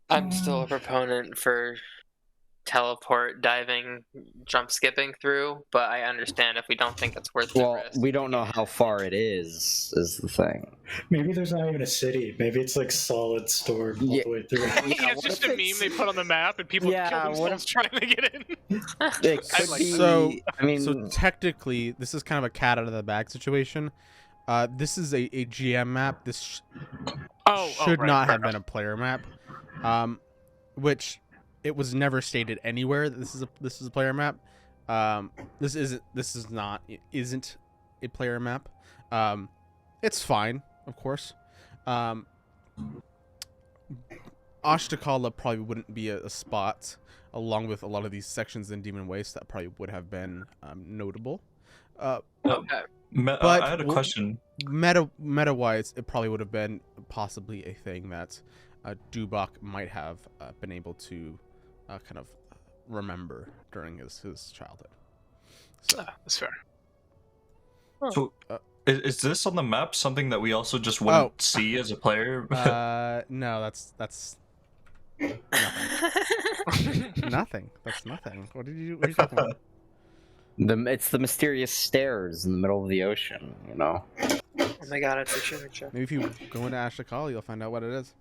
I'm still a proponent for teleport, diving, jump skipping through, but I understand if we don't think it's worth the Well, risk. we don't know how far it is the thing. Maybe there's not even a city. Maybe it's like solid storm all Yeah. the way through. Yeah, it's what just if a meme it's- they put on the map, and people Yeah, kill what themselves trying to get in. It I could like be. So- I mean, So technically, this is kind of a cat out of the bag situation. This is a GM map. This should right, not fair have been a player map, which it was never stated anywhere that this is a player map. This isn't a player map. It's fine, of course. Ashtakala probably wouldn't be a spot, along with a lot of these sections in Demon Waste that probably would have been notable. Okay. But I had a question. Meta wise, it probably would have been possibly a thing that Dubak might have been able to kind of remember during his childhood. So, That's fair. So, is this on the map something that we also just wouldn't see as a player? no, that's nothing. Nothing. That's nothing. What are you talking about? it's the mysterious stairs in the middle of the ocean. You know. Oh my god, it's a shimmer check. Maybe if you go into Ashtakala, you'll find out what it is.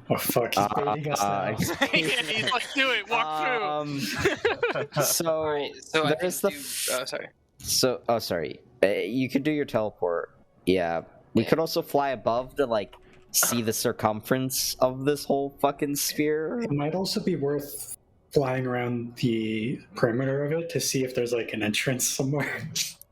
Oh fuck, he's baiting us now. He's like, do it, walk through. So Alright, so I there's think the. oh, sorry. So sorry. You could do your teleport. Yeah. We could also fly above to like see the circumference of this whole fucking sphere. It might also be worth flying around the perimeter of it to see if there's like an entrance somewhere.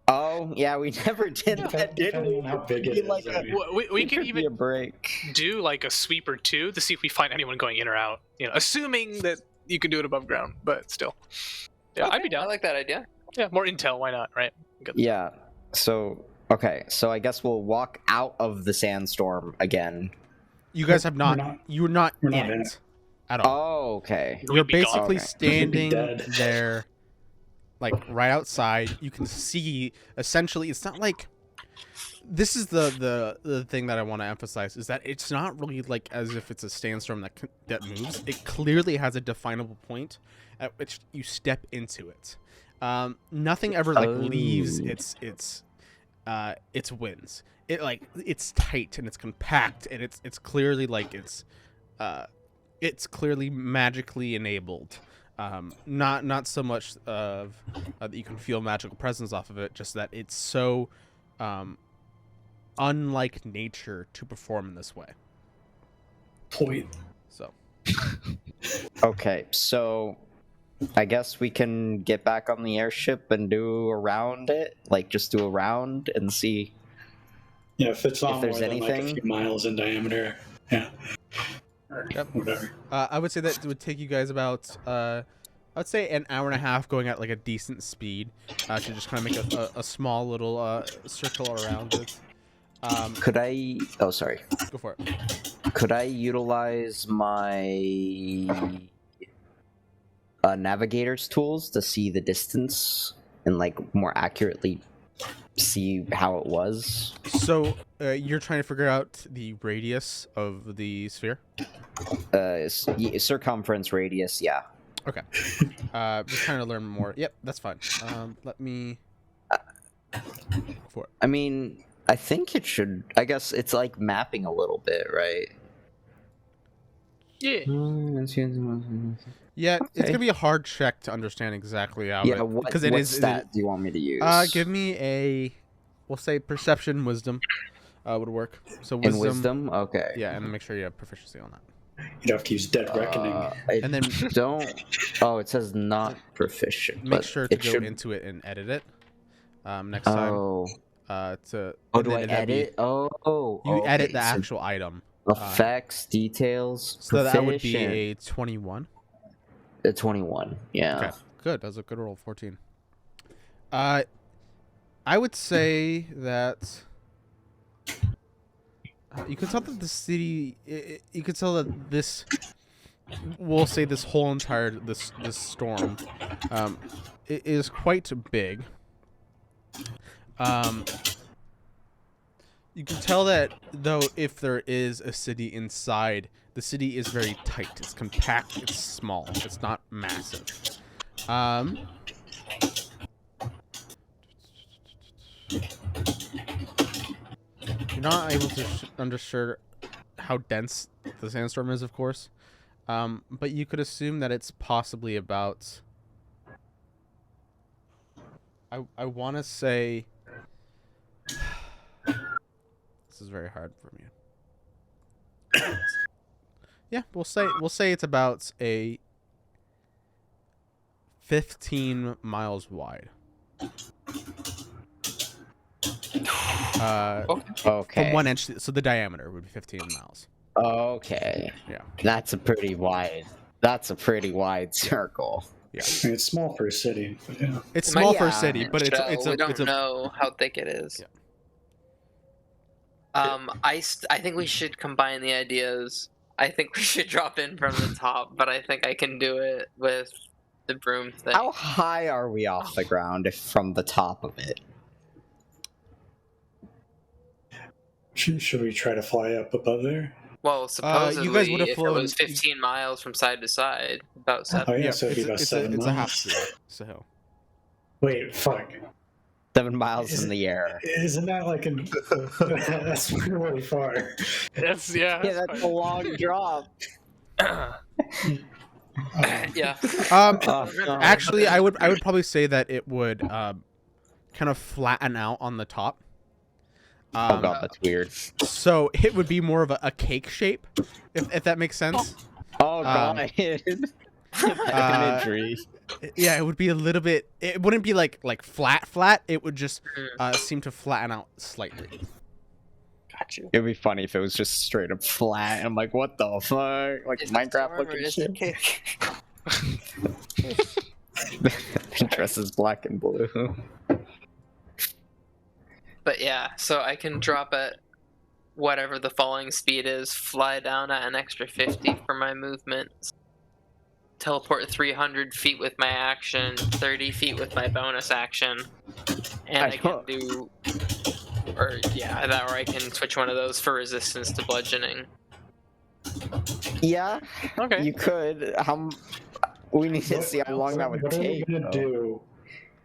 Oh yeah, we never did that, did Depending we? on how big it Be is. like I mean. We It could could be even a break. do like a sweep or two to see if we find anyone going in or out. You know, assuming that you can do it above ground, but still. Yeah, Okay, I'd be down. I like that idea. Yeah, more intel. Why not? Right? Good. Yeah. So okay. So I guess we'll walk out of the sandstorm again. You guys have not. We're not- You're not we're in not in it at all. Oh, okay. You're We'd be gone. basically Okay. standing We'd be dead. there, like right outside. You can see essentially. It's not like this is the thing that I want to emphasize is that it's not really like as if it's a sandstorm that moves. It clearly has a definable point at which you step into it. Nothing ever like leaves its winds. It's tight and it's compact and it's clearly like it's clearly magically enabled. Not so much of that you can feel magical presence off of it, just that it's so unlike nature to perform in this way. Point. So Okay. So I guess we can get back on the airship and do around it, like just do a round and see. Yeah, if it's not there's more than like a anything- few miles in diameter. Yeah. Or Yep. whatever. I would say that it would take you guys about I'd say an hour and a half going at like a decent speed to just kind of make a small little circle around it. Could I? Oh, sorry. Go for it. Could I utilize my navigator's tools to see the distance and like more accurately see how it was? So you're trying to figure out the radius of the sphere. Circumference radius. Yeah. Okay. Just trying to learn more. Yep, that's fine. Let me. For it. I mean, I think it should. I guess it's like mapping a little bit, right? Yeah. Yeah, it's Okay. gonna be a hard check to understand exactly how. Yeah. it, What, because it what is. stat do you want me to use? Give me a. We'll say perception, wisdom. Would work. So wisdom. In wisdom. Okay. Yeah, and then make sure you have proficiency on that. You'd have to use Dead Reckoning. And then don't. Oh, it says not proficient. make but sure it to go should... into it and edit it. Next time. Oh. To. Oh, and do I then that'd be- edit? Oh. You edit okay, the so actual item. effects, details. So that would be proficient. a 21. A 21. Yeah. Okay, good. That was a good roll. 14. I would say that you could tell that the city. You could tell that this. We'll say this whole entire this storm, it is quite big. You can tell that though, if there is a city inside, the city is very tight. It's compact. It's small. It's not massive. You're not able to understand how dense the sandstorm is, of course. But you could assume that it's possibly about. I want to say. This is very hard for me. Yeah, we'll say it's about a 15 miles wide. Okay. From 1 inch, so the diameter would be 15 miles. Okay. Yeah. That's a pretty wide circle. Yeah. I mean, it's small for a city. But yeah. It's small for a Yeah. city, but we don't know how thick it is. Yeah. I think we should combine the ideas. I think we should drop in from the top, but I think I can do it with the broom thing. How high are we off the ground if from the top of it? Should we try to fly up above there? Well, supposedly, you guys would have if flown. it was 15 miles from side to side, about 7. Oh yeah, so it'd be about it's 7 a miles. half hill. It's a hill. Wait, fuck. 7 miles in the air. Isn't that like an? That's really far. That's yeah. Yeah, that's a long drop. Yeah. Actually, I would probably say that it would kind of flatten out on the top. Oh god, that's weird. So it would be more of a cake shape, if that makes sense. Oh god. Imagery. Yeah, it would be a little bit. It wouldn't be like flat. It would just seem to flatten out slightly. Got you. It'd be funny if it was just straight up flat. I'm like, what the fuck? Like Minecraft looking shit. The dress is black and blue. But yeah, so I can drop at whatever the falling speed is, fly down at an extra 50 for my movements, teleport 300 feet with my action, 30 feet with my bonus action, and I can do, or I can switch one of those for resistance to bludgeoning. Yeah, Okay. you could. We need to see how long that would What take. are we gonna do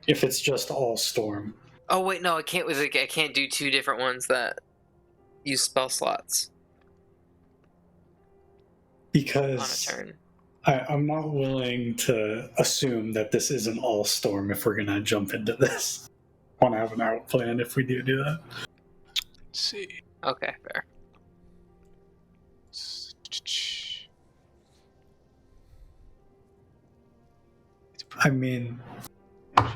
if it's just all storm? Oh wait, no, I can't. I can't do 2 different ones that use spell slots on a Because turn. I'm not willing to assume that this isn't all storm if we're gonna jump into this. I want to have an out plan if we do that. Let's see. Okay, fair. I mean, No.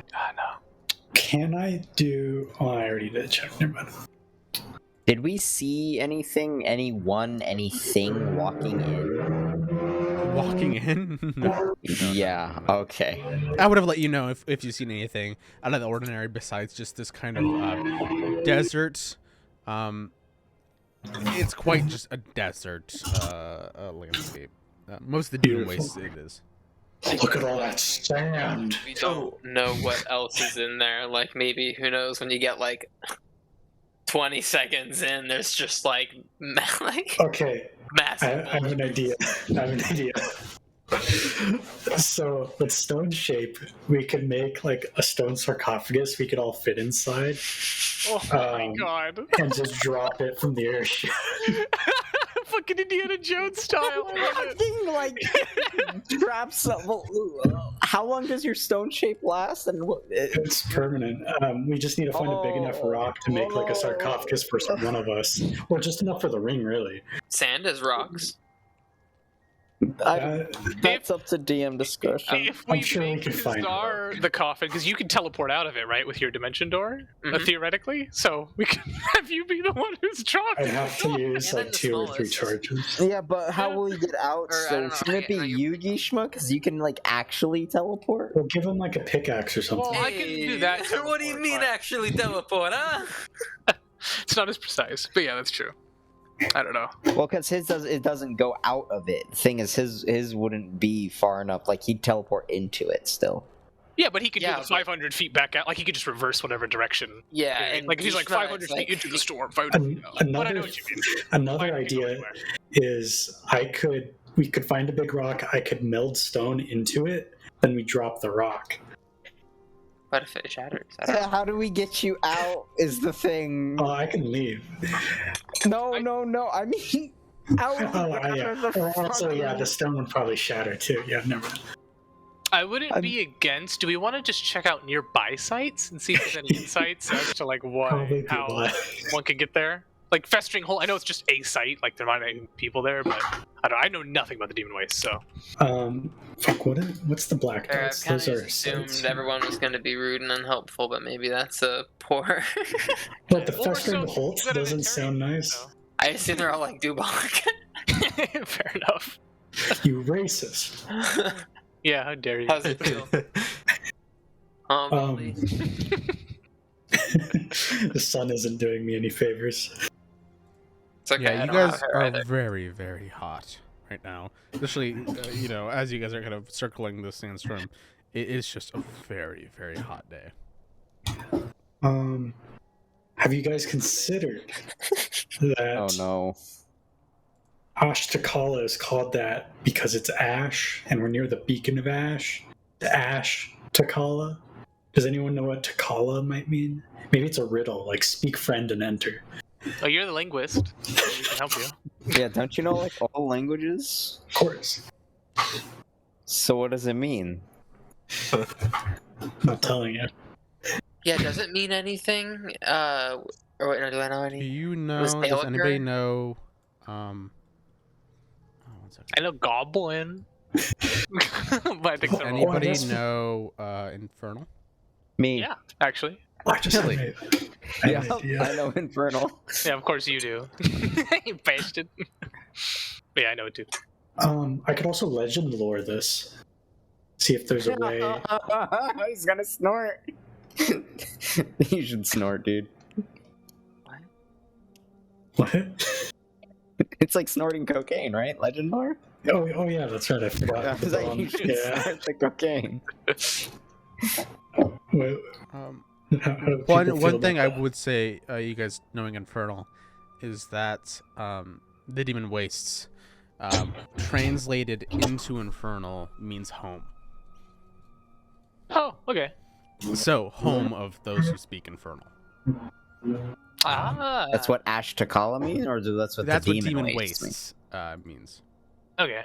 can I do? Oh, I already did check. Never mind. Did we see anything walking in? Walking in? No. Yeah, okay. I would have let you know if you've seen anything out of the ordinary besides just this kind of desert. It's quite just a desert landscape. Most of the dune waste it is. Look at all that sand. We don't know what else is in there. Like maybe, who knows, when you get like 20 seconds in, there's just like Okay, massive. I have an idea. So with stone shape, we could make like a stone sarcophagus we could all fit inside. Oh my god. And just drop it from the airship. Fucking Indiana Jones style. I love it. Like traps. How long does your stone shape last? And It's permanent. We just need to find a big enough rock to make like a sarcophagus for one of us, or just enough for the ring, really. Sand as rocks. That's up to DM discussion. If we I'm sure we make can find Kazar the coffin, because you can teleport out of it, right, with your dimension door, Mhm. theoretically. So we can have you be the one who's dropped. I'd have to use And like then the 2 or 3 smallest. charges. Yeah, but how will you get out? Or, I So don't know, shouldn't it be how you- you, Gishma? Because you can like actually teleport. We'll give him like a pickaxe or something. Well, I can do that. What do you teleport, mean but actually teleport, huh? It's not as precise, but yeah, that's true. I don't know. Well, because it doesn't go out of it. The thing is, his wouldn't be far enough. Like he'd teleport into it still. Yeah, but he could Yeah, do the 500 feet back out. Like he could just reverse whatever direction. Yeah, Okay, and like if he's like it's not- 500 it's feet like- into the storm. 500 feet out. But I know Another what you mean. another 500 feet idea anywhere. is we could find a big rock. I could meld stone into it. Then we drop the rock. What if it shatters? I don't know. How do we get you out? Is the thing? Oh, I can leave. No. I mean, out. Oh, out yeah. of the Also, yeah, fucking- the stone would probably shatter too. Yeah, never mind. I wouldn't be against. Do we want to just check out nearby sites and see if there's any insights as to like Probably be how why. one could get there? Like Festering Hole. I know it's just a site. Like there might not even be people there, but I know nothing about the Demon Waste. So Fuck, what's the black I've dots? kind Those of are assumed sites. everyone was going to be rude and unhelpful, but maybe that's a poor. But the Well, we're festering so Holt good at doesn't sound interrogating, nice. so. I assume they're all like Dubak. Fair enough. You racist. Yeah, how dare you? How's it feel? Um, Really? the sun isn't doing me any favors. It's okay. I Yeah, you don't guys have hair are either. very, very hot right now. Especially, as you guys are kind of circling the sandstorm, it is just a very, very hot day. Have you guys considered that Oh no. Ashtakala is called that because it's ash, and we're near the beacon of ash? The Ash Takala. Does anyone know what Takala might mean? Maybe it's a riddle, like speak friend and enter. Oh, you're the linguist. So we can help you. Yeah, don't you know like all languages? Of course. So what does it mean? I'm not telling you. Yeah, does it mean anything? Or wait, no, do I know Do any? you Was know? Dale Does anybody occurring? know? Oh, 1 second. I know Goblin. But I think they're all- Anybody guess- know Infernal? Me. Yeah, actually. I just Really? I have an idea. I know Infernal. Yeah, of course you do. You bastard. But yeah, I know it too. I could also legend lore this. See if there's a way. He's gonna snort. You should snort, dude. What? It's like snorting cocaine, right? Legend lore? Oh yeah, that's right. I forgot. I was like, you should yeah. snort the cocaine. Wait, Um, how do people feel one thing I about would say, you guys knowing Infernal, is that the Demon Wastes, translated into Infernal, means home. Oh, okay. So, home of those who speak Infernal. Ah. That's what Ash Takala means, or that's what That's the what Demon Wastes mean? Wastes means. Okay.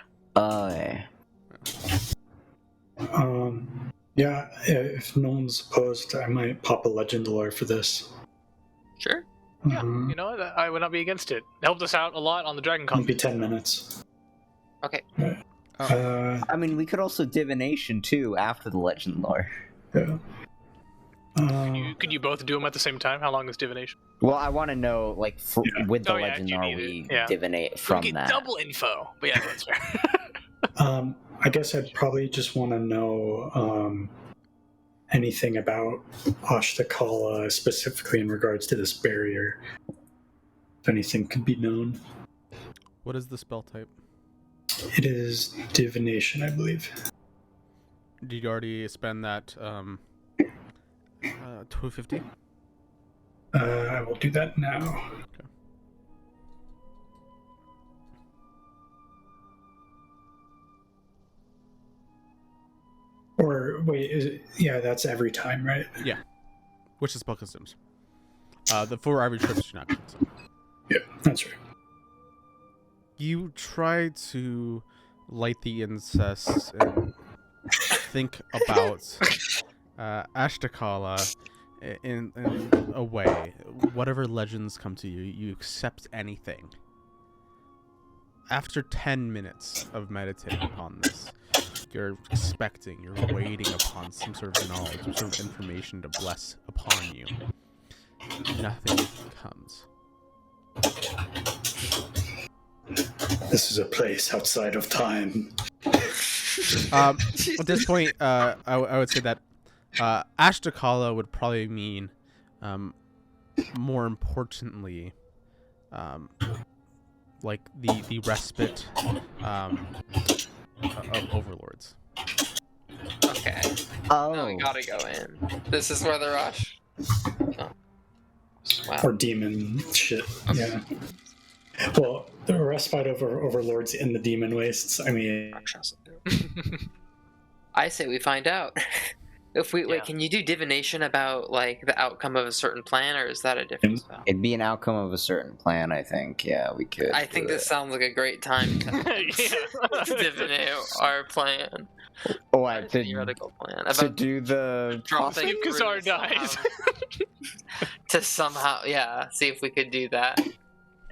Yeah. Yeah, if no one's opposed, I might pop a legend lore for this. Sure. Yeah, Mhm. you know what? I would not be against it. Helped us out a lot on the Dragon It'll Con. be 10 minutes. Okay. I mean, we could also divination too after the legend lore. Yeah. Could you both do them at the same time? How long is divination? Well, I want to know, like, Yeah. with the Oh, yeah, legend you lore, need we it. Yeah. divinate from we get that. double info. But yeah, that's fair. I guess I'd probably just want to know anything about Ashtakala specifically in regards to this barrier. If anything could be known. What is the spell type? It is divination, I believe. Did you already spend that 250? I will do that now. Or wait, yeah, that's every time, right? Which is spell consumes. The 4 every trips do not consume. Yeah, that's right. You try to light the incense and think about Ashtakala in a way. Whatever legends come to you, you accept anything. After 10 minutes of meditating upon this, you're expecting, you're waiting upon some sort of knowledge, some sort of information to bless upon you. Nothing comes. This is a place outside of time. At this point, I would say that Ashtakala would probably mean, more importantly, like the respite of overlords. Okay. Oh. No, we gotta go in. This is where the rush. Oh. Wow. Or demon shit. Yeah. Well, the respite overlords in the demon wastes. I mean, I say we find out. If we Yeah. wait, can you do divination about like the outcome of a certain plan, or is that a different spell? It'd be an outcome of a cerent plan, I think. Yeah, we could. I think do this it. sounds like a great time to divinate our plan. Oh, Our theoretical plan. to About do the dropping See if through Kazar dies. to somehow, yeah, see if we could do that.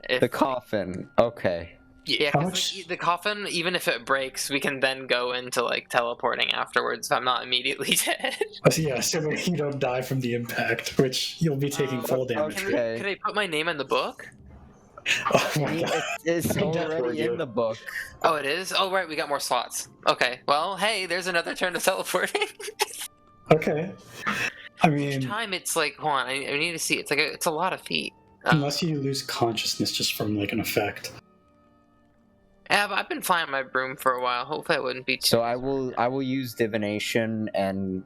If, the coffin. Okay. yeah, How 'cause, much- like, the coffin, even if it breaks, we can then go into like teleporting afterwards if I'm not immediately dead. yeah, assuming you don't die from the impact, which you'll be taking full damage. okay. Could I put my name in the book? Oh my god. It's Death already word, in you. the book. Oh, it is? Oh, right, we got more slots. Okay, well, hey, there's another turn of teleporting. Okay. I Each mean, time it's like, hold on, I need to see. It's like it's a lot of feet. unless you lose consciousness just from like an effect. Yeah, but I've been flying my broom for a while. Hopefully, I wouldn't be too. So I will use divination and.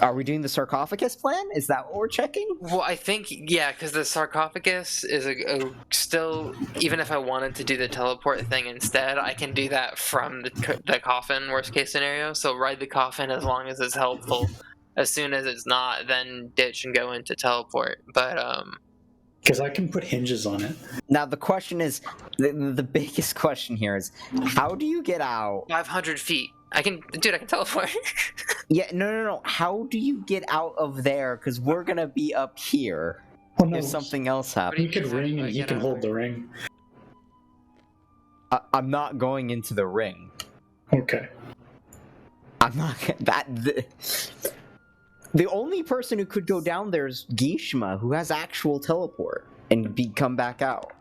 Are we doing the sarcophagus plan? Is that what we're checking? Well, I think yeah, because the sarcophagus is a still. Even if I wanted to do the teleport thing instead, I can do that from the coffin. Worst case scenario, so ride the coffin as long as it's helpful. As soon as it's not, then ditch and go into teleport. But Because I can put hinges on it. Now the question is, the biggest question here is, how do you get out? 500 feet. I can teleport. Yeah, no. How do you get out of there? Because we're gonna be up here Well, no, if something else do happens. you could How do ring I and he get can out? hold the ring. I'm not going into the ring. Okay. I'm not the only person who could go down there is Gishma, who has actual teleport and come back out.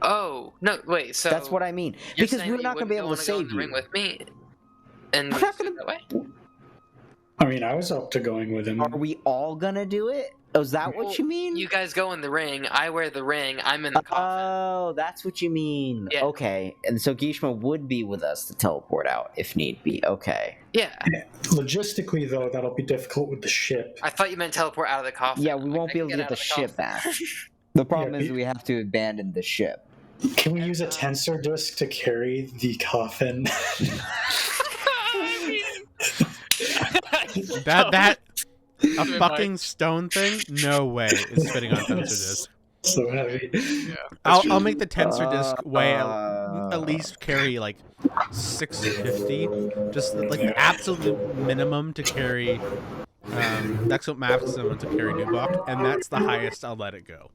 Oh no! Wait. So That's what I mean. you're Because saying we're that not you gonna be wouldn't able to wanna go in save the ring you. with me, and I'm we not just do it that way. I mean, I was up to going with him. Are we all gonna do it? Is that Well, what you mean? You guys go in the ring. I wear the ring. I'm in the coffin. Oh, that's what you mean. Yeah. Okay, and so Gishma would be with us to teleport out if need be. Okay. Yeah. Logistically, though, that'll be difficult with the ship. I thought you meant teleport out of the coffin. Yeah, we I'm like, won't I be can able to get out the of ship coffin. back. The problem Yeah, is we have to abandon the ship. Can we use a tensor disc to carry the coffin? That a fucking stone thing? No way is fitting on tensor disc. So heavy. I'll make the tensor disc weigh at least carry like 650, just like the absolute minimum to carry. That's what maximum to carry Nubok, and that's the highest I'll let it go.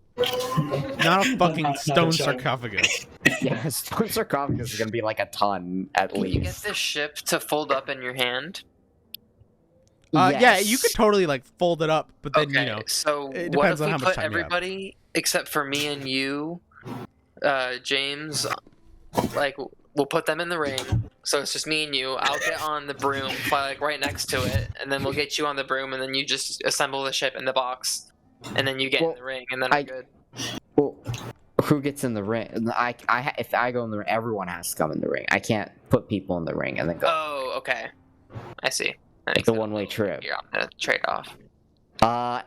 Not a fucking Not a stone giant- sarcophagus. Yeah, stone sarcophagus is gonna be like a ton at Can you get least. this ship to fold up in your hand? Yeah, you could totally like fold it up, but then Okay. you know, So it what depends if on we how much put time you have. everybody except for me and you, James, like we'll put them in the ring. So it's just me and you. I'll get on the broom, fly like right next to it, and then we'll get you on the broom, and then you just assemble the ship in the box, and then you get Well, in the ring, and then we're good. Well, who gets in the ring? If I go in the ring, everyone has to come in the ring. I can't put people in the ring and then go. Oh, okay. I see. That It's a makes sense. one-way trip. You're on the trade-off.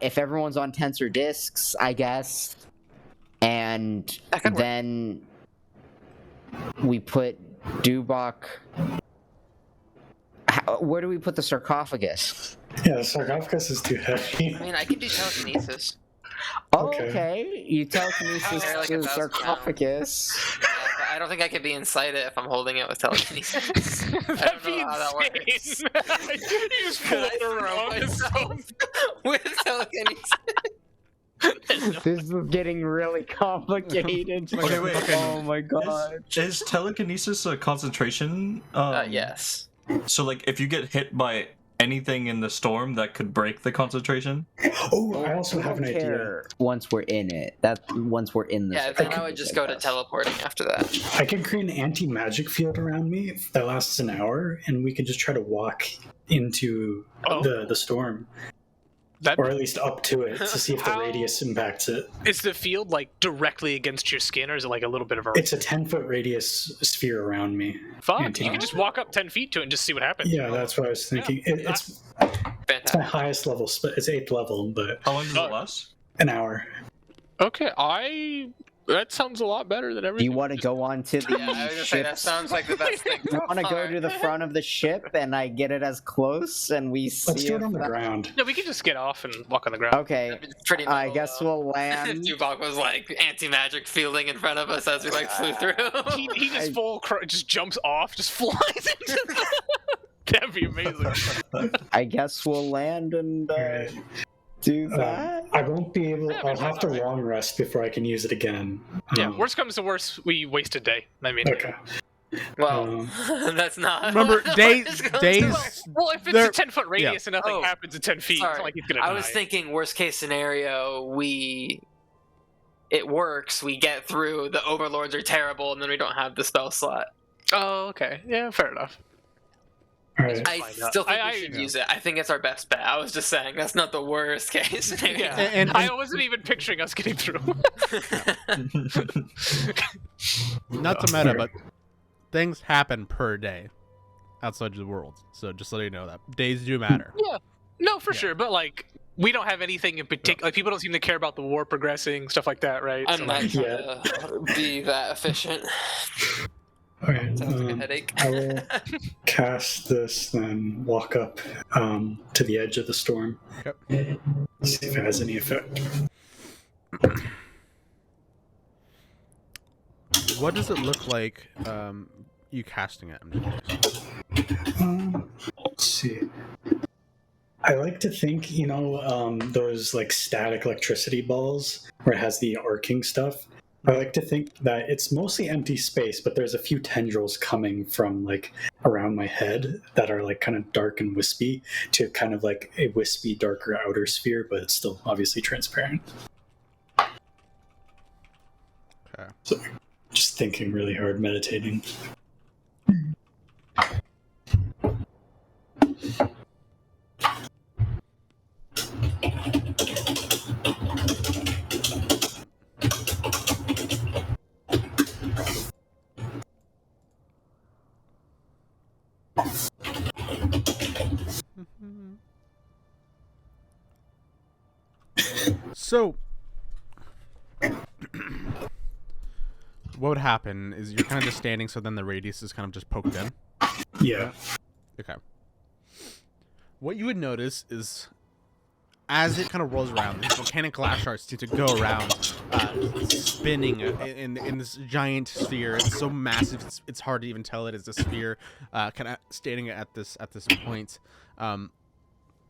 If everyone's on tensor discs, I guess, and That could work. then we put Dubok. Where do we put the sarcophagus? Yeah, the sarcophagus is too heavy. I mean, I can do telekinesis. Oh, Okay. okay. You telekinesis They're like to the 1,000 pounds. sarcophagus. Yeah, but I don't think I could be inside it if I'm holding it with telekinesis. I That'd don't be know how that works. insane. You just float around yourself. with telekinesis. This is getting really complicated. Okay, wait. Oh my god. Is telekinesis a concentration? Yes. So, like, if you get hit by anything in the storm, that could break the concentration? Oh, I also have an idea. Once we're in it, once we're in the Yeah, then I would just go to teleporting after that. I can create an anti-magic field around me that lasts an hour, and we can just try to walk into Oh. the storm. That or at least up to it, to see if the How- radius impacts it. is the field like directly against your skin, or is it like a little bit of a It's a 10-foot radius sphere around me. fuck? Anti- You can just walk up 10 feet to it and just see what happens. Yeah, that's what I was thinking. It's my Fantastic. highest level. It's 8th level, but How long does Oh. it last? an hour. Okay, that sounds a lot better than Do everything. you want to go on to the Yeah, I was gonna say that ship? sounds like the best thing. You want to go to the front of the ship and I get it as close and we see Let's do it if on the that- ground. No, we can just get off and walk on the ground. Okay, It's pretty I mellow, guess though. we'll land. Dubok was like anti-magic fielding in front of us as we like flew through. He just I- just jumps off, just flies into the... That'd be amazing. I guess we'll land and Alright. do that. I won't be able. Yeah, I'll have to alright. long rest before I can use it again. Yeah, worst comes to worst, we waste a day. I mean, Okay. Well, that's not. Remember, what days- it's going days- to. well, if it's There- a 10-foot radius and nothing Oh, happens in 10 feet, it's Sorry, not like he's gonna I die. was thinking worst case scenario. It works. We get through. The overlords are terrible, and then we don't have the spell slot. Oh, okay. Yeah, fair enough. All right. I find out. still think I- we should yeah. use it. I think it's our best bet. I was just saying that's not the worst case scenario. Yeah, And- I wasn't even picturing us getting through. Not to meta, but things happen per day outside of the world. So just so you know that days do matter. No, for Yeah. sure, but like we don't have anything in particular. Like people don't seem to care about the war progressing, stuff like that, right? I'm So, not like, trying to be that efficient. All right. Sounds like a headache. I will cast this, then walk up to the edge of the storm. Yep. See if it has any effect. What does it look like? You casting it? I'm just curious. Let's see. I like to think, those like static electricity balls where it has the arcing stuff. I like to think that it's mostly empty space, but there's a few tendrils coming from like around my head that are like kind of dark and wispy to kind of like a wispy, darker outer sphere, but it's still obviously transparent. Okay. So just thinking really hard, meditating. So, what would happen is you're kind of just standing, so then the radius is kind of just poked in. Yeah. Okay. What you would notice is, as it kind of rolls around, these volcanic glass shards seem to go around, spinning in this giant sphere. It's so massive, it's hard to even tell it is a sphere. Kind of standing at this point.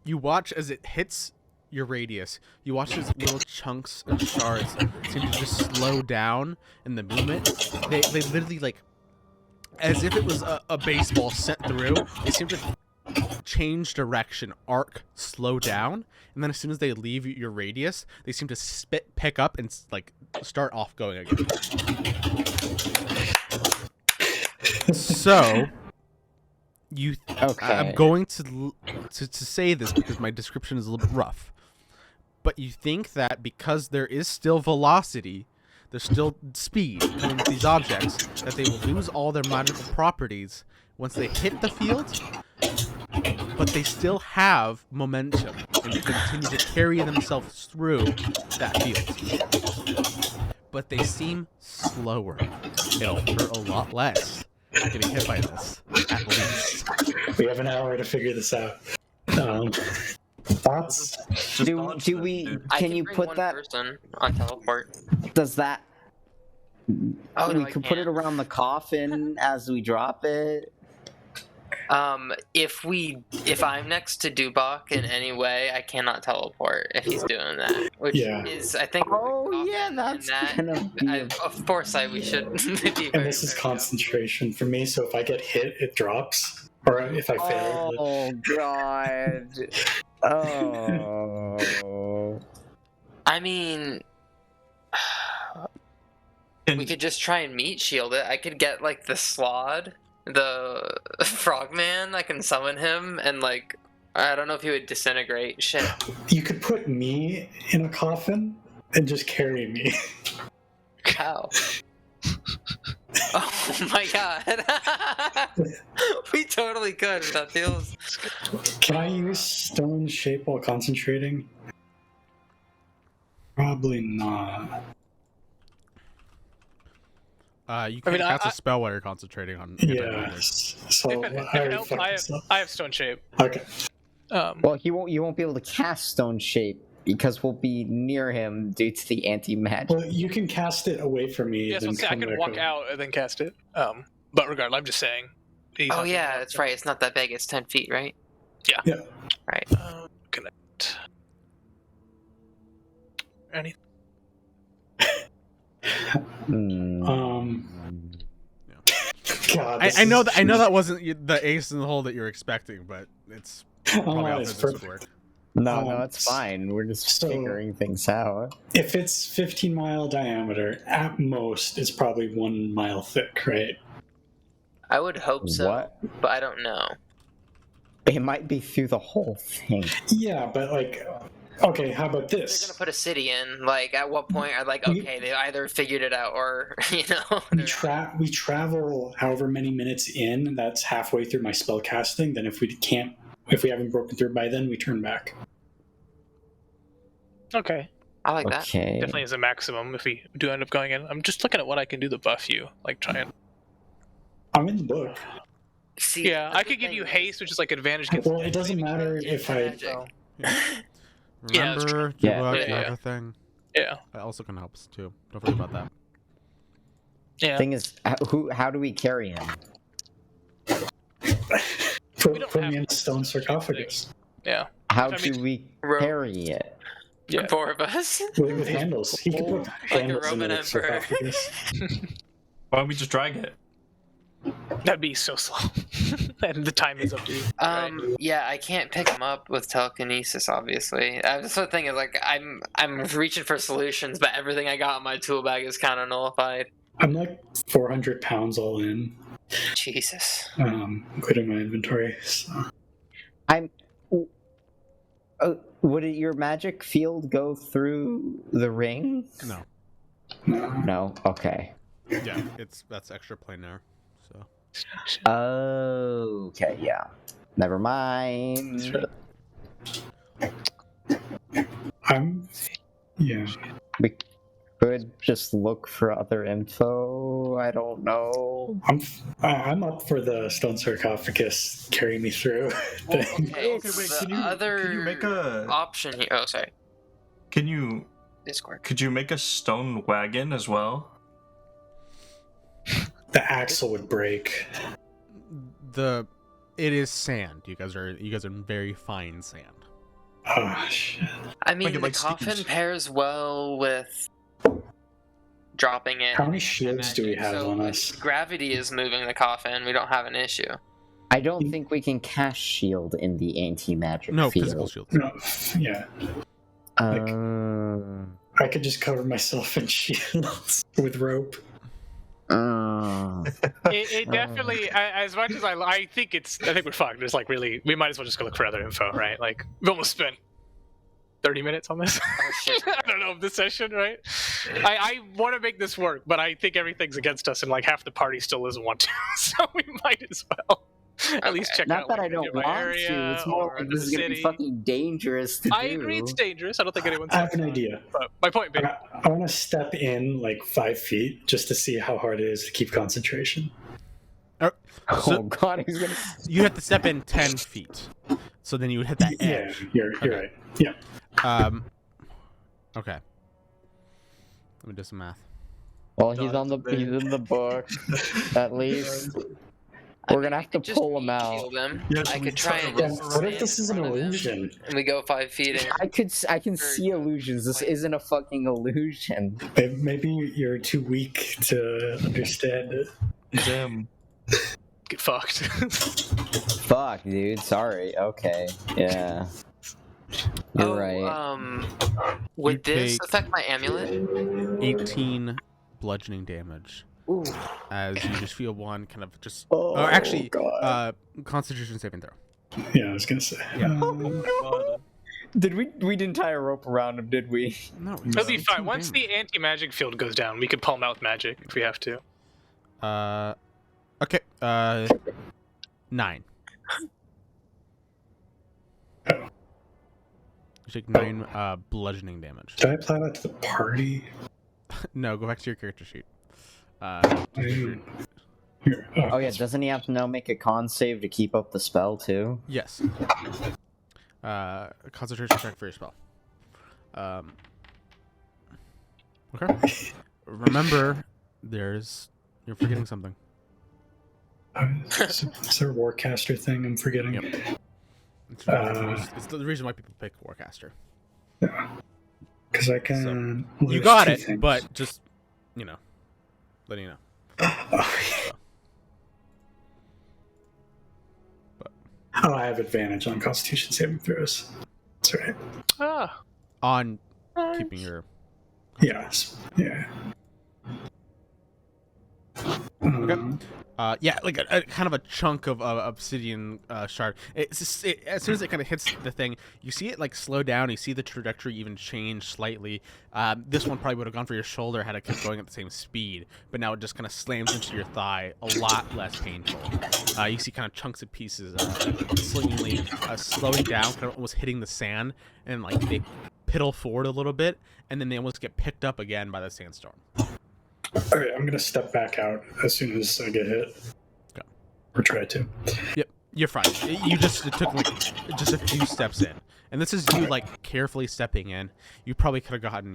You watch as it hits your radius. You watch these little chunks of shards seem to just slow down in the movement. They literally, like, as if it was a baseball sent through, they seem to change direction, arc, slow down, and then as soon as they leave your radius, they seem to pick up and like start off going again. So Okay. I'm going to say this because my description is a little bit rough, but you think that because there is still velocity, there's still speed coming with these objects, that they will lose all their magical properties once they hit the field, but they still have momentum and continue to carry themselves through that field. But they seem slower. It'll hurt a lot less getting hit by this, at least. We have an hour to figure this out. Thoughts? Just dodge Do them, we? dude. I Can you bring put one that? person on teleport? Does that? Oh, no, we I could put it can't. around the coffin as we drop it. If I'm next to Dubok in any way, I cannot teleport if he's doing that. Which Yeah. is, I think. Oh often yeah, in that's that, gonna be. of foresight, we should be very, And this is very concentration for me, so if I get hit, it drops. Or if I fail. Oh god. Oh. I mean, we could just try and meat shield it. I could get like the Slod, the frogman. I can summon him and like I don't know if he would disintegrate. Shit. You could put me in a coffin and just carry me. How? Oh my god. We totally could. That feels. Can I use stone shape while concentrating? Probably not. You can cast a spell while you're concentrating on. Yeah. So If it helps, I have stone shape. Okay. Well, you won't be able to cast stone shape because we'll be near him due to the anti-magic. Well, you can cast it away from me. Yes, then I come can back walk over. out and then cast it. But regardless, I'm just saying. Oh yeah, that's right. It's not that big. It's 10 feet, right? Yeah. Yeah. Right. Connect. Anything? God, I know that wasn't the ace in the hole that you're expecting, but it's probably how it's physics would perfect. work. No, it's fine. We're just figuring things out. If it's 15-mile diameter, at most, it's probably 1 mile thick, right? I would hope so, What? but I don't know. It might be through the whole thing. Yeah, but like, okay, how about They're this? gonna put a city in. Like, at what point are like, okay, they either figured it out or We travel however many minutes in. That's halfway through my spell casting. Then if we haven't broken through by then, we turn back. Okay. I like that. Okay. Definitely is a maximum if we do end up going in. I'm just looking at what I can do to buff you. Like, try and. I'm in the book. See, Yeah, I could give you haste, which is like advantage against. Well, it doesn't matter if I. Magic. Yeah, that's Remember, Yeah. Jabba, Yeah. everything. Yeah. That also can help us too. Don't forget about that. Yeah. Thing is, how do we carry him? Put don't have me in a to stone do sarcophagus Yeah. How I do mean- we Rope. carry it? Yeah. 4 of us. with handles. He could put Like a handles in Roman the emperor. sarcophagus. Why don't we just drag it? That'd be so slow. And the time is up to you. right? Yeah, I can't pick them up with telekinesis. Obviously, that's the thing is like I'm reaching for solutions, but everything I got in my tool bag is kind of nullified. I'm like 400 pounds all in, Jesus. including my inventory. So. Would your magic field go through the ring? No. No. Okay. Yeah, that's extra planar. So. Okay. Yeah. Never mind. Yeah. We could just look for other info. I don't know. I'm up for the stone sarcophagus carry me through Well, thing. okay, Okay, wait, the can you other make a option here? Oh, sorry. Could you make a stone wagon as well? The axle would break. It is sand. You guys are in very fine sand. Oh shit. I mean, Like, the coffin stickers. pairs well with dropping it. How many shields do we magic, have so on if us? Gravity is moving the coffin. We don't have an issue. I don't think we can cast shield in the anti-magic No field. physical shield. No. Yeah. Uh, I could just cover myself in shields with rope. It definitely, as much as I think we're fucked. It's like really, we might as well just go look for other info, right? Like we've almost spent 30 minutes on this. Oh, shit. I don't know, this session, right? I want to make this work, but I think everything's against us, and like half the party still doesn't want to. So we might as well at least check Not out. that like, I the don't nearby want area to. It's more or like the this is gonna be city. fucking dangerous to I do. agree, it's dangerous. I don't think anyone's. I have an idea. But my point being, I want to step in like 5 feet just to see how hard it is to keep concentration. Oh god, he's gonna. You have to step in 10 feet. So then you would hit that Yeah, edge. you're right. Yeah. Okay. Let me do some math. Well, he's in the book. At least we're gonna have to Just pull him out. heal them. Yeah, I so we could try try and to Yeah, run just what if stand this in is an front of them, illusion? and we go 5 feet in. I can see illusions. This isn't a fucking illusion. Maybe you're too weak to understand it. Damn. get fucked. Fuck, dude. Sorry. Okay. Yeah. You're right. Would You this take- affect my amulet? 18 bludgeoning damage. Ooh. As you just feel one kind of just. Oh, Or actually, God. Constitution saving throw. Yeah, I was gonna say. Yeah. We didn't tie a rope around him, did we? No, It'll be fine. Once the anti-magic field goes down, we can pull him out with magic if we have to. Okay. 9. You take 9 bludgeoning damage. Did I apply that to the party? No, go back to your character sheet. Here. Oh yeah, doesn't he have to now make a con save to keep up the spell too? Yes. Concentration check for your spell. Okay. Remember, you're forgetting something. Is there a Warcaster thing I'm forgetting? Yep. It's the reason why people pick Warcaster. Yeah. Because I can. You lose got 2 it, things. but just, letting you know. Oh, I have advantage on Constitution saving throws. That's right. Ah. On keeping your... Yes. Yeah. Yeah, like a kind of a chunk of obsidian shard. As soon as it kind of hits the thing, you see it like slow down. You see the trajectory even change slightly. This one probably would have gone for your shoulder had it kept going at the same speed, but now it just kind of slams into your thigh, a lot less painful. You see kind of chunks of pieces slowing down, kind of almost hitting the sand, and like they piddle forward a little bit, and then they almost get picked up again by the sandstorm. All right, I'm gonna step back out as soon as I get hit. Okay. Or try to. Yep, you're fine. It took like just a few steps in, and this is you like carefully stepping in. You probably could have gotten,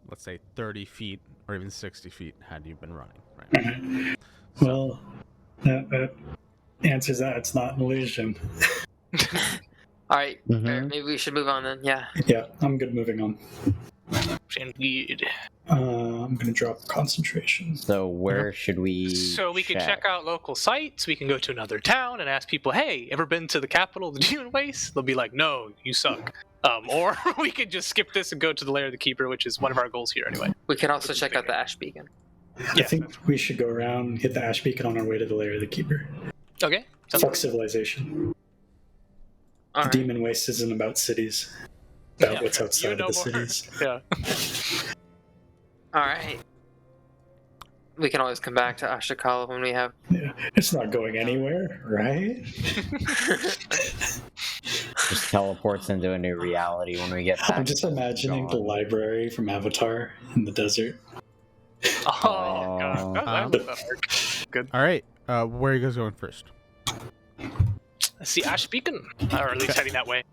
let's say 30 feet or even 60 feet had you been running. Right. Okay. Well, that answers that. It's not an illusion. All right, Mhm. fair. Maybe we should move on then. Yeah. Yeah, I'm good moving on. Indeed. I'm gonna drop concentration. So where should we? So we can check out local sites. We can go to another town and ask people, "Hey, ever been to the capital of the Demon Waste?" They'll be like, "No, you suck." Or we could just skip this and go to the Lair of the Keeper, which is one of our goals here anyway. We can also check out the Ash Beacon. I think we should go around, hit the Ash Beacon on our way to the Lair of the Keeper. Okay. Fuck civilization. All right. Demon Waste isn't about cities. About Yeah. what's outside You of know the more. cities. Yeah. All right. We can always come back to Ashtakala when we have. Yeah, it's not going anywhere, right? Just teleports into a new reality when we get back. I'm just imagining the library from Avatar in the desert. Oh, God. That arc. Good. All right. Where are you guys going first? Let's see Ash Beacon. Or at least heading that way.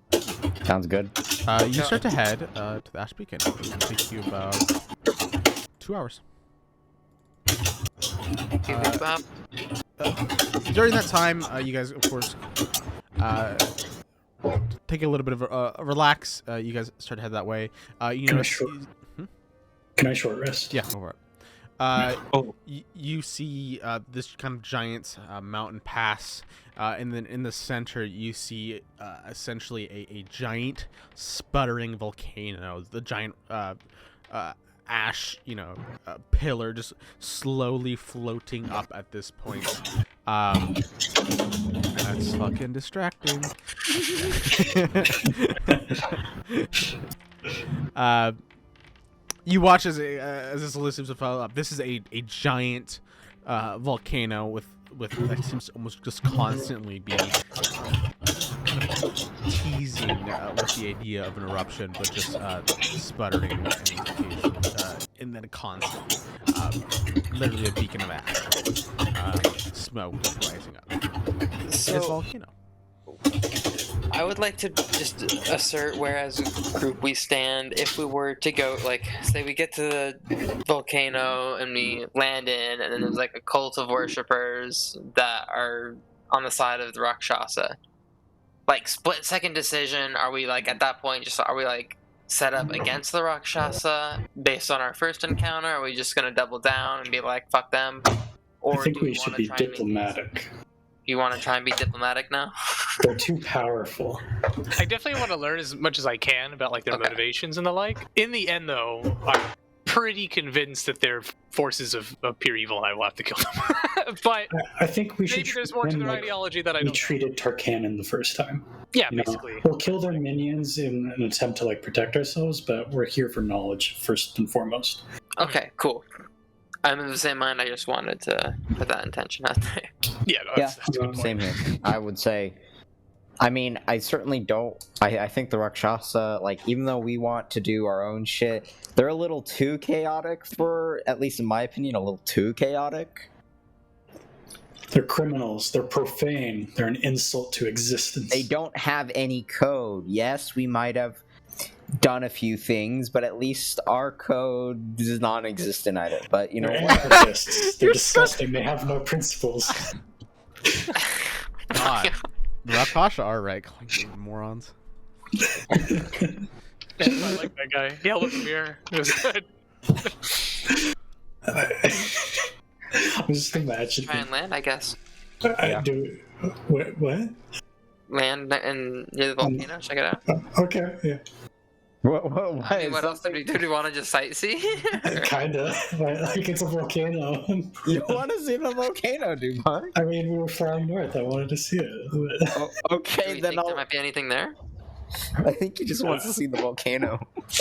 Sounds good. You start to head to the Ash Beacon. It will take you about 2 hours. During that time, you guys, of course, take a little bit of a relax. You guys start to head that way. Can I short rest? Yeah, go for it. You see this kind of giant mountain pass, and then in the center you see essentially a giant sputtering volcano. The giant ash, pillar just slowly floating up at this point. That's fucking distracting. You watch as this list seems to follow up. This is a giant volcano with that seems to almost just constantly be teasing with the idea of an eruption, but just sputtering and then constant, literally a beacon of ash, smoke rising up. It's a volcano. I would like to just assert where as a group we stand if we were to go, like, say we get to the volcano and we land in, and then there's like a cult of worshippers that are on the side of the Rakshasa. Like, split second decision, are we like, at that point, are we like set up against the Rakshasa based on our first encounter? Are we just gonna double down and be like, fuck them? Or I think do we should be diplomatic. You want to try and be diplomatic now? They're too powerful. I definitely want to learn as much as I can about like their motivations and the like. In the end, though, I'm pretty convinced that they're forces of pure evil, and I will have to kill them. But I think we should. maybe there's more to their ideology that I we don't know. treated Tarkanan the first time. Yeah, You know, basically. we'll kill their minions in an attempt to like protect ourselves, but we're here for knowledge first and foremost. Okay, cool. I'm in the same mind. I just wanted to put that intention out there. Yeah, no, Yeah, that's a good point. same here. I would say. I mean, I certainly don't. I think the Rakshasa, like, even though we want to do our own shit, they're a little too chaotic for, at least in my opinion, a little too chaotic. They're criminals. They're profane. They're an insult to existence. They don't have any code. Yes, we might have done a few things, but at least our code is non-existent at it. But you know They're what? anarchists. They're disgusting. They have no principles. God. The Rakasha are right, calling them morons. I like that guy. Yeah, look from here. It was good. I'm just imagining. Try and land, I guess. I do. What? Land and near the volcano. Check it out. Okay, yeah. I mean, what else do we do? Do we want to just sightsee? Kinda. Like it's a volcano. You want to see the volcano, dude, Mark? I mean, we were flying north. I wanted to see it. Oh, Do okay, we then think there I'll. might be anything there? I think he just wants to see the volcano.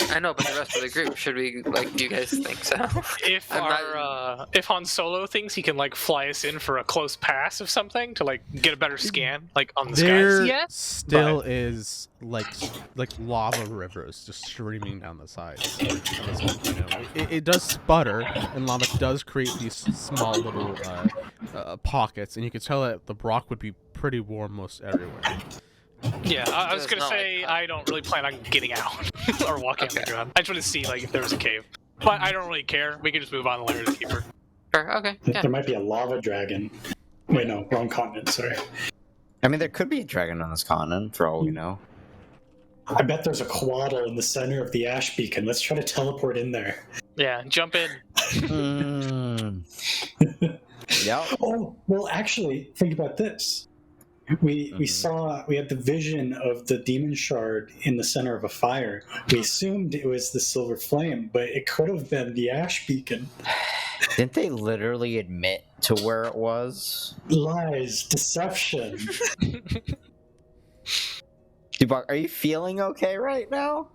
I know, but the rest of the group, should we, like, do you guys think so? If I'm if Han Solo thinks he can like fly us in for a close pass of something to like get a better scan, like on the There skies, yes. still is like lava rivers just streaming down the sides of this volcano. It does sputter, and lava does create these small little pockets, and you can tell that the rock would be pretty warm most everywhere. Yeah, I was It's gonna not say like- I don't really plan on getting out or walking on Okay. the ground. I just want to see like if there was a cave, but I don't really care. We can just move on to Lair of the Keeper. Sure, okay, yeah. There might be a lava dragon. Wait, no, wrong continent. Sorry. I mean, there could be a dragon on this continent, for all we know. I bet there's a quaddle in the center of the ash beacon. Let's try to teleport in there. Yeah, jump in. Yep. Oh, well, actually, think about this. We had the vision of the demon shard in the center of a fire. We assumed it was the silver flame, but it could have been the ash beacon. Didn't they literally admit to where it was? Lies, deception. Dubak, are you feeling okay right now?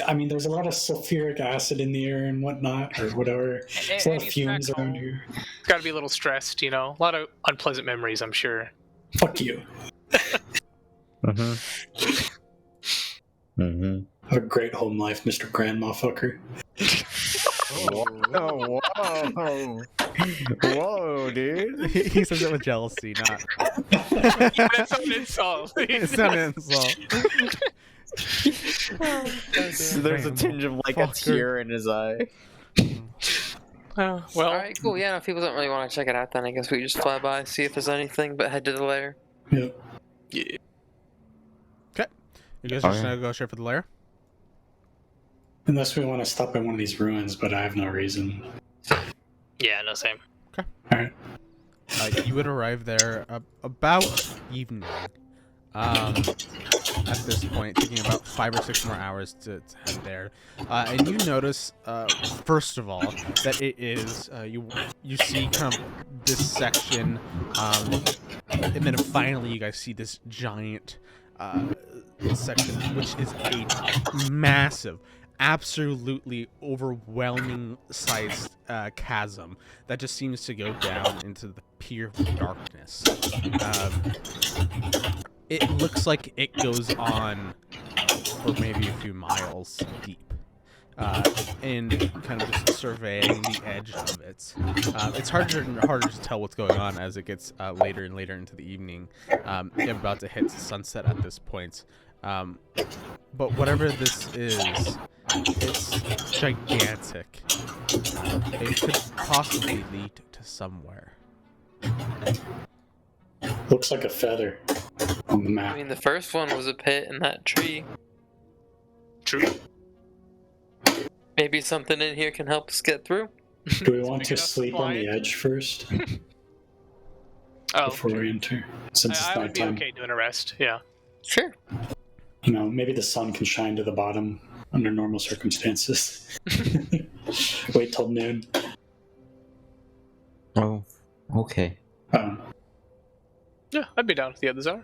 I mean, there's a lot of sulfuric acid in the air and whatnot, or whatever. There's a lot of he's fumes back around home. here. It's got to be a little stressed, you know. A lot of unpleasant memories, I'm sure. Fuck you. Mm-hmm. Mm-hmm. Have a great home life, Mr. Grandma fucker. Whoa, whoa. Whoa, dude. He says it with jealousy, not. That's an insult. It's not an insult. There's a tinge of like a Fucker. tear in his eye. Well, Alright, cool, yeah, if people don't really want to check it out, then I guess we just fly by, see if there's anything, but head to the lair. Yeah. You guys Oh, just yeah. gonna go straight for the lair? Unless we want to stop at one of these ruins, but I have no reason. yeah, no same. Alright. You would arrive there about evening. At this point, taking about 5 or 6 more hours to head there, and you notice, first of all, that it is you see kind of this section, and then finally you guys see this giant section, which is a massive, absolutely overwhelming sized chasm that just seems to go down into the pure darkness. It looks like it goes on for maybe a few miles deep. And kind of just surveying the edge of it. It's harder and harder to tell what's going on as it gets later and later into the evening. You're about to hit sunset at this point. But whatever this is, it's gigantic. It could possibly lead to somewhere. Looks like a feather on the I map. mean, the first one was a pit in that tree. True. Maybe something in here can help us get through. Do we want Big to enough to sleep on fly the into? edge first Oh, before we enter? Since I it's would be nighttime. okay doing a rest. Yeah. Sure. You know, maybe the sun can shine to the bottom under normal circumstances. Wait till noon. Oh, okay. Yeah, I'd be down with the others are.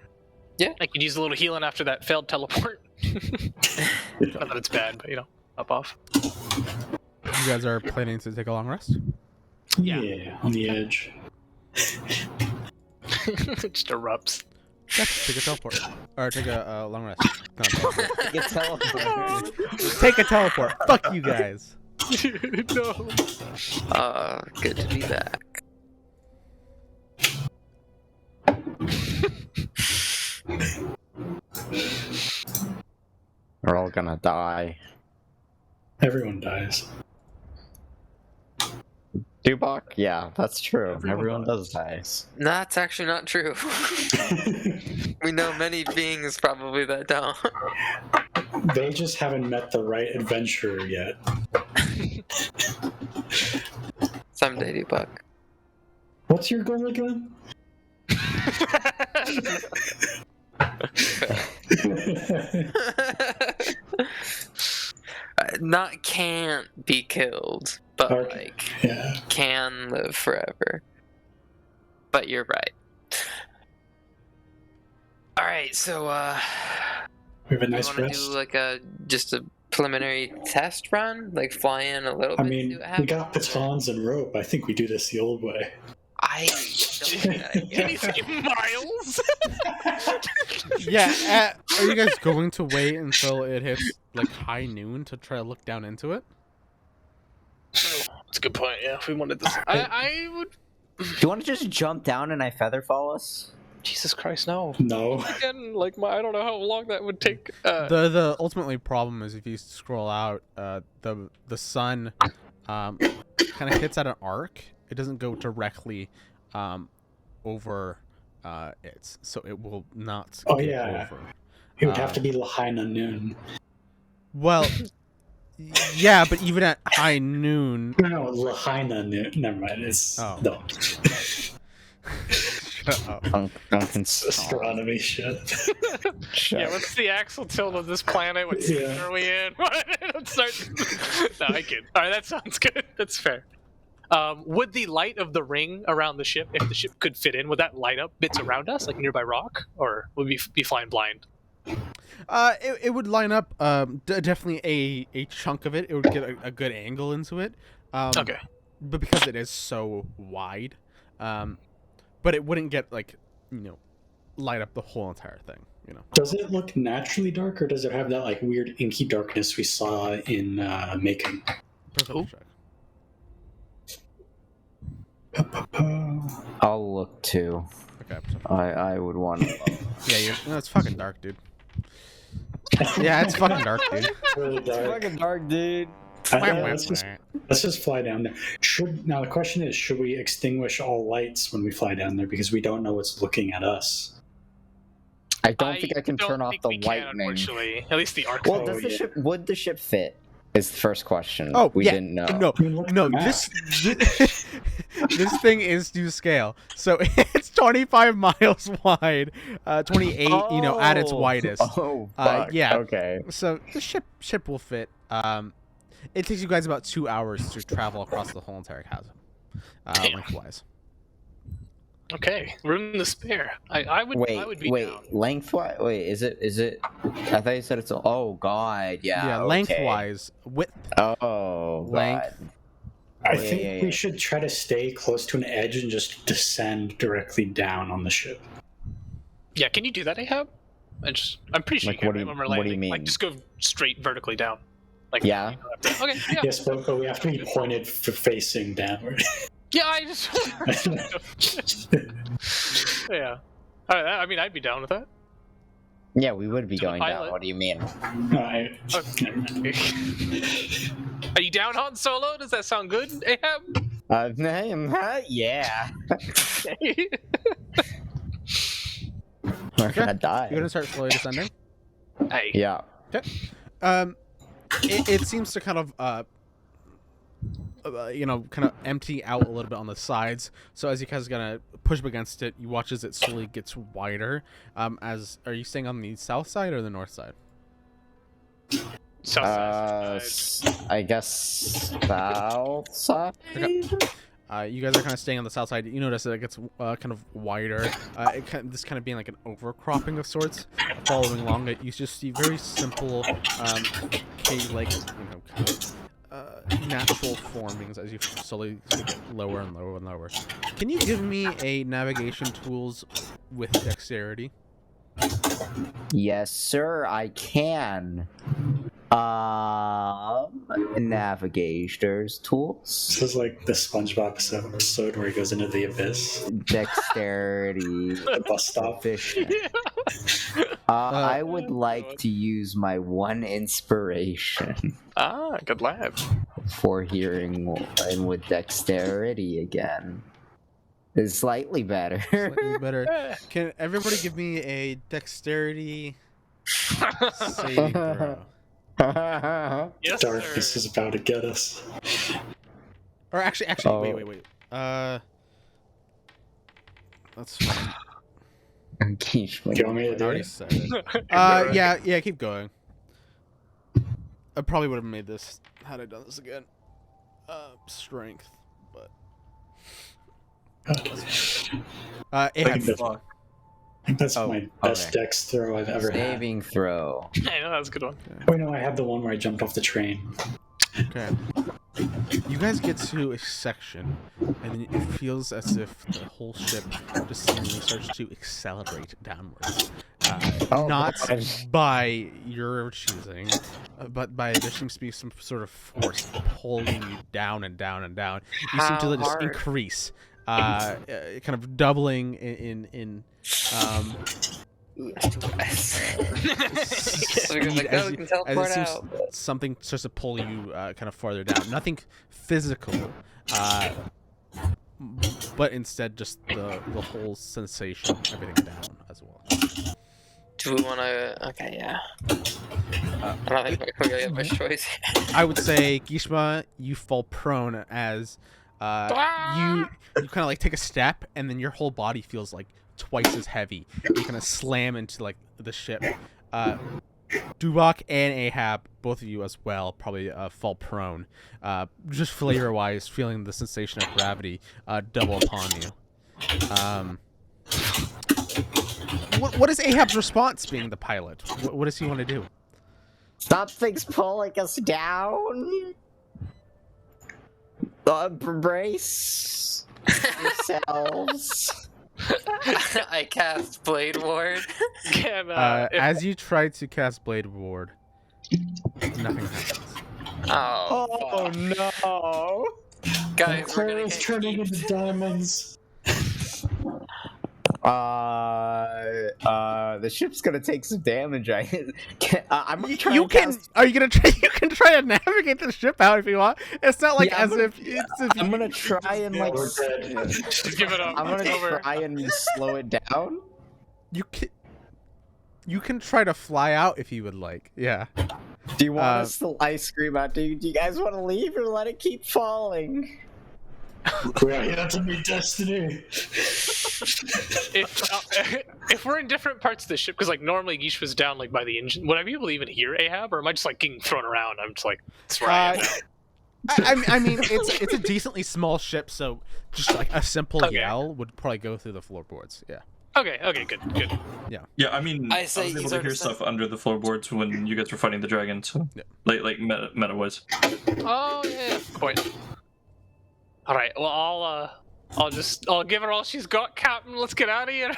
Yeah. I could use a little healing after that failed teleport. Not that it's bad, but up off. You guys are planning to take a long rest? Yeah, on the edge. It just erupts. Yeah, take a teleport. Or take a long rest. No, teleport. Get teleport. Take a teleport. Fuck you guys. No. Good to be back. We're all gonna die. Everyone dies. Dubak? Yeah, that's true. Everyone does die. No, that's actually not true. We know many beings probably that don't. They just haven't met the right adventurer yet. Someday, Dubak. What's your goal again? Not can't be killed, but Okay. like Yeah. can live forever. But you're right. All right, so We have a you nice want to rest. do like just a preliminary test run, like fly in a little I bit. mean, see what we got happens? batons and rope. I think we do this the old way. I don't think I Can get you it. say Miles? Yeah, are you guys going to wait until it hits like high noon to try to look down into it? That's a good point. Yeah, if we wanted this, I would. Do you want to just jump down and I feather fall us? Jesus Christ, no. No. Again, like I don't know how long that would take. The ultimately problem is if you scroll out, the sun kind of hits at an arc. It doesn't go directly over it, so it will not Oh, get yeah. over. It would have to be Lahaina noon. Well, yeah, but even at high noon. No, Lahaina noon. Never mind. It's Oh. no. Shut up. Astronomy shit. Yeah, what's the axle tilt of this planet? What season Yeah. are we in? Let's start. No, I kid. All right, that sounds good. That's fair. Would the light of the ring around the ship, if the ship could fit in, would that light up bits around us, like nearby rock, or would we be flying blind? It would line up. Definitely a chunk of it. It would get a good angle into it. Okay. But because it is so wide, but it wouldn't get light up the whole entire thing. Does it look naturally dark, or does it have that like weird inky darkness we saw in Macon? Perception check. I'll look too. Okay. I would want to. Yeah, it's fucking dark, dude. Yeah, it's fucking dark, dude. Really dark. Fucking dark, dude. Let's just fly down there. Now the question is, should we extinguish all lights when we fly down there because we don't know what's looking at us? I don't think I can don't turn off think the we can, lightning. unfortunately. At least the arc. Well, Oh, does the yeah. ship? Would the ship fit? Is the first question. Oh, we yeah. didn't know. No, I mean, look at no. the map. This thing is to scale. So it's 25 miles wide, 28, at its widest. Oh, fuck. yeah. Okay. So the ship will fit. It takes you guys about 2 hours to travel across the whole entire chasm, lengthwise. Okay, room to spare. I would be down. Lengthwise. Wait, is it? I thought you said it's. Oh God, yeah. Yeah, okay. lengthwise, width. Oh, Length. God. I Yeah, think yeah, we yeah. should try to stay close to an edge and just descend directly down on the ship. Yeah, can you do that, Ahab? I'm pretty sure Like, you what can. do Right, you- when we're what do landing. you Like, mean? just go straight vertically down. Like, Yeah. you don't have to- Okay. Yeah. Yes, but we have to be pointed for facing downward. Yeah. I just. Yeah. All right. I mean, I'd be down with that. Yeah, we would be To the going down. pilot. What do you mean? No, Okay. Are you down, Han Solo? Does that sound good, Ahab? Yeah. We're gonna die. You're gonna start slowly descending. Hey. Yeah. It seems to kind of kind of empty out a little bit on the sides. So as you guys are gonna push up against it, you watch as it slowly gets wider. Are you staying on the south side or the north side? South side. I guess south side. You guys are kind of staying on the south side. You notice that it gets kind of wider. This kind of being like an overcropping of sorts. Following along it, you just see very simple, cave-like, kind of, natural formings as you slowly get lower and lower and lower. Can you give me a navigation tools with dexterity? Yes, sir, I can. Navigator's tools. This is like the SpongeBob episode where he goes into the abyss. Dexterity. The bus stop. Efficient. I would like to use my one inspiration Good lad. for hearing and with dexterity again. It's slightly better. Slightly better. Can everybody give me a dexterity saving throw? Yes, Darkness sir. is about to get us. Or actually, Oh. wait. That's fine. Quiche, Do you want me to I do already it? said it. Yeah, keep going. I probably would have made this had I done this again. Strength, but I Ahab, think that's Oh, my best okay. dex throw I've ever had. Saving throw. I know that was a good one. Oh, no, I have the one where I jumped off the train. okay. You guys get to a section, and then it feels as if the whole ship just seemingly starts to accelerate downwards. Oh, Not God. by your choosing, but by there seems to be some sort of force pulling you down and down and down. You seem to How just hard? increase, kind of doubling in speed as we can it teleport seems out. something starts to pull you kind of farther down. Nothing physical, but instead just the whole sensation, everything down as well. Do we want to? Okay, yeah. I don't think we really have much choice. I would say, Gishma, you fall prone as you kind of like take a step, and then your whole body feels like twice as heavy. You kind of slam into like the ship. Dubak and Ahab, both of you as well, probably fall prone. Just flavor-wise, feeling the sensation of gravity double upon you. What is Ahab's response, being the pilot? What does he want to do? Something's pulling us down. Brace yourselves. I cast Blade Ward. Can, As you try to cast Blade Ward, nothing happens. Oh, Oh no! guys, we're gonna Clara's get turning eaten. into diamonds. The ship's gonna take some damage. I'm gonna try. You and can. cast- Are you gonna try? You can try to navigate the ship out if you want. It's not like Yeah, I'm as gonna- if it's. If I'm gonna try and like. We're dead. Just give it up. I'm gonna It's over. try and slow it down. you can. You can try to fly out if you would like. Yeah. Do you want us to ice cream out? Do you guys want to leave or let it keep falling? We're out here to meet destiny. If we're in different parts of the ship, because like normally Gish was down like by the engine, would I be able to even hear Ahab, or am I just like getting thrown around? I'm just like, that's where I am now. I mean, it's a decently small ship, so just like a simple Okay. yell would probably go through the floorboards. Yeah. Okay, good. Yeah, I mean, I I say was able these to are hear the stuff under the floorboards when you guys were fighting the dragon, so Yeah. like meta wise. Oh yeah, good point. All right, well I'll give her all she's got, Captain. Let's get out of here.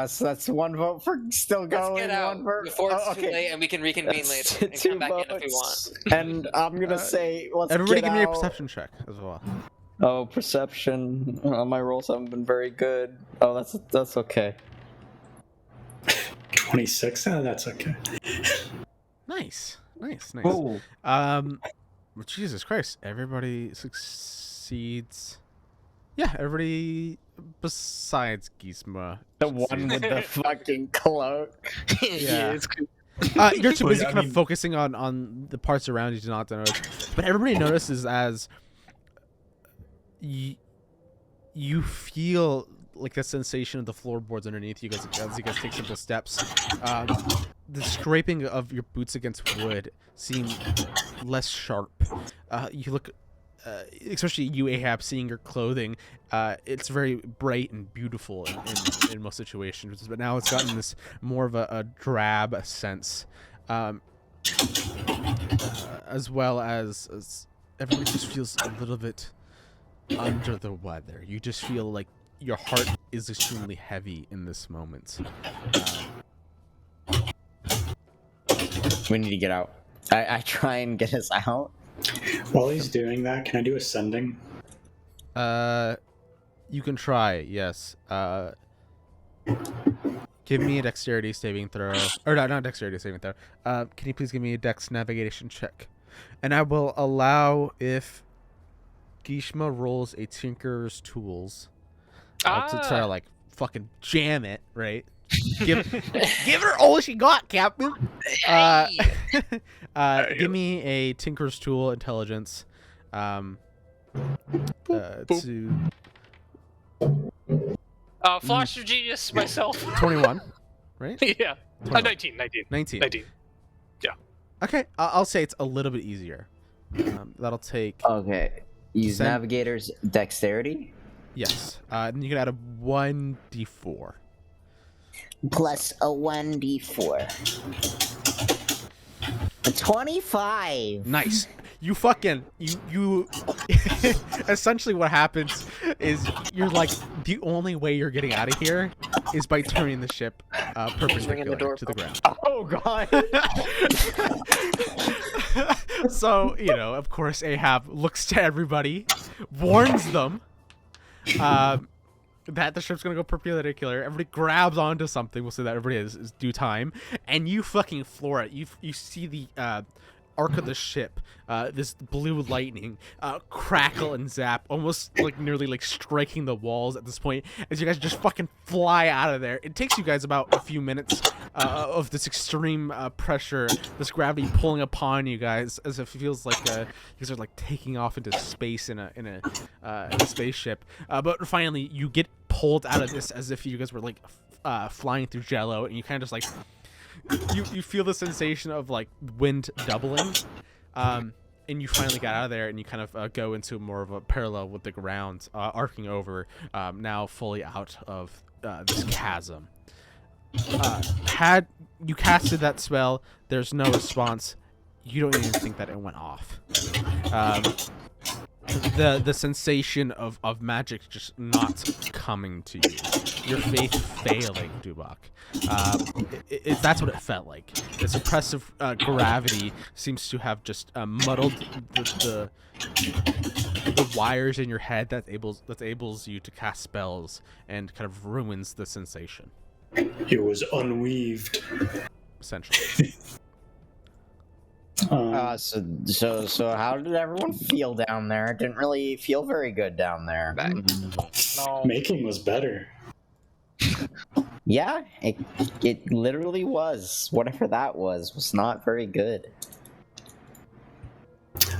So that's one vote for still going. Let's get out one vote before it's oh, too okay. late, and we can reconvene That's later and two come back in if we want. votes. And I'm gonna say, let's Everybody, get give me a out. perception check as well. Oh, perception. My rolls haven't been very good. Oh, that's okay. 26? Oh, that's okay. Nice. Oh, Well, Jesus Christ! Everybody succeeds. Yeah, everybody besides Gizma. The one with the fucking cloak. Yeah. It's good. You're too Well, busy I kind of mean- focusing on the parts around you to not notice. But everybody notices as you feel like the sensation of the floorboards underneath you guys as you guys take simple steps. The scraping of your boots against wood seem less sharp. You look, especially you, Ahab, seeing your clothing. It's very bright and beautiful in most situations, but now it's gotten this more of a drab sense, as well as everybody just feels a little bit under the weather. You just feel like your heart is extremely heavy in this moment. We need to get out. I try and get us out. While he's doing that, can I do ascending? You can try, yes. Give me a dexterity saving throw. Or no, not dexterity saving throw. Can you please give me a dex navigation check? And I will allow if Gishma rolls a Tinker's Tools to try to, like, fucking jam it, right? Give her all she got, Captain. Give me a Tinker's Tool intelligence. To Flash of Genius myself. 21, right? Yeah. 19. 19. 19. Yeah. Okay, I'll say it's a little bit easier. That'll take... Okay. Use Navigator's Dexterity. Yes. And you can add a 1d4. Plus a 1d4. A 25. Nice. You fucking... You essentially what happens is you're like, the only way you're getting out of here is by turning the ship perpendicular to the ground. Oh, God. So, you know, of course, Ahab looks to everybody, warns them that the ship's gonna go perpendicular. Everybody grabs onto something. We'll say that everybody is due time, and you fucking floor it. You see the arc of the ship, this blue lightning crackle and zap, almost like nearly like striking the walls at this point as you guys just fucking fly out of there. It takes you guys about a few minutes of this extreme pressure, this gravity pulling upon you guys, as if it feels like you guys are like taking off into space in a spaceship. But finally, you get pulled out of this as if you guys were like flying through jello, and you kind of just like you feel the sensation of like wind doubling, and you finally got out of there, and you kind of go into more of a parallel with the ground, arcing over, now fully out of this chasm. Had you casted that spell, there's no response. You don't even think that it went off. The sensation of magic just not coming to you, your faith failing, Dubak. That's what it felt like. This oppressive gravity seems to have just muddled the wires in your head that enables you to cast spells, and kind of ruins the sensation. It was unweaved. Essentially. So how did everyone feel down there? It didn't really feel very good down there. Making was better. Yeah, it literally was. Whatever that was not very good.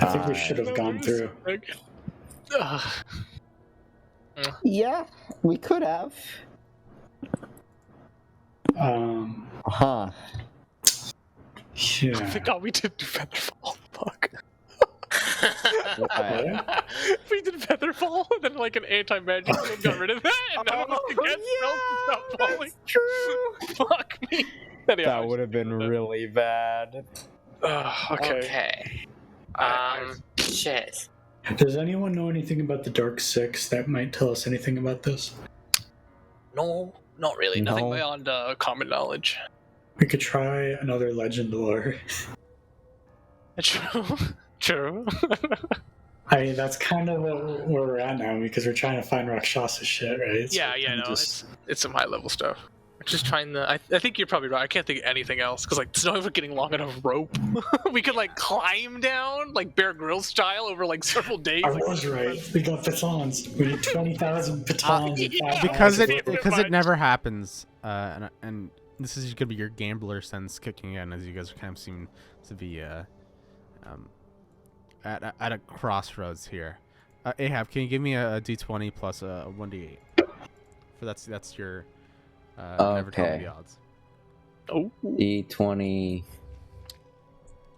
I think we should have gone through. Yeah, we could have. Yeah. I forgot we did Featherfall. Fuck. We did Featherfall, and then like an anti-magic and got rid of that, and none of us could get spells to stop falling. True. Fuck me. Anyway, That would have been really bad. Okay. Shit. Does anyone know anything about the Dark Six that might tell us anything about this? No, not really. No. Nothing beyond common knowledge. We could try another legend lore. True. True. I mean, that's kind of where we're at now, because we're trying to find Rakshasa shit, right? So it's some high level stuff. We're just trying to. I think you're probably right. I can't think of anything else, because like it's not even getting long enough rope. We could like climb down like Bear Grylls style over like several days. I like, was right. We got batons. We need 20,000 batons. And 5 because hours it never happens, and this is gonna be your gambler sense kicking in, as you guys kind of seem to be at a crossroads here. Ahab, can you give me a d20 plus a 1d8 That's your never tell me Okay. the odds. Oh, D20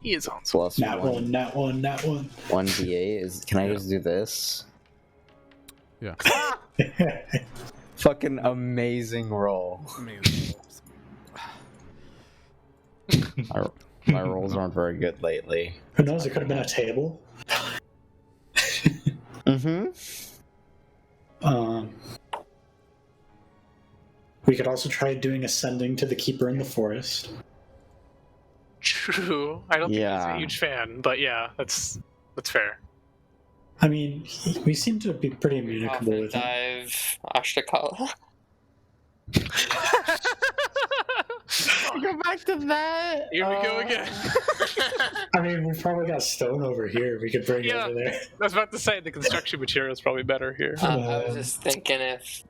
he is on. plus Nat one, nat one, nat one. 1d8 is. Can I Yeah. just do this? Yeah. Fucking amazing roll. Amazing. My rolls aren't very good lately. Who knows? It could have been a table. Mm-hmm. We could also try doing ascending to the keeper in the forest. True. I don't think he's Yeah. a huge fan, but yeah, that's fair. I mean, we seem to be pretty amenable Coffin with it. dive Ashtakala. Go back to that. Here we go again. I mean, we've probably got stone over here. We could bring Yeah. over there. I was about to say the construction material is probably better here. I was just thinking if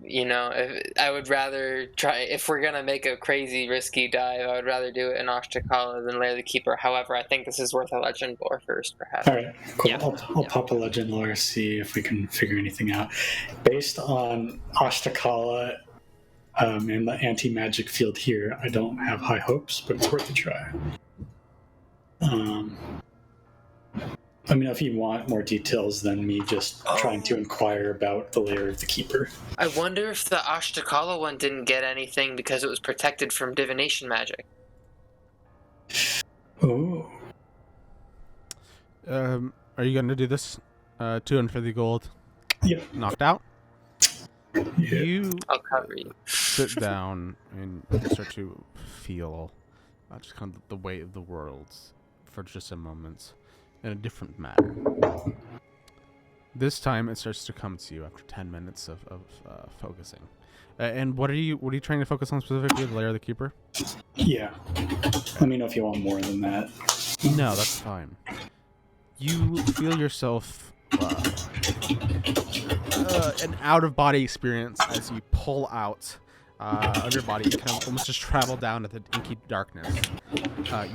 I would rather try, if we're gonna make a crazy risky dive, I would rather do it in Ashtakala than Lair the Keeper. However, I think this is worth a legend lore first, perhaps. All right, cool. Yeah. I'll pop a legend lore, see if we can figure anything out. Based on Ashtakala and the anti-magic field here, I don't have high hopes, but it's worth a try. Let me know if you want more details than me just trying to inquire about the lair of the keeper. I wonder if the Ashtakala one didn't get anything because it was protected from divination magic. Oh, Are you going to do this? 250 gold. yeah. Knocked out. Yeah. You I'll cover you. sit down and you start to feel just kind of the weight of the world for just a moment in a different manner. This time it starts to come to you after 10 minutes of focusing. And what are you trying to focus on specifically? The lair of the keeper? Yeah. Let me know if you want more than that. No, that's fine. You feel yourself an out-of-body experience as you pull out of your body. You kind of almost just travel down to the inky darkness.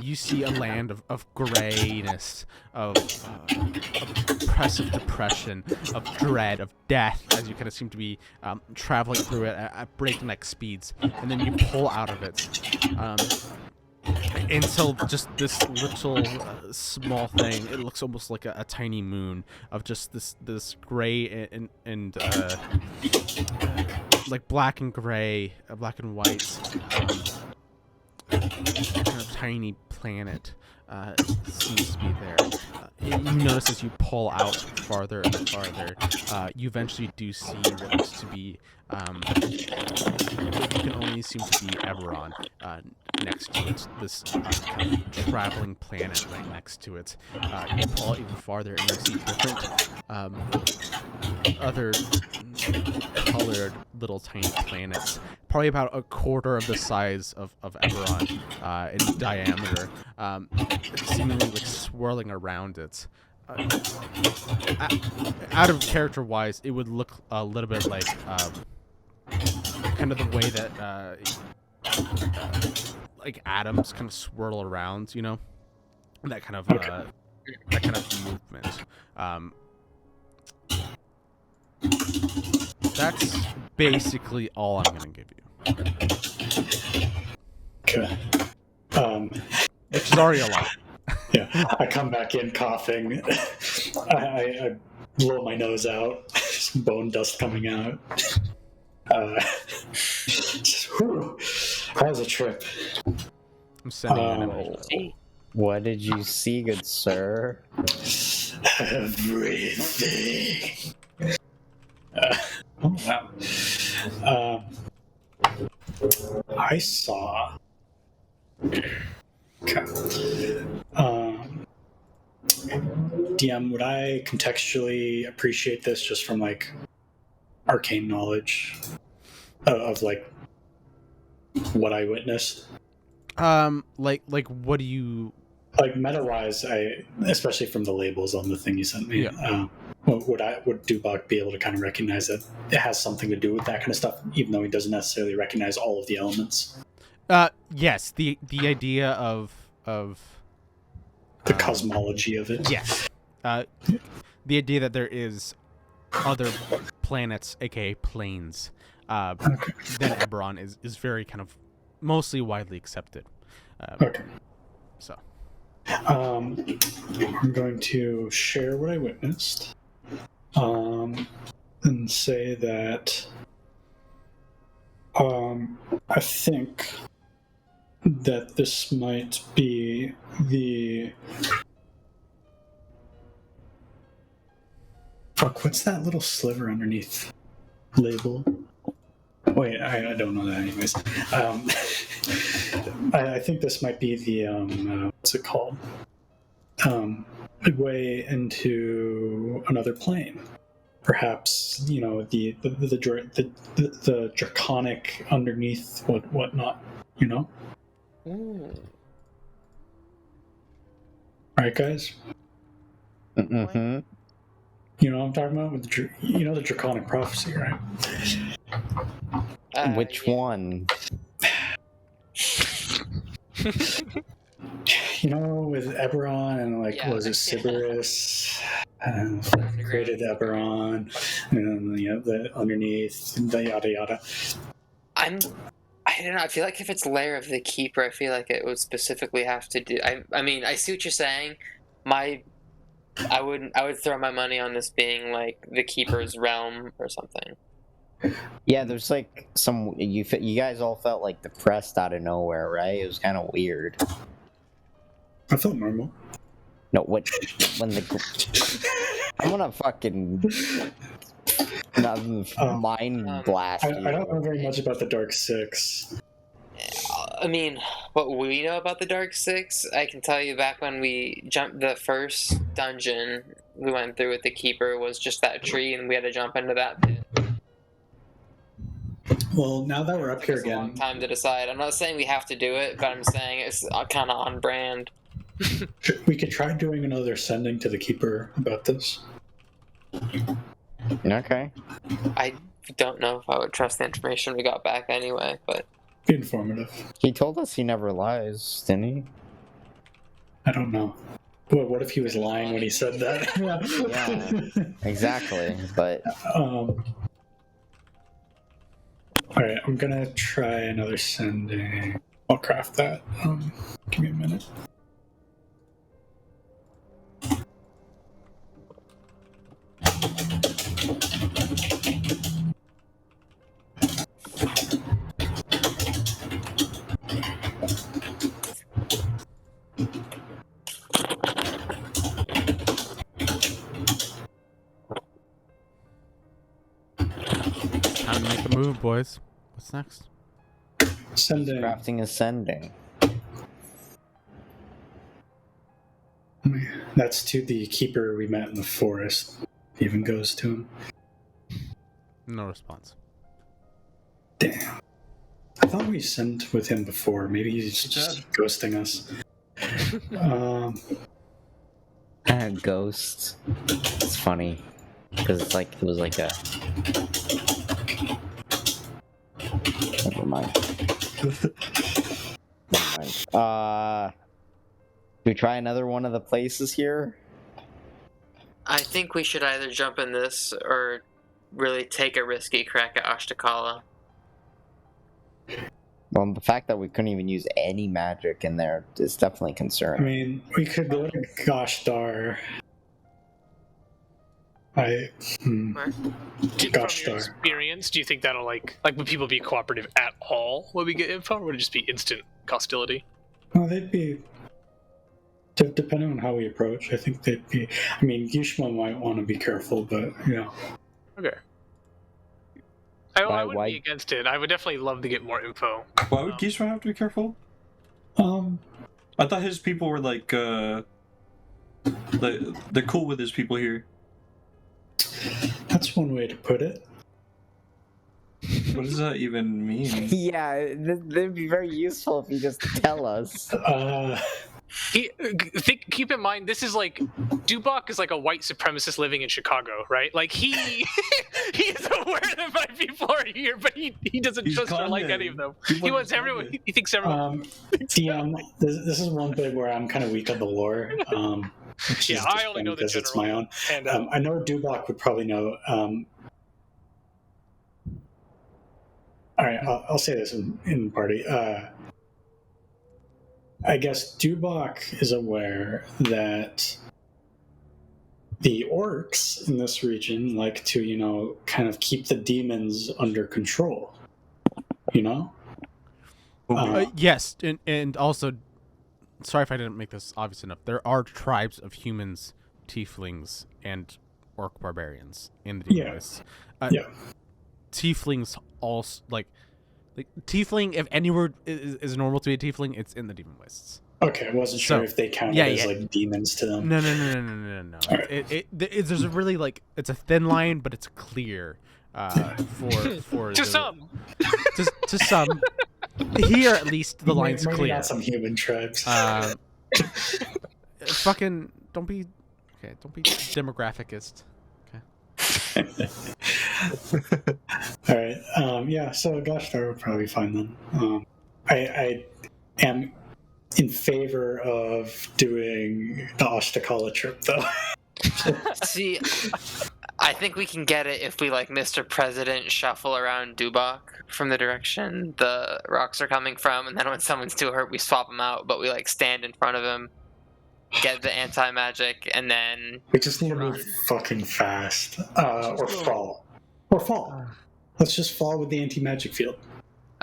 You see a land of grayness, of oppressive depression, of dread, of death, as you kind of seem to be traveling through it at breakneck speeds. And then you pull out of it. Until just this little small thing, it looks almost like a tiny moon of just this gray and like black and gray, black and white, kind of tiny planet seems to be there. You notice as you pull out farther and farther, you eventually do see what looks to be what you can only seem to be Everon next to it. This kind of traveling planet right next to it. You pull out even farther and you see different other colored little tiny planets, probably about a quarter of the size of Everon in diameter, seemingly like swirling around it. Out of character wise, it would look a little bit like kind of the way that like atoms kind of swirl around, you know, that kind of movement. That's basically all I'm gonna give you. Okay. Which is already a lot. Yeah, I come back in coughing. I blow my nose out, some bone dust coming out. Whew, that was a trip. I'm sending you an image. What did you see, good sir? Everything. Oh wow. I saw. Okay. DM, would I contextually appreciate this just from like arcane knowledge of like what I witnessed? Like what do you Like meta-wise, especially from the labels on the thing you sent me. Yeah. Would Dubak be able to kind of recognize that it has something to do with that kind of stuff, even though he doesn't necessarily recognize all of the elements? Yes, the idea of The cosmology of it. yes, the idea that there is other planets, aka planes, then Eberron is very kind of mostly widely accepted. Okay. So. I'm going to share what I witnessed, and say that I think that this might be the what's that little sliver underneath label? Wait, I don't know that anyways. I think this might be the what's it called? Way into another plane. Perhaps the draconic underneath whatnot. Ooh. Right, guys. Mm-hmm. You know what I'm talking about with the draconic prophecy, right? Which one? With Eberron and was it Sybaris created Eberron, and the underneath the yada yada. I don't know. I feel like if it's Lair of the Keeper, I feel like it would specifically have to do. I mean, I see what you're saying. I would throw my money on this being like the Keeper's realm or something. Yeah, there's like some you guys all felt like depressed out of nowhere, right? It was kind of weird. I felt normal. No, when I'm gonna fucking mind blast you. I don't know very much about the Dark Six. I mean, what we know about the Dark Six, I can tell you back when we jumped the first dungeon we went through with the Keeper was just that tree, and we had to jump into that pit. Well, now that we're up here It's a long again, time to decide. I'm not saying we have to do it, but I'm saying it's kind of on brand. we could try doing another sending to the Keeper about this. Okay. I don't know if I would trust the information we got back anyway, but Be informative. He told us he never lies, didn't he? I don't know. What if he was lying when he said that? Yeah, exactly. But All right, I'm gonna try another sending. I'll craft that. Give me a minute. Time to make a move, boys. What's next? Sending. crafting is sending. That's to the Keeper we met in the forest. Even goes to him. No response. Damn. I thought we sent with him before. Maybe he's just ghosting us. Ghost. It's funny because it was like a. Never mind. Do we try another one of the places here? I think we should either jump in this or really take a risky crack at Ashtakala. Well, the fact that we couldn't even use any magic in there is definitely I concerning. mean, we could go to Goshtar. Where? From your Goshtar. experience, do you think that'll like would people be cooperative at all when we get info, or would it just be instant hostility? Well, they'd be. Depending on how we approach, I think they'd be. I mean, Yushma might want to be careful, but Okay. I wouldn't Why- be against it. I would definitely love to get more info. Why would Gisra have to be careful? I thought his people were like, they're cool with his people here. That's one way to put it. What does that even mean? Yeah, it'd be very useful if you just tell us. Keep in mind, this is like Dubok is like a white supremacist living in Chicago, right? Like he is aware that my people are here, but he doesn't He's trust or like Kanye. any of them. He's He like wants everyone. Kanye. He thinks everyone. DM, this is one bit where I'm kind of weak on the lore. Which Yeah, is I just only fun know the because it's my general. own. And I know Dubok would probably know. All right, I'll say this in the party. I guess Dubak is aware that the orcs in this region like to, kind of keep the demons under control. Yes, and also, sorry if I didn't make this obvious enough. There are tribes of humans, tieflings, and orc barbarians in the Demon Wastes. Yeah. Tieflings also like tiefling. If any word is normal to be a tiefling, it's in the Demon Wastes. Okay, I wasn't sure if they counted as like demons to them. No. Right. There's a really it's a thin line, but it's clear for to some. To some. Here, at least, the line's Maybe clear. not some human tribes. Fucking don't be demographicist. Okay. All right. So Goshtar would probably be fine then. I am in favor of doing the Ashtakala trip, though. See, I think we can get it if we, like Mr. President, shuffle around Dubak from the direction the rocks are coming from, and then when someone's too hurt, we swap them out, but we, stand in front of him, get the anti-magic, and then... We just need to move fucking fast. Or fall. Let's just fall with the anti-magic field.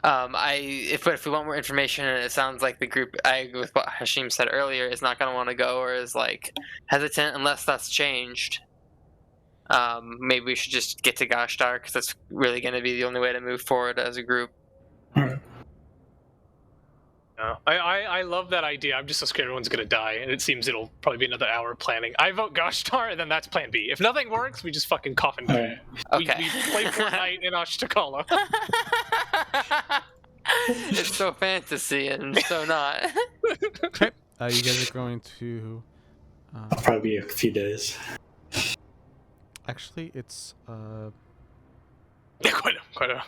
If we want more information, and it sounds like the group, I agree with what Hashim said earlier, is not going to want to go or is hesitant unless that's changed. Maybe we should just get to Goshtar because that's really going to be the only way to move forward as a group. All right. No, I love that idea. I'm just so scared everyone's gonna die, and it seems it'll probably be another hour of planning. I vote Goshtar, and then that's plan B. If nothing works, we just fucking coffin. All right. Okay. We play Fortnite in Ashtakala. It's so fantasy and so not. Okay. You guys are going to. I'll probably be a few days. Actually, it's Yeah, quite a.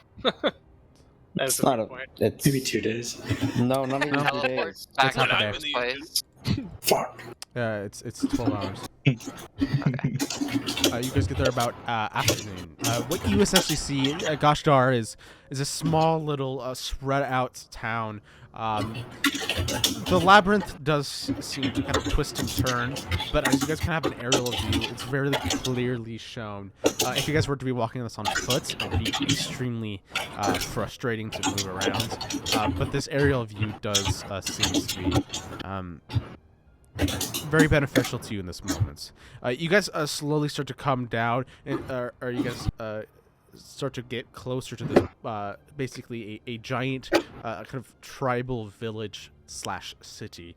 That's It's not a. point. It's Maybe 2 days. no, not even 2 Teleport days. back not to a first day. place. Fuck. it's 12 hours. You guys get there about afternoon. What you essentially see, Goshtar is a small little spread out town. The labyrinth does seem to kind of twist and turn, but as you guys kind of have an aerial view, it's very clearly shown. If you guys were to be walking this on foot, it would be extremely frustrating to move around. But this aerial view does seem to be very beneficial to you in this moment. You guys slowly start to come down, and or you guys start to get closer to this basically a giant kind of tribal village / city.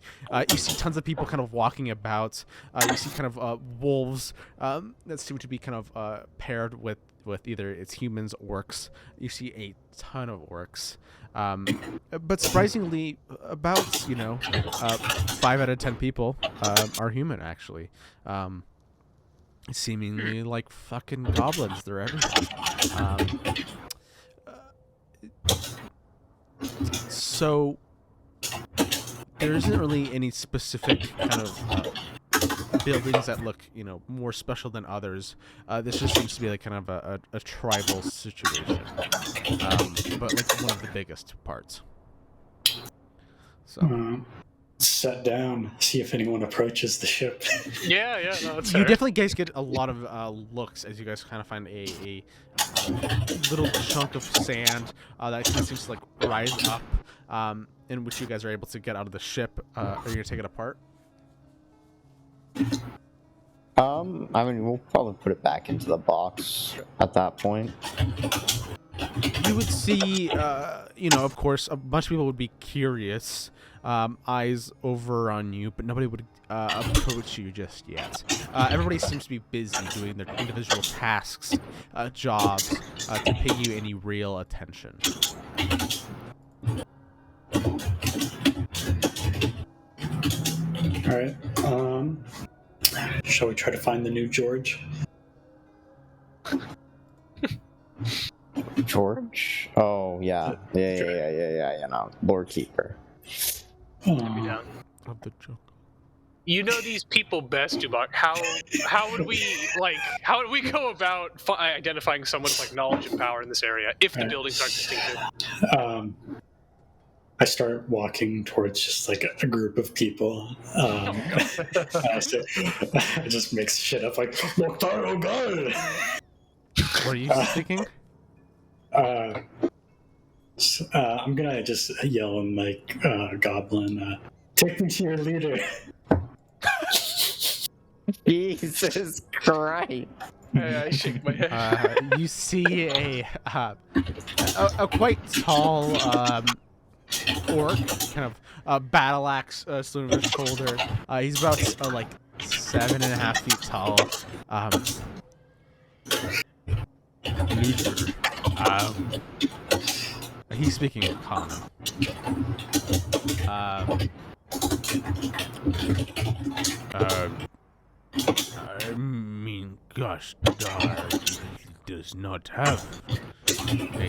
You see tons of people kind of walking about. You see kind of wolves that seem to be kind of paired with either it's humans or orcs. You see a ton of orcs. But surprisingly, about 5 out of 10 people are human actually. Seemingly like fucking goblins. They're everywhere. So there isn't really any specific kind of buildings that look, more special than others. This just seems to be like kind of a tribal situation, but like one of the biggest parts. So. Set down, see if anyone approaches the ship. Yeah, no, that's You fair. definitely guys get a lot of looks as you guys kind of find a little chunk of sand that kind of seems to rise up, in which you guys are able to get out of the ship. Are you gonna take it apart? We'll probably put it back into the box at that point. You would see, of course, a bunch of people would be curious, eyes over on you, but nobody would approach you just yet. Everybody seems to be busy doing their individual tasks, jobs, to pay you any real attention. All right. Shall we try to find the new George? George? Oh, yeah. Yeah, no. Lord Keeper. Be down. Of the jungle. You know these people best, Dubak. How would we go about identifying someone with like knowledge and power in this area if the buildings aren't distinctive? I start walking towards just like a group of people. I just mix shit up like Mokhtar, oh god. What are you speaking? I'm gonna just yell in like Goblin. Take me to your leader. Jesus Christ. I shake my head. You see a quite tall orc, kind of battle axe slung over his shoulder. He's about like 7.5 feet tall. Leader. He's speaking in common. I mean, gosh darn, he does not have a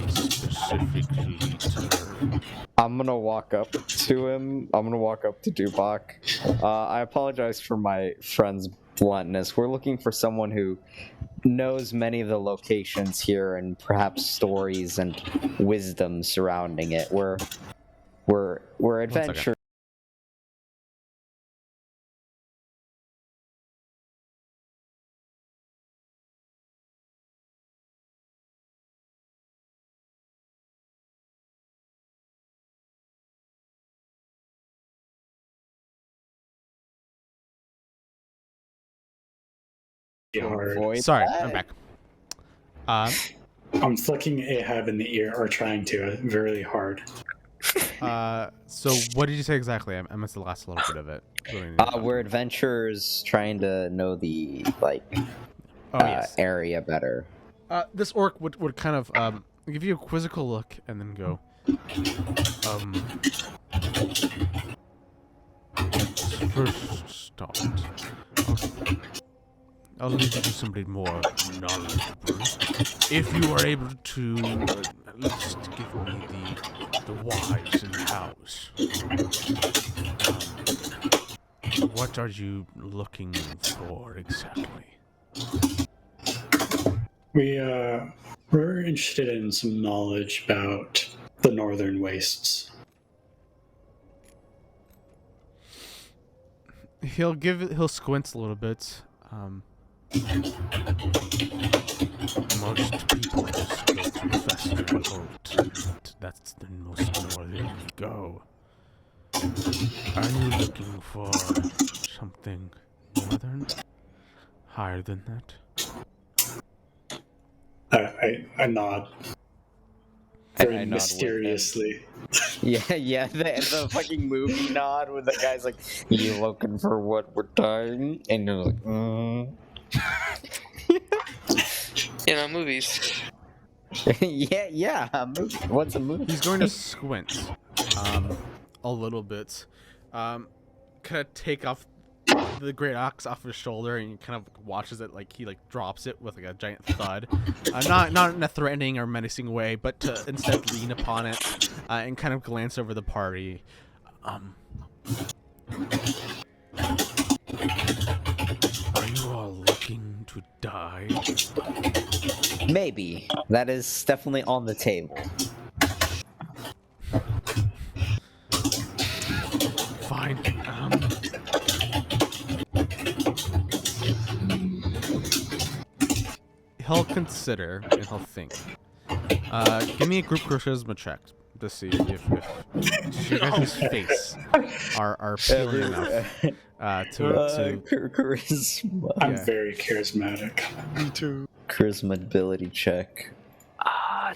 specific leader. I'm gonna walk up to him. I'm gonna walk up to Dubak. I apologize for my friend's bluntness. We're looking for someone who knows many of the locations here and perhaps stories and wisdom surrounding it. We're adventurers. Avoid Sorry, that. I'm back. I'm flicking Ahab in the ear, or trying to, really hard. So what did you say exactly? I missed the last little bit of it. We're adventurers trying to know the yes. area better. This orc would kind of give you a quizzical look and then go, first start. I'll leave you to somebody more knowledgeable. If you are able to at least give me the whys and hows. What are you looking for exactly? We're interested in some knowledge about the northern wastes. He'll squint a little bit. Most people just go to the festival boat. That's the most northern we go. Are you looking for something northern? Higher than that? I nod. Very mysteriously. Yeah, the fucking movie nod with the guy's like, "You looking for what we're doing?" And you're like, Movies. yeah, a movie. What's a movie? He's going to squint a little bit. Kind of take off the great axe off his shoulder, and he kind of watches it like he drops it with like a giant thud. Not in a threatening or menacing way, but to instead lean upon it and kind of glance over the party. Are you all looking to die? Maybe. That is definitely on the table. Fine. He'll consider and he'll think. Give me a group charisma check to see if you guys' face are appealing enough to charisma. I'm very charismatic. Me too. Charisma ability check.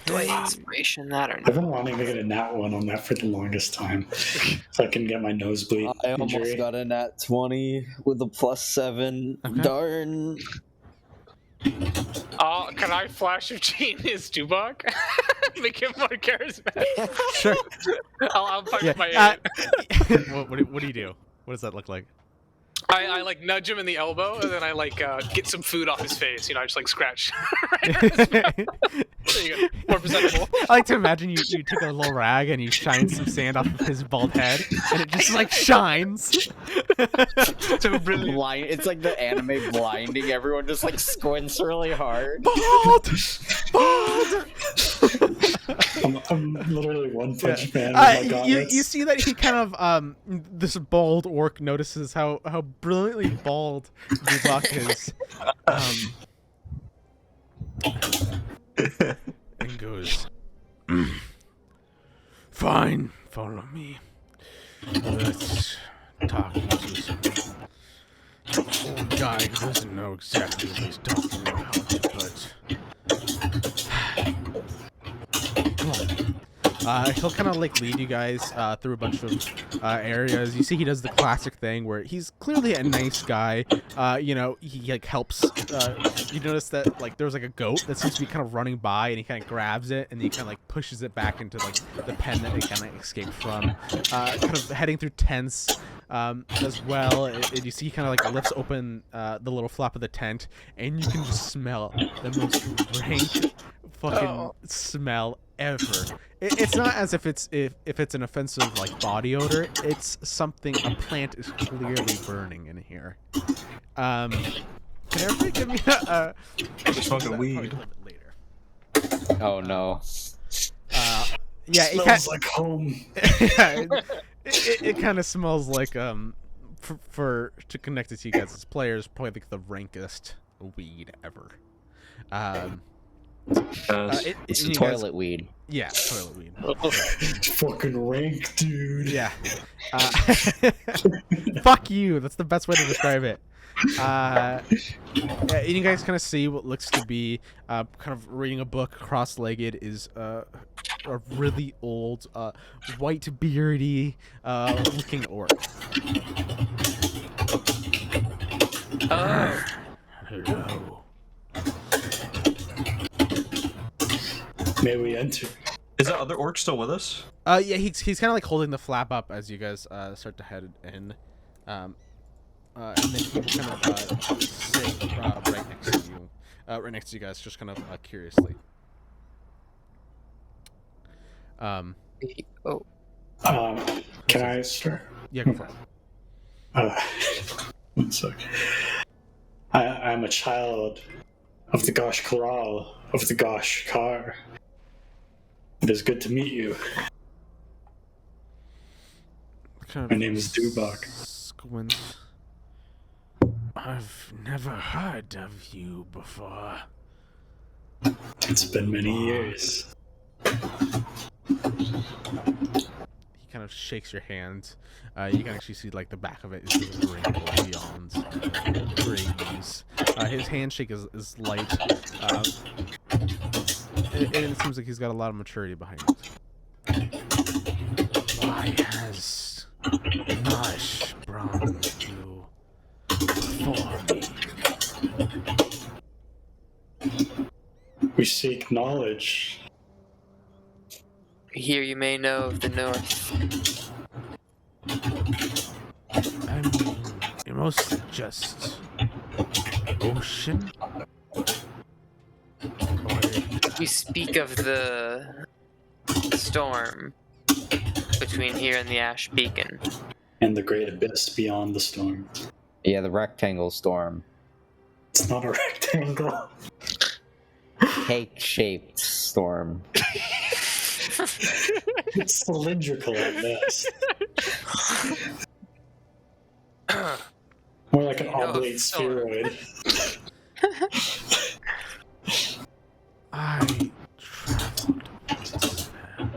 Do I inspiration that or I've not? been wanting to get a nat 1 on that for the longest time, so I can get my nosebleed I almost injury. got a nat 20 with a +7. Okay. Darn. Can I flash of genius, Dubak? Make him more charismatic. Sure. I'll fight Yeah. with my 8. What do you do? What does that look like? I like nudge him in the elbow, and then I like get some food off his face. You know, I just like scratch. Right on his mouth. There you go. More presentable. I like to imagine you take a little rag and you shine some sand off of his bald head, and it just like shines. So brilliant. It's like the anime blinding. Everyone just like squints really hard. Bald! Bald! I'm literally One Punch Man. Oh my God, you see that he kind of this bald orc notices how brilliantly bald Dubak is, and goes, "Fine, follow me. Let's talk to some old guy who doesn't know exactly what he's talking about, but come on." He'll kind of like lead you guys through a bunch of areas. You see he does the classic thing where he's clearly a nice guy. You know, he like helps. You notice that like there's like a goat that seems to be kind of running by, and he kind of grabs it and he kind of like pushes it back into like the pen that it kind of escaped from. Kind of heading through tents as well. And you see he kind of like lifts open the little flap of the tent, and you can just smell the most rank fucking smell ever. It's not as if it's an offensive like body odor. It's something, a plant is clearly burning in here. Can everybody give me a smoking weed. Later. Oh no. Yeah, it smells like home. Yeah, it kind of smells like for to connect it to you guys as players, probably like the rankest weed ever. It's toilet weed. Yeah, toilet weed. It's fucking rank, dude. Yeah. Fuck you. That's the best way to describe it. Yeah, and you guys kind of see what looks to be kind of reading a book cross-legged is a really old, white beardy looking orc. Hello. May we enter? Is that other orc still with us? Yeah, he's kind of like holding the flap up as you guys start to head in, and then he will kind of sit right next to you, right next to you guys, just kind of curiously. Can I start? Yeah, go for it. One sec. I'm a child of the Gosh Corral, of the Gosh Car. It is good to meet you. My name is Dubak. Squint. I've never heard of you before. It's been many years. He kind of shakes your hand. You can actually see like the back of it is just wrinkled beyond grays. His handshake is light. And it seems like he's got a lot of maturity behind it. Why has Nash brought you before me? We seek knowledge. Here you may know of the North. I mean, you're mostly just ocean? We speak of the storm between here and the Ash Beacon. And the great abyss beyond the storm. Yeah, the rectangle storm. It's not a rectangle. Cake-shaped storm. It's cylindrical at best. More like an oblate spheroid. I traveled with man.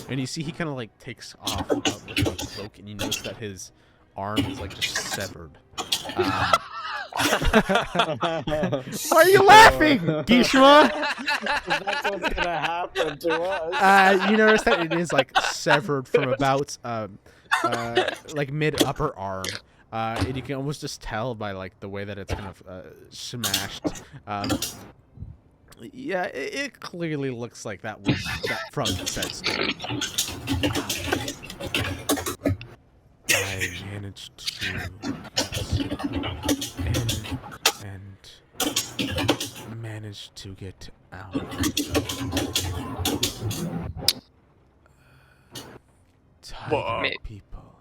And you see he kind of like takes off with his cloak, and you notice that his arm is like just severed. Why are you laughing, Gishma? That's what's gonna happen to us. You notice that it is like severed from about like mid upper arm. And you can almost just tell by like the way that it's kind of smashed. Yeah, it clearly looks like that was from said storm. I managed to and managed to get out. Tiger people.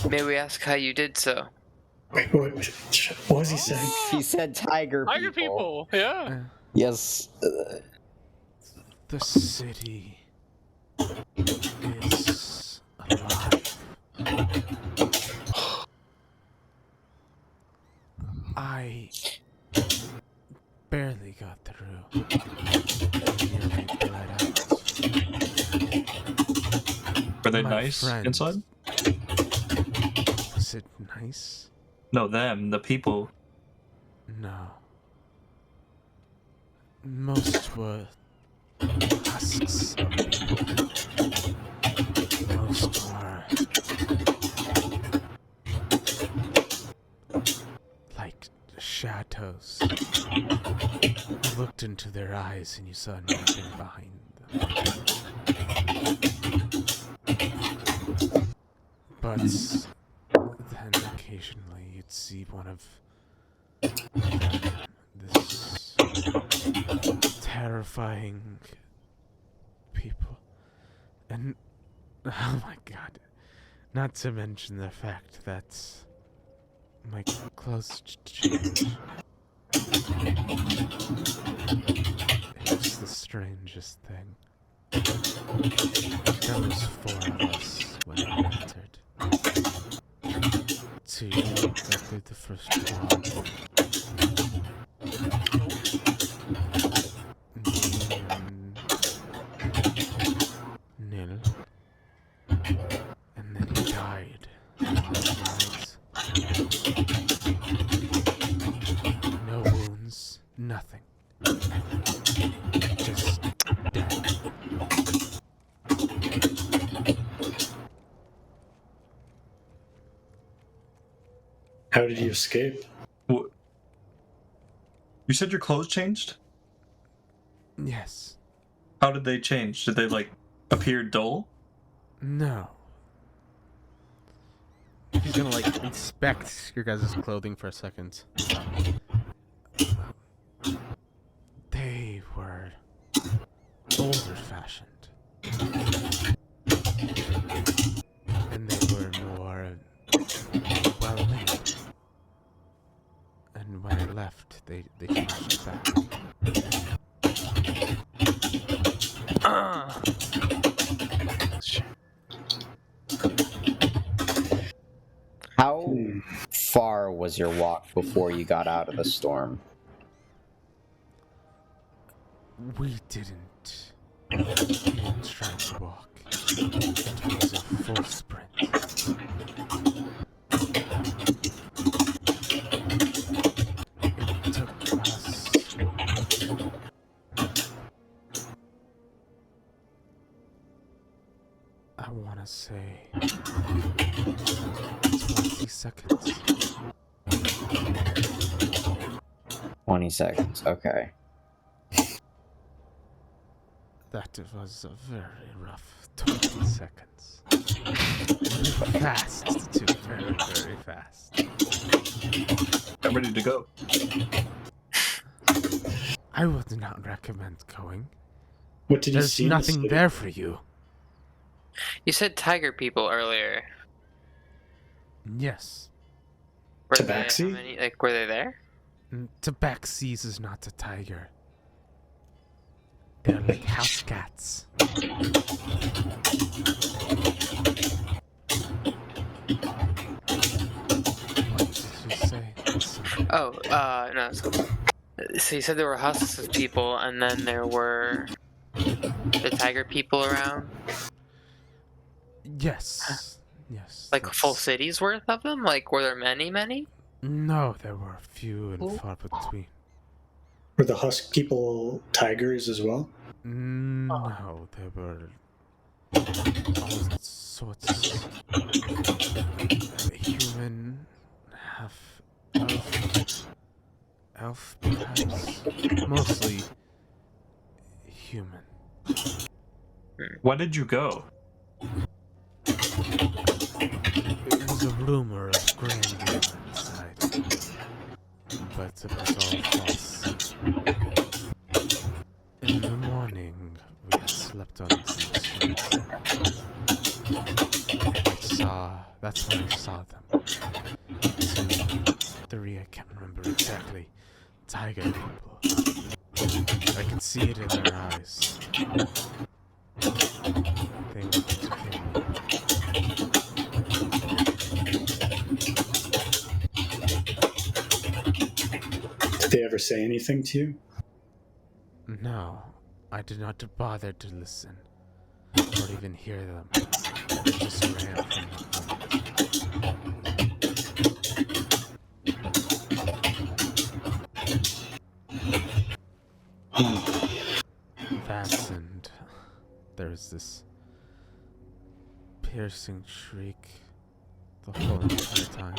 May we ask how you did so? Wait, what was he saying? He said tiger people. Tiger people, yeah. Yes. The city is alive. I barely got through. Nearly bled out. Were they My nice friend. inside? Was it nice? No, them, the people. No. Most were husks of people. Most were like shadows. You looked into their eyes and you saw nothing behind them. But then occasionally you'd see one of this terrifying people. And oh my god. Not to mention the fact that my clothes changed. It's the strangest thing. There was 4 of us when I entered. 2 that did the first one. Me and Nil. And then he died. No wounds, nothing. Just dead. How did you escape? What? You said your clothes changed? Yes. How did they change? Did they, like, appear dull? No. He's gonna, like, inspect your guys' clothing for a second. They were older-fashioned. And they were more well-made. And when I left, they changed back. How far was your walk before you got out of the storm? We didn't even try to walk. It was a full sprint. It took us I wanna say 20 seconds. 20 seconds, okay. That was a very rough 20 seconds. Fast, too. Very, very fast. I'm ready to go. I would not recommend going. What did you There's see? in the nothing city? there for you. You said tiger people earlier. Yes. Were they, Tabaxi? how many, like, were they there? Tabaxis is not a tiger. They're like house cats. What did you say? Oh, no. So you said there were husks of people, and then there were the tiger people around? Yes. Yes. Like that's- full cities worth of them? Like, were there many? No, there were few and Ooh. far between. Were the husk people tigers as well? No, there were all sorts. Human, half elf perhaps. Mostly human. When did you go? It was was a rumor of grandeur inside, but it was all false. In the morning, we had slept on the streets. That's when I saw them. 2, 3, I can't remember exactly. Tiger people. I could see it in their eyes. They wanted to kill me. Did they ever say anything to you? No, I did not bother to listen, or even hear them. I just ran from the moment. That and there's this piercing shriek the whole entire time.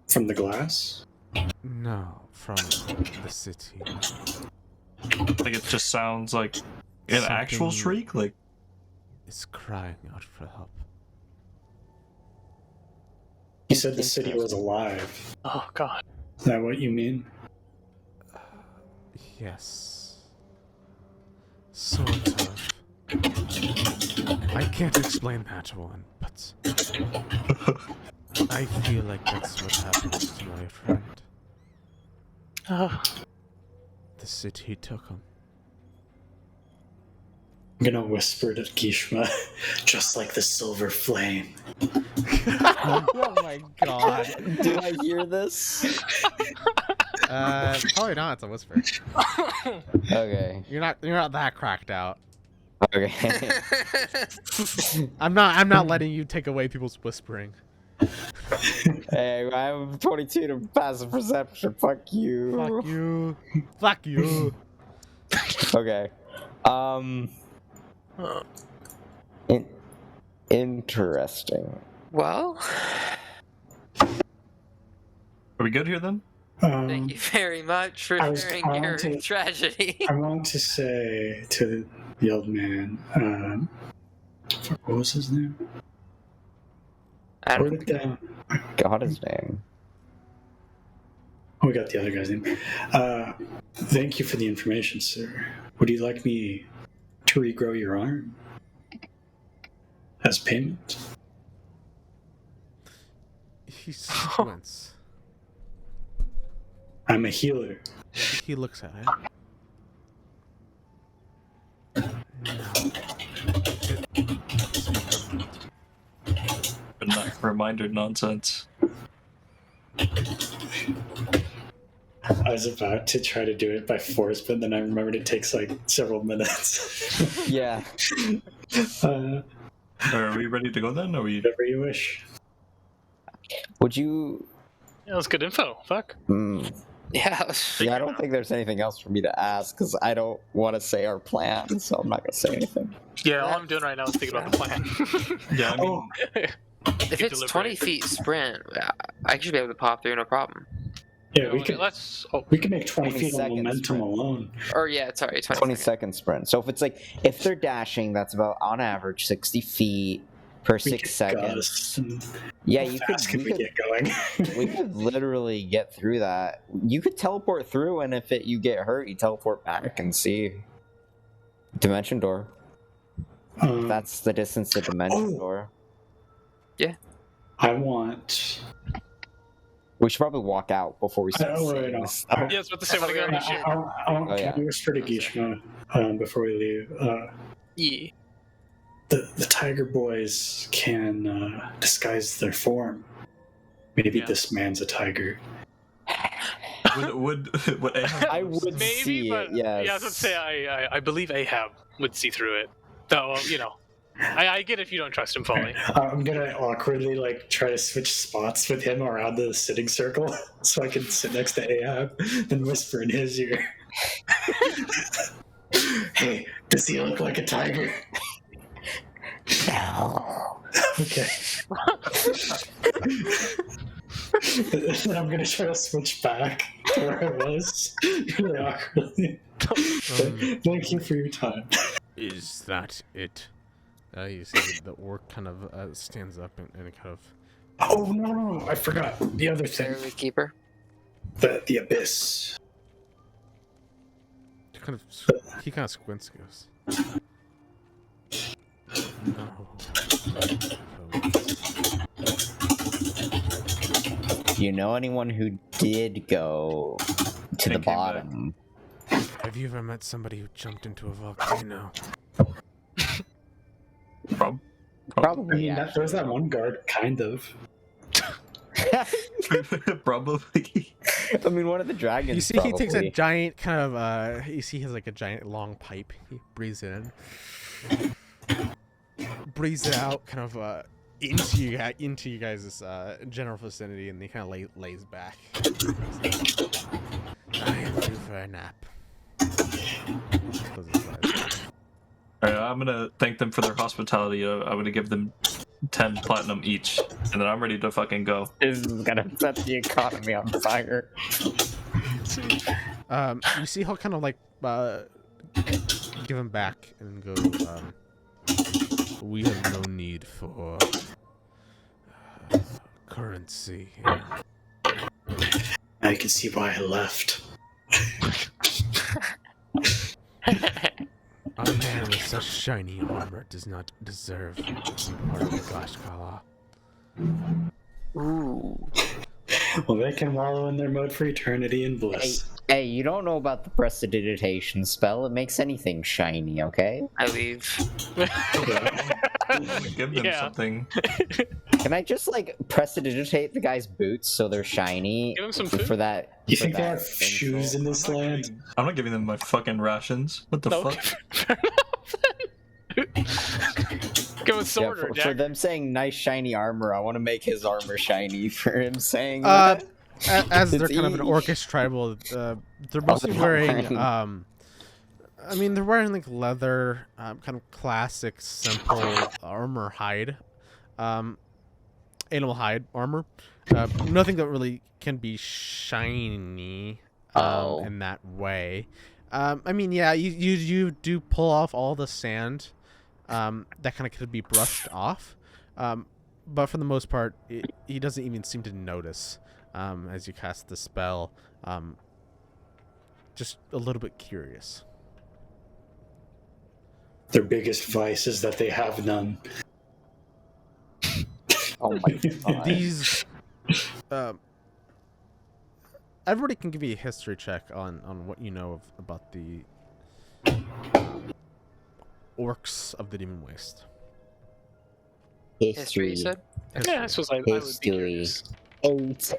From the glass? No, from the city. Like it just sounds like an actual Something shriek. Like is crying out for help. You said the city was alive. Oh God. Is that what you mean? Yes. Sort of. I can't explain that one, but I feel like that's what happened to my friend. Oh. The city took him. I'm gonna whisper to Gishma, just like the silver flame. Oh my god. Did I hear this? Probably not. It's a whisper. Okay. You're not that cracked out. Okay. I'm not letting you take away people's whispering. Hey, I'm 22 to passive perception. Fuck you. Fuck you. Fuck you. Okay. Interesting. Well, Are we good here then? thank you very much for I was- sharing I your want to- tragedy. I want to say to the old man, what was his name? I Wrote don't, it down. Got his name. Oh, we got the other guy's name. Thank you for the information, sir. Would you like me to regrow your arm as payment? He squints. I'm a healer. He looks at it. No. But not reminder nonsense. I was about to try to do it by force, but then I remembered it takes like several minutes. Yeah. Are we ready to go then? Are we? Whatever you wish. Would you? Yeah, that's good info. Fuck. yeah. Yeah, I don't think there's anything else for me to ask because I don't want to say our plan, so I'm not gonna say anything. Yeah, all I'm doing right now is thinking about the plan. Yeah, I mean, If it's 20 feet sprint, I should be able to pop through, no problem. Yeah, we could. Let's. We can make 20 20 feet on seconds, momentum right? alone. Or yeah, sorry, 20 20 seconds. second sprint. So if they're dashing, that's about on average 60 feet per We 6 could seconds. gust and Yeah, how you fast could. we get going? We could literally get through that. You could teleport through, and if you get hurt, you teleport back and see. Dimension door. That's the distance to dimension Oh. door. I want. We should probably walk out before we start Oh, saying wait, no. this. Yeah, I was about to say, what I I thought got we shit. Oh, Can yeah. we whisper to Gishma before we leave? Yeah. The Tiger Boys can disguise their form. Maybe Yeah. this man's a tiger. would Ahab I would Maybe, see but it. Yes. yeah, I was about to say I believe Ahab would see through it. Though I get if you don't trust him fully. I'm gonna awkwardly try to switch spots with him around the sitting circle so I can sit next to Ahab and whisper in his ear. Hey, does he look like a tiger? No. Okay. And then I'm gonna try to switch back to where I was really awkwardly. Thank you for your time. Is that it? You see the orc kind of stands up and kind of. Oh no! I forgot the other thing. Lair of the keeper. The abyss. He kind of squints and goes. No. Do you know anyone who did go to the And came back. bottom? Have you ever met somebody who jumped into a volcano? Probably. I mean, there's that one guard, kind of. Probably. I mean, one of the dragons. You see, he takes a probably. giant kind of. You see, he has like a giant long pipe. He breathes it in, breathes it out, kind of into you guys' general vicinity, and he kind of lays back. I am due for a nap. Closes his eyes. Alright, I'm gonna thank them for their hospitality. I'm gonna give them 10 platinum each, and then I'm ready to fucking go. This is gonna set the economy on fire. You see how kind of like give him back and go. We have no need for currency here. I can see why I left. A man with such shiny armor does not deserve to be part of the Glashkala. Ooh. Well, they can wallow in their mode for eternity in bliss. Hey, you don't know about the prestidigitation spell. It makes anything shiny, okay? I leave. Give them Yeah. something. Can I just, like, prestidigitate the guy's boots so they're shiny? Give him some for food. You for think they that have shoes in this land? I'm not giving them my fucking rations. What the No, fuck? fair enough. Give him a Yeah, sword or for Jack. them saying nice shiny armor, I want to make his armor shiny for him saying Uh, that. As they're It's kind of an easy. orcish tribal, they're mostly they're not wearing. wearing- I mean, they're wearing like leather, kind of classic, simple armor hide, animal hide armor. Nothing that really can be shiny Oh. in that way. I mean, yeah, you do pull off all the sand that kind of could be brushed off, but for the most part, he doesn't even seem to notice as you cast the spell. Just a little bit curious. Their biggest vice is that they have none. Oh my god. These, everybody can give you a history check on what you know about the orcs of the Demon Waste. History, you said? Yeah, I suppose I would be History. curious. 8.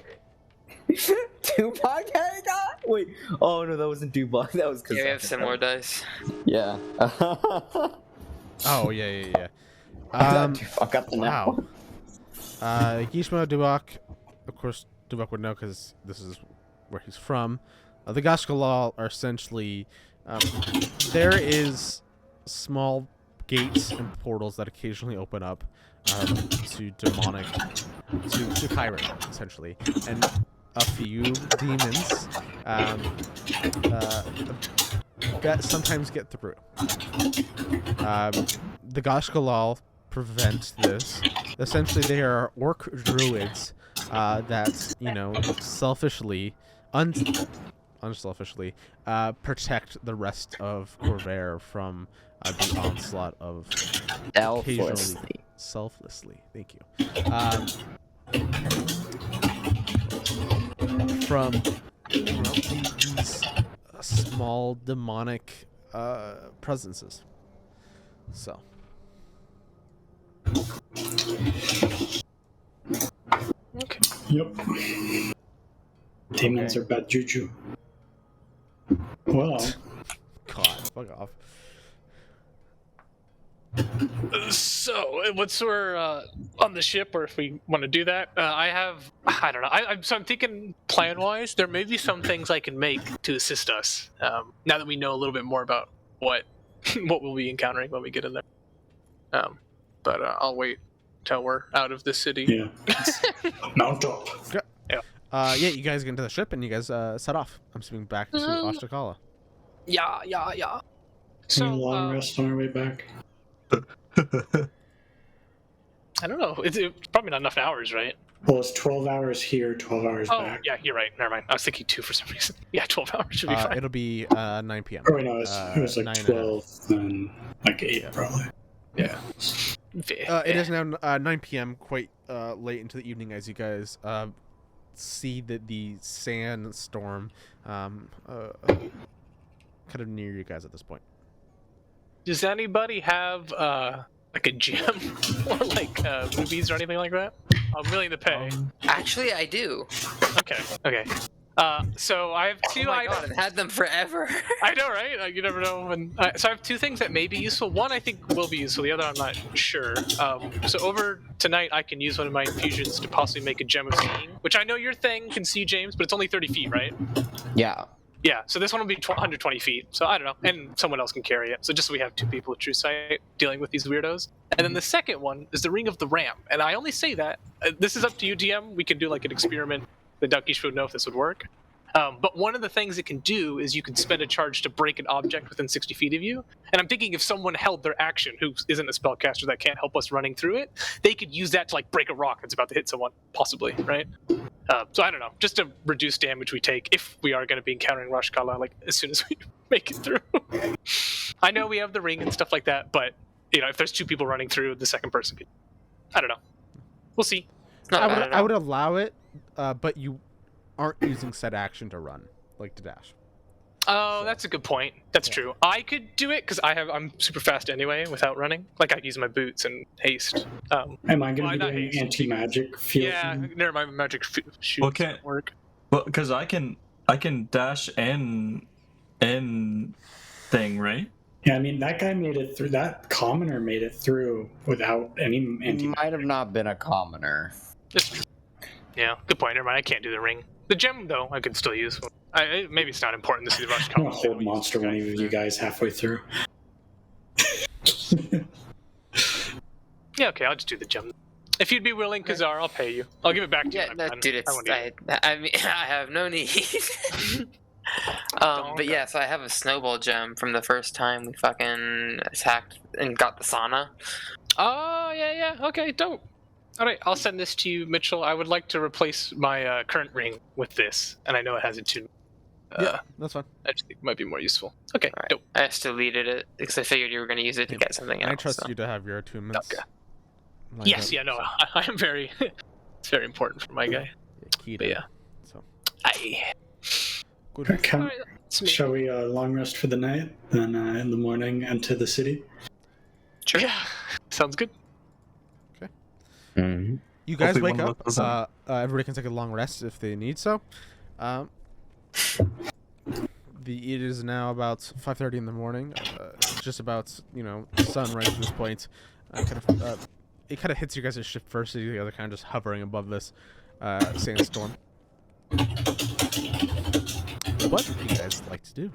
Tupac had that? Wait. Oh no, that wasn't Tupac. That was Yeah, we have similar dice. Yeah. Oh yeah. Tupac got the Wow. Gishmo Dubak, of course, Dubak would know because this is where he's from. The Gashkalal are essentially there is small gates and portals that occasionally open up to demonic to Khyber, essentially, and a few demons that sometimes get through. The Gashkalal prevent this. Essentially, they are orc druids that, you know, selfishly, unselfishly, protect the rest of Corvair from the onslaught of Selflessly. selflessly. Thank you. From these small demonic presences. So. Okay. Yep. Demons are bad juju. Well, God, fuck off. So, once we're on the ship, or if we want to do that, I don't know. I'm thinking plan-wise, there may be some things I can make to assist us. Now that we know a little bit more about what we'll be encountering when we get in there. But I'll wait till we're out of the city. yeah. Mount up. Yeah, you guys get into the ship and you guys set off. I'm swinging back to Ashtakala. Yeah. Can we long rest on our way back? I don't know. It's probably not enough hours, right? Well, it's 12 hours here, 12 hours Oh, back. yeah, you're right. Never mind. I was thinking 2 for some reason. Yeah, 12 hours should be fine. It'll be 9 p.m. Oh, wait, no, it was like 9 and a half. 12, then like 8, Yeah. probably. Yeah. It is now 9 p.m. Quite late into the evening as you guys see the sandstorm kind of near you guys at this point. Does anybody have like a gym or like movies or anything like that? I'm willing to pay. Actually, I do. Okay. So I have 2 Oh my items. god, I've had them forever. I know, right? Like, you never know when. So I have 2 things that may be useful. One I think will be useful. The other I'm not sure. So over tonight, I can use one of my infusions to possibly make a gem of seeing, which I know your thing can see, James, but it's only 30 feet, right? Yeah. Yeah. So this one will be 120 feet. So I don't know, and someone else can carry it. So just so we have 2 people with true sight dealing with these weirdos. And then the second one is the Ring of the Ram. And I only say that this is up to you, DM. We can do like an experiment. The Duckish would know if this would work. But one of the things it can do is you can spend a charge to break an object within 60 feet of you. And I'm thinking if someone held their action who isn't a spellcaster that can't help us running through it, they could use that to like break a rock that's about to hit someone, possibly, right? So I don't know, just to reduce damage we take if we are going to be encountering Rashkala like as soon as we make it through. I know we have the ring and stuff like that, but you know, if there's 2 people running through, the second person could. I don't know. We'll see. I would allow it, but you aren't using said action to run, like to dash. Oh, that's a good point. That's true. I could do it because I'm super fast anyway without running. Like I could use my boots and haste. Am I going to not be doing haste. anti-magic field? Yeah, never mind. Magic shoes Okay. don't work. Well, because I can dash and thing, right? Yeah, I mean, that guy made it through. That commoner made it through without any anti. Might have not been a commoner. That's true. Yeah, good point. Never mind. I can't do the ring. The gem, though, I could still use. Maybe it's not important to see the rush I'm come. going to hold monster one of you guys halfway through. Yeah, okay. I'll just do the gem. If you'd be willing, Kazar, I'll pay you. I'll give it back to you. Yeah, when no, I'm done. dude, it's. won't need it. I mean, I have no need. But yeah, so I have a snowball gem from the first time we fucking attacked and got the sauna. Oh, yeah. Okay, dope. All right, I'll send this to you, Mitchell. I would like to replace my current ring with this, and I know it has a tune. Yeah, that's fine. I just think it might be more useful. Okay, Alright. dope. I just deleted it because I figured you were going to use it to get something else. I trust so. you to have your attunements. Okay. lined Yes, up. yeah, no, I am very. It's very important for my guy. Keyed But in. yeah. So I. good. Okay. All right, that's me. Shall we long rest for the night, then in the morning enter the city? Sure. Yeah, sounds good. Mm-hmm. You guys Hopefully wake one of up. us doesn't. Everybody can take a long rest if they need so. It is now about 5:30 in the morning. Just about sunrise at this point. It kind of hits you guys' shift first, so you guys are kind of just hovering above this sandstorm. What do you guys like to do?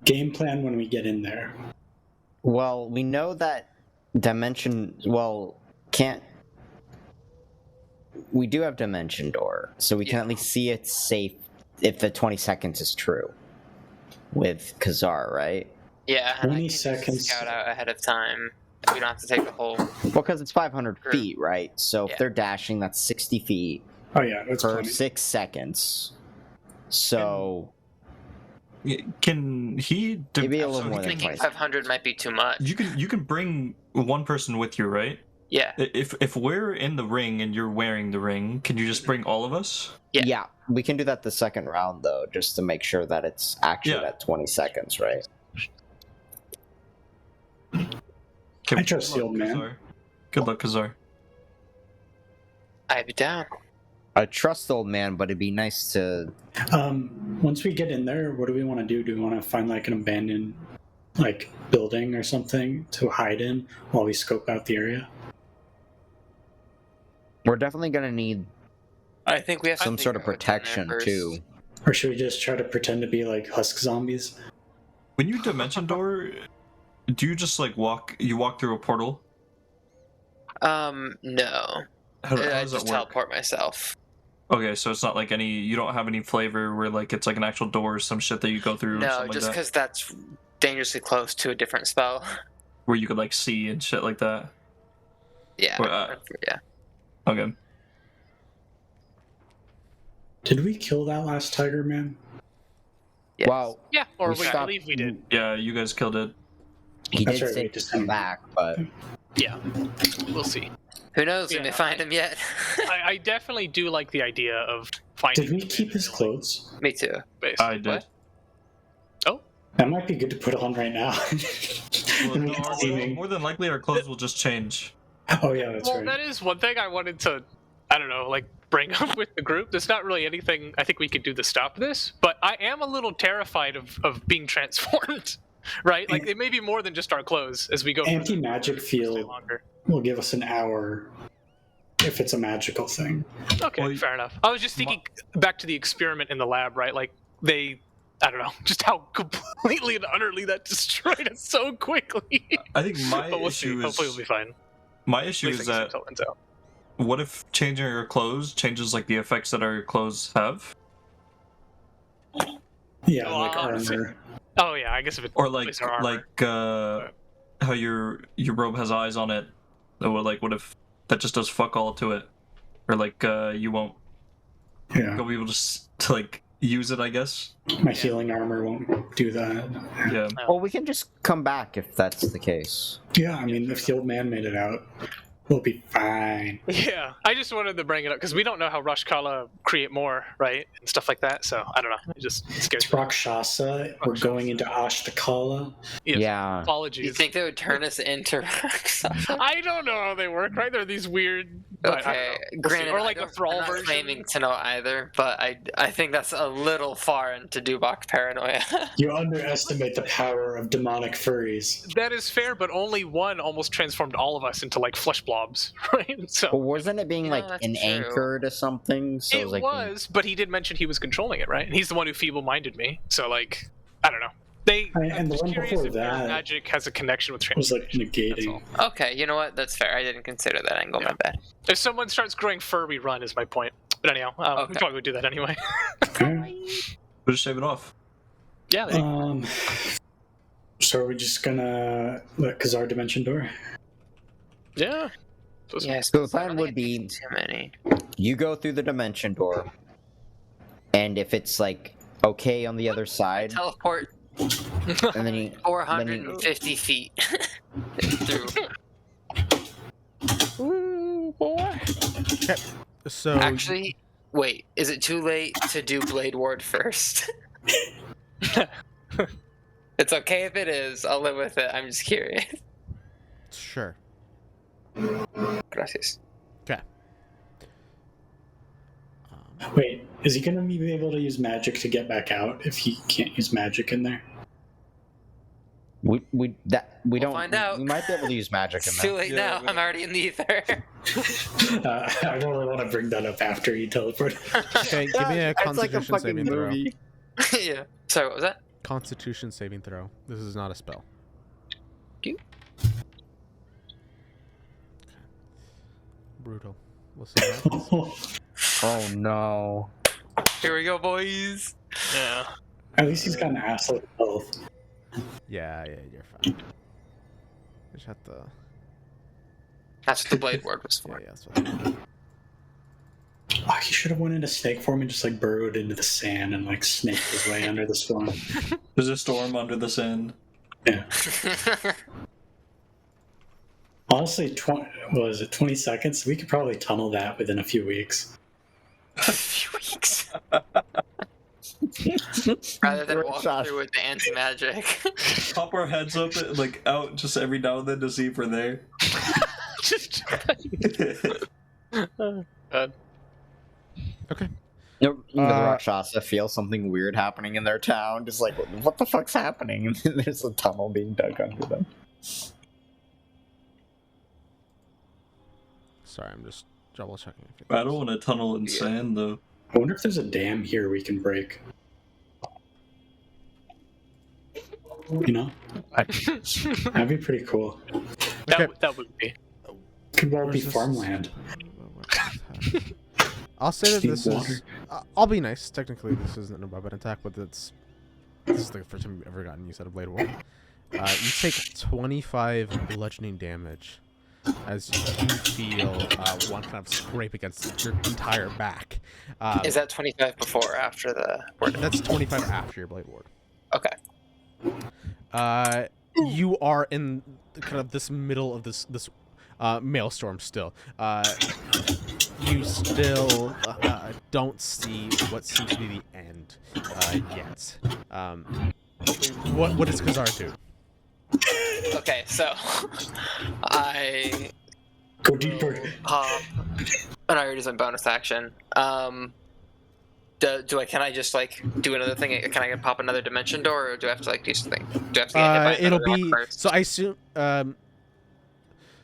Game plan when we get in there. Well, we know that dimension. Well, can't. We do have dimension door, so we can at least see it's safe if the 20 seconds is true. With Kazar, right? Yeah, and 20 I can just seconds. scout out ahead of time. We don't have to take the whole. Well, because it's 500 Sure. feet, right? So Yeah. if they're dashing, that's 60 feet Oh yeah, that's per plenty. 6 seconds. So Can he? Maybe a little I'm more than thinking 20. 500 might be too much. You can bring one person with you, right? Yeah. If we're in the ring and you're wearing the ring, can you just bring all of us? Yeah. we can do that the second round though, just to make sure that it's actually Yeah. at 20 seconds, right? Okay, I trust good the luck, old man. Kazar. Good luck, Kazar. I'd be down. I trust the old man, but it'd be nice to. Once we get in there, what do we want to do? Do we want to find like an abandoned building or something to hide in while we scope out the area? We're definitely gonna need I think we have some to sort of figure out what's in there protection first. too. Or should we just try to pretend to be like husk zombies? When you dimension door, do you just walk through a portal? No. How I does just that work? teleport myself. Okay, so it's not like you don't have any flavor where it's like an actual door or some shit that you go through or No, something just like that. because that's dangerously close to a different spell. Where you could like see and shit like that. Yeah. Yeah. Okay. Did we kill that last tiger man? Yes. Well, Yeah, or We we stopped- believe we did. Yeah, you guys killed it. he That's did right, say we to just come didn't- back, but Yeah, we'll see. Who knows? We may Yeah. find him yet. I definitely do like the idea of finding. Did we keep his clothes? Me too. Base. I did. What? Oh, That might be good to put on right now. Well, When we no, get steaming. more than likely, our clothes will just change. Oh yeah, that's well, right. that is one thing I wanted to, I don't know, like bring up with the group. There's not really anything I think we could do to stop this, but I am a little terrified of being transformed. Right? Like it may be more than just our clothes as we go. further, Anti-magic stay field longer. will give us an hour if it's a magical thing. Okay, Well, fair enough. I was just thinking back to the experiment in the lab, right? Like they, I don't know, just how completely and utterly that destroyed us so quickly. I think my But we'll see. issue Hopefully, is we'll be fine. my At issue least is I guess that until it ends out. what if changing your clothes changes like the effects that our clothes have, Yeah, Oh, like honestly. armor. Oh yeah, I guess if it or like replaces our armor. how your robe has eyes on it, or like what if that just does fuck all to it, or like you won't Yeah, go be able to like use it, I guess. my healing armor won't do that. Yeah. well, we can just come back if that's the case. Yeah, I mean, if the old man made it out, we'll be fine. Yeah, I just wanted to bring it up because we don't know how Rush Kala create more, right, and stuff like that. So I don't know. It just scares It's me. Rakshasa. We're going into Ashtakala. Yes, Yeah. You Apologies. think they would turn us into Rakshasa? I don't know how they work, right? They're these weird. but I don't Okay, know. We'll see. granted, or like I a don't- thrall I'm not version. claiming to know either, but I think that's a little far into Dubok paranoia. You underestimate the power of demonic furries. That is fair, but only one almost transformed all of us into like flesh blobs, right? So But wasn't it being Yeah, like that's an true. anchor to something? So it like was, but he did mention he was controlling it, right? And he's the one who feeble-minded me. So like, I don't know. They And I'm the just one curious before if their that magic has a connection with was like transformation. That's negating. all. Okay, you know what? That's fair. I didn't consider that angle. Yeah. My bad. If someone starts growing fur, we run. Is my point. But anyhow, we Okay. probably would do that anyway. Okay. We'll just shave it off. Yeah. There you go. So are we just gonna let Kazar dimension door? Yeah. So Yes. So the plan would be too many. you go through the dimension door, and if it's like okay on the other side, Teleport and then you 450 feet through. So Actually, wait. Is it too late to do Blade Ward first? It's okay if it is. I'll live with it. I'm just curious. sure. Gracias. Okay. Wait, is he gonna be able to use magic to get back out if he can't use magic in there? we We'll don't find out. We might be able to use magic in It's there. too late Yeah, now. I'm already in the ether. I really want to bring that up after he teleported. Okay, give me a It's like a Constitution fucking saving throw. movie. Yeah. Sorry, what was that? Constitution saving throw. This is not a spell. You? Brutal. We'll see what happens. Oh no. Here we go, boys. Yeah. At least he's got an ass of health. Yeah, you're fine. Just have to. That's what the Blade Ward was Yeah, for. yeah, that's what. Oh, he should have went into snake form and just like burrowed into the sand and like snaked his way under the storm. There's a storm under the sand. Yeah. Honestly, what was it, 20 seconds? We could probably tunnel that within a few weeks. A few weeks. Rather than walk Josh. through with the anti-magic. Pop our heads up, like out just every now and then to see if we're there. Just. Okay. You know, the Uh, Rakshasa feel something weird happening in their town, just like, what the fuck's happening? And then there's a tunnel being dug under them. Sorry, I'm just double checking. I don't want to tunnel in sand though. I wonder if there's a dam here we can break. You know? That'd be pretty cool. Okay. That would be. Could well be Where's this? farmland. I'll say that Steam this water. is. I'll be nice. Technically, this isn't a weapon attack, but it's this is the first time you've ever gotten use out of Blade War. You take 25 bludgeoning damage as you feel one kind of scrape against your entire back. Is that 25 before or after the word? That's 25 after your Blade Ward. Okay. You are in kind of this middle of this maelstrom still. You still don't see what seems to be the end yet. What does Khazar do? Okay, so I Go deeper. pop. And I already did my bonus action. Can I just like do another thing? Can I pop another dimension door, or do I have to like do something? Do I have to get hit by It'll another rock be first? so. I assume.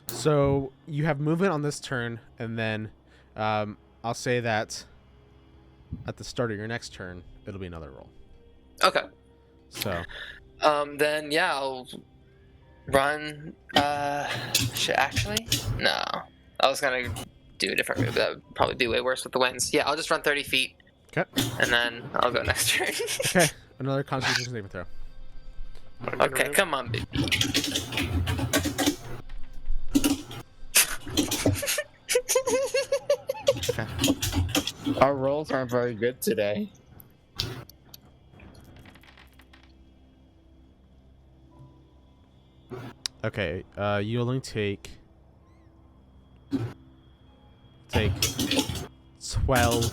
So you have movement on this turn, and then I'll say that at the start of your next turn, it'll be another roll. Okay. So. Then yeah, I'll run. Shit, actually, no. I was gonna do a different move. That would probably be way worse with the winds. Yeah, I'll just run 30 feet. Okay. And then I'll go next turn. Okay. Another Constitution saving throw. Okay, come on, baby. Okay. Our rolls aren't very good today. Okay. You only take 12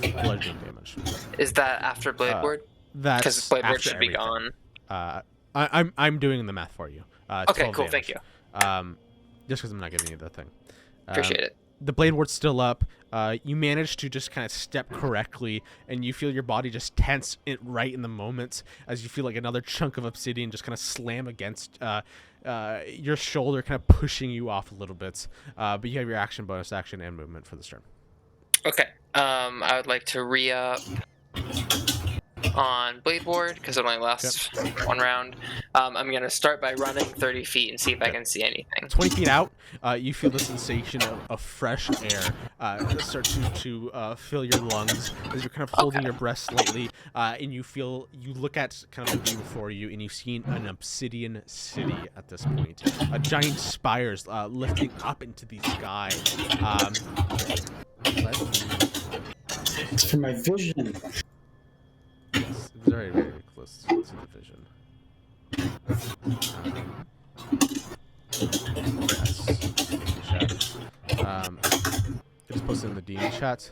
bludgeoning damage. Is that after Blade Ward? That's Because Blade Ward after should be everything. gone. I'm doing the math for you. Okay, 12 cool. damage. Thank you. Just because I'm not giving you the thing. Appreciate it. The Blade Ward's still up. You manage to just kind of step correctly, and you feel your body just tense it right in the moment as you feel like another chunk of obsidian just kind of slam against your shoulder, kind of pushing you off a little bit. But you have your action, bonus action, and movement for this turn. Okay. I would like to re-up on Blade Ward because it only lasts one round. I'm going to start by running 30 feet and see if I can see anything. 20 feet out, you feel the sensation of fresh air start to fill your lungs as you're kind of holding your breath slightly, and you look at kind of the view before you, and you've seen an obsidian city at this point. Giant spires lifting up into the sky. It's for my vision. It's very, very close to the vision. Just posted in the DM chat.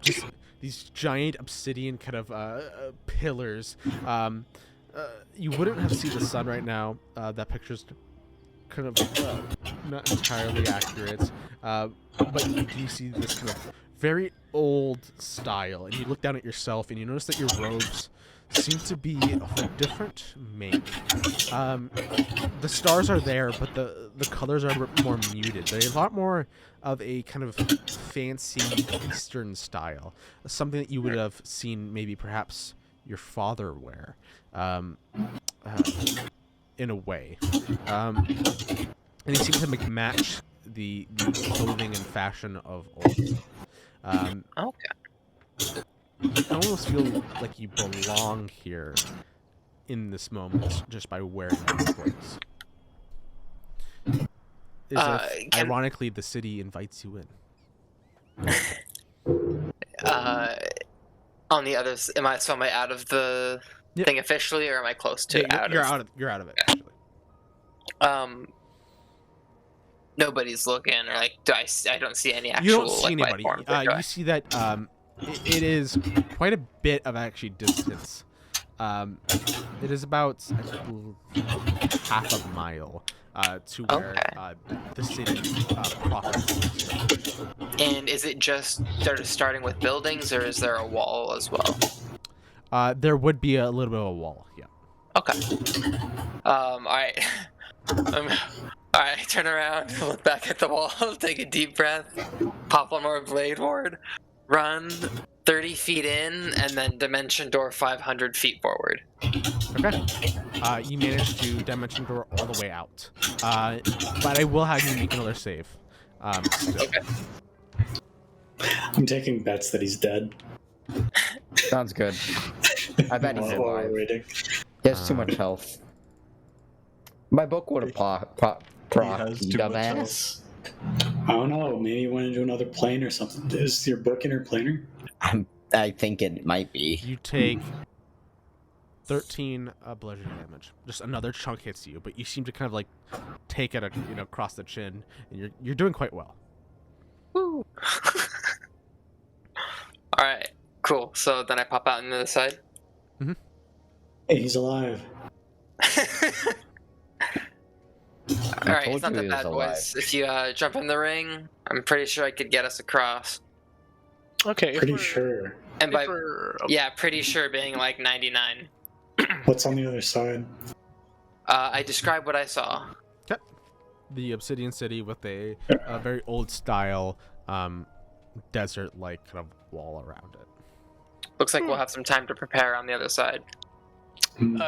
Just these giant obsidian kind of pillars. You wouldn't have seen the sun right now. That picture's kind of not entirely accurate. But you do see this kind of very old style, and you look down at yourself and you notice that your robes seem to be of a different make. The stars are there, but the colors are more muted. They're a lot more of a kind of fancy Eastern style, something that you would have seen maybe perhaps your father wear, in a way. And they seem to match the clothing and fashion of old. Okay. You almost feel like you belong here in this moment just by wearing these clothes. Ironically, the city invites you in. On the other, am I out of the thing officially, or am I close to out? You're out of it actually. Nobody's looking, or like, I don't see any actual. You don't see anybody. Platform, you see that it is quite a bit of actually distance. It is about half a mile to where the city proper is. And is it just starting with buildings, or is there a wall as well? There would be a little bit of a wall, yeah. Okay. All right. All right. Turn around, look back at the wall, take a deep breath, pop one more Blade Ward, run 30 feet in, and then Dimension Door 500 feet forward. Okay. You managed to Dimension Door all the way out. But I will have you make another save. Still. Okay. I'm taking bets that he's dead. Sounds good. I bet he's While we're alive. waiting. He has too much health. My book would have proc, has you too much dumbass. I don't know. Maybe you went into another plane or something. Is your book interplanar? I think it might be. You take 13 bludgeoning damage. Just another chunk hits you, but you seem to kind of like take it, across the chin, and you're doing quite well. Woo. All right, cool. So then I pop out on the other side. Hey, he's alive. All right, told it's not you that he was bad, alive. boys. If you jump in the ring, I'm pretty sure I could get us across. Okay. Pretty sure. And by Okay. yeah, pretty sure being like 99. What's on the other side? I described what I saw. The Obsidian City with a very old style desert-like kind of wall around it. Looks like we'll have some time to prepare on the other side.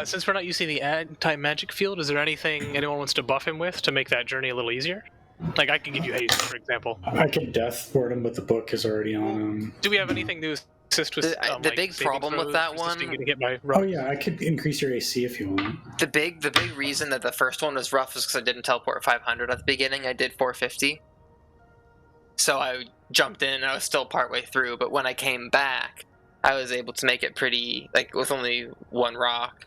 Since we're not using the anti-magic field, is there anything anyone wants to buff him with to make that journey a little easier? Like, I can give you haste, for example. I can death ward him, but the book is already on him. Do we have anything to assist with The big saving problem with throws, that resisting one- getting hit by Oh rocks? yeah, I could increase your AC if you want. The big reason that the first one was rough is because I didn't teleport 500 at the beginning. I did 450. So I jumped in and I was still partway through, but when I came back, I was able to make it pretty, like, with only one rock.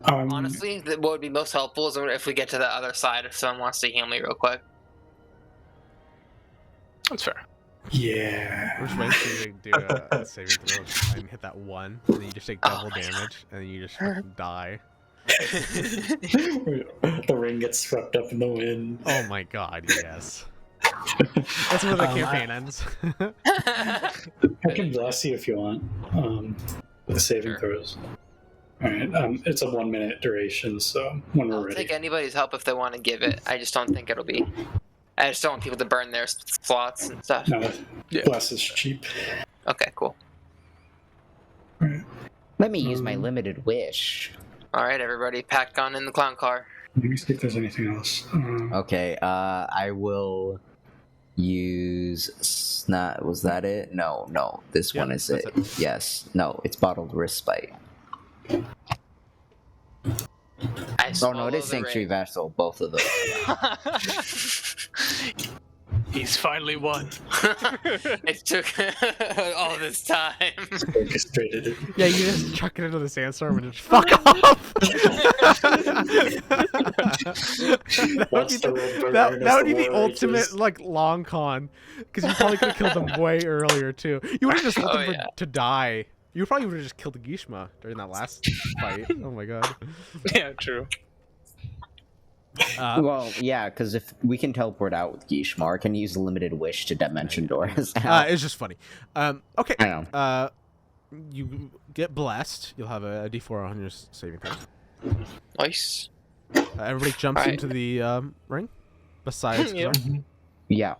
Honestly, what would be most helpful is if we get to the other side if someone wants to heal me real quick. That's fair. Yeah. We're just waiting for you to do a saving throw and hit that one, and then you just take double damage, and then you just fucking die. The ring gets swept up in the wind. Oh my god, yes. That's where the campaign ends. I can bless you if you want. The saving Sure. throws. Alright, it's a 1 minute duration, so when we're I'll ready. take anybody's help if they want to give it. I just don't think it'll be. I just don't want people to burn their slots and stuff. No, Yeah. bless is cheap. Okay, cool. Alright. Let me use my limited wish. All right, everybody, pack on in the clown car. Let me see if there's anything else. Okay, I will use was that it? No, this Yeah, one is that's it. it. Yes. No, it's bottled respite. I Oh swallow no, it is the Sanctuary ring. Vessel, both of those. He's finally won. It took all this time. Orchestrated it. Yeah, you just chuck it into the sandstorm and just fuck off. Watch the red burn that as would be the war ultimate rages. like long con, because you probably could have killed them way earlier too. You would have just let Oh, them yeah. to die. You probably would have just killed the Gishma during that last fight. Oh my god. Yeah, true. Well, yeah, because if we can teleport out with Gishmar, can use limited wish to dimension doors. It's just funny. Okay. I know. You get blessed. You'll have a D4 on your saving throw. Nice. Everybody jumps Alright. into the ring. Besides, Yeah. Kazar. Yeah.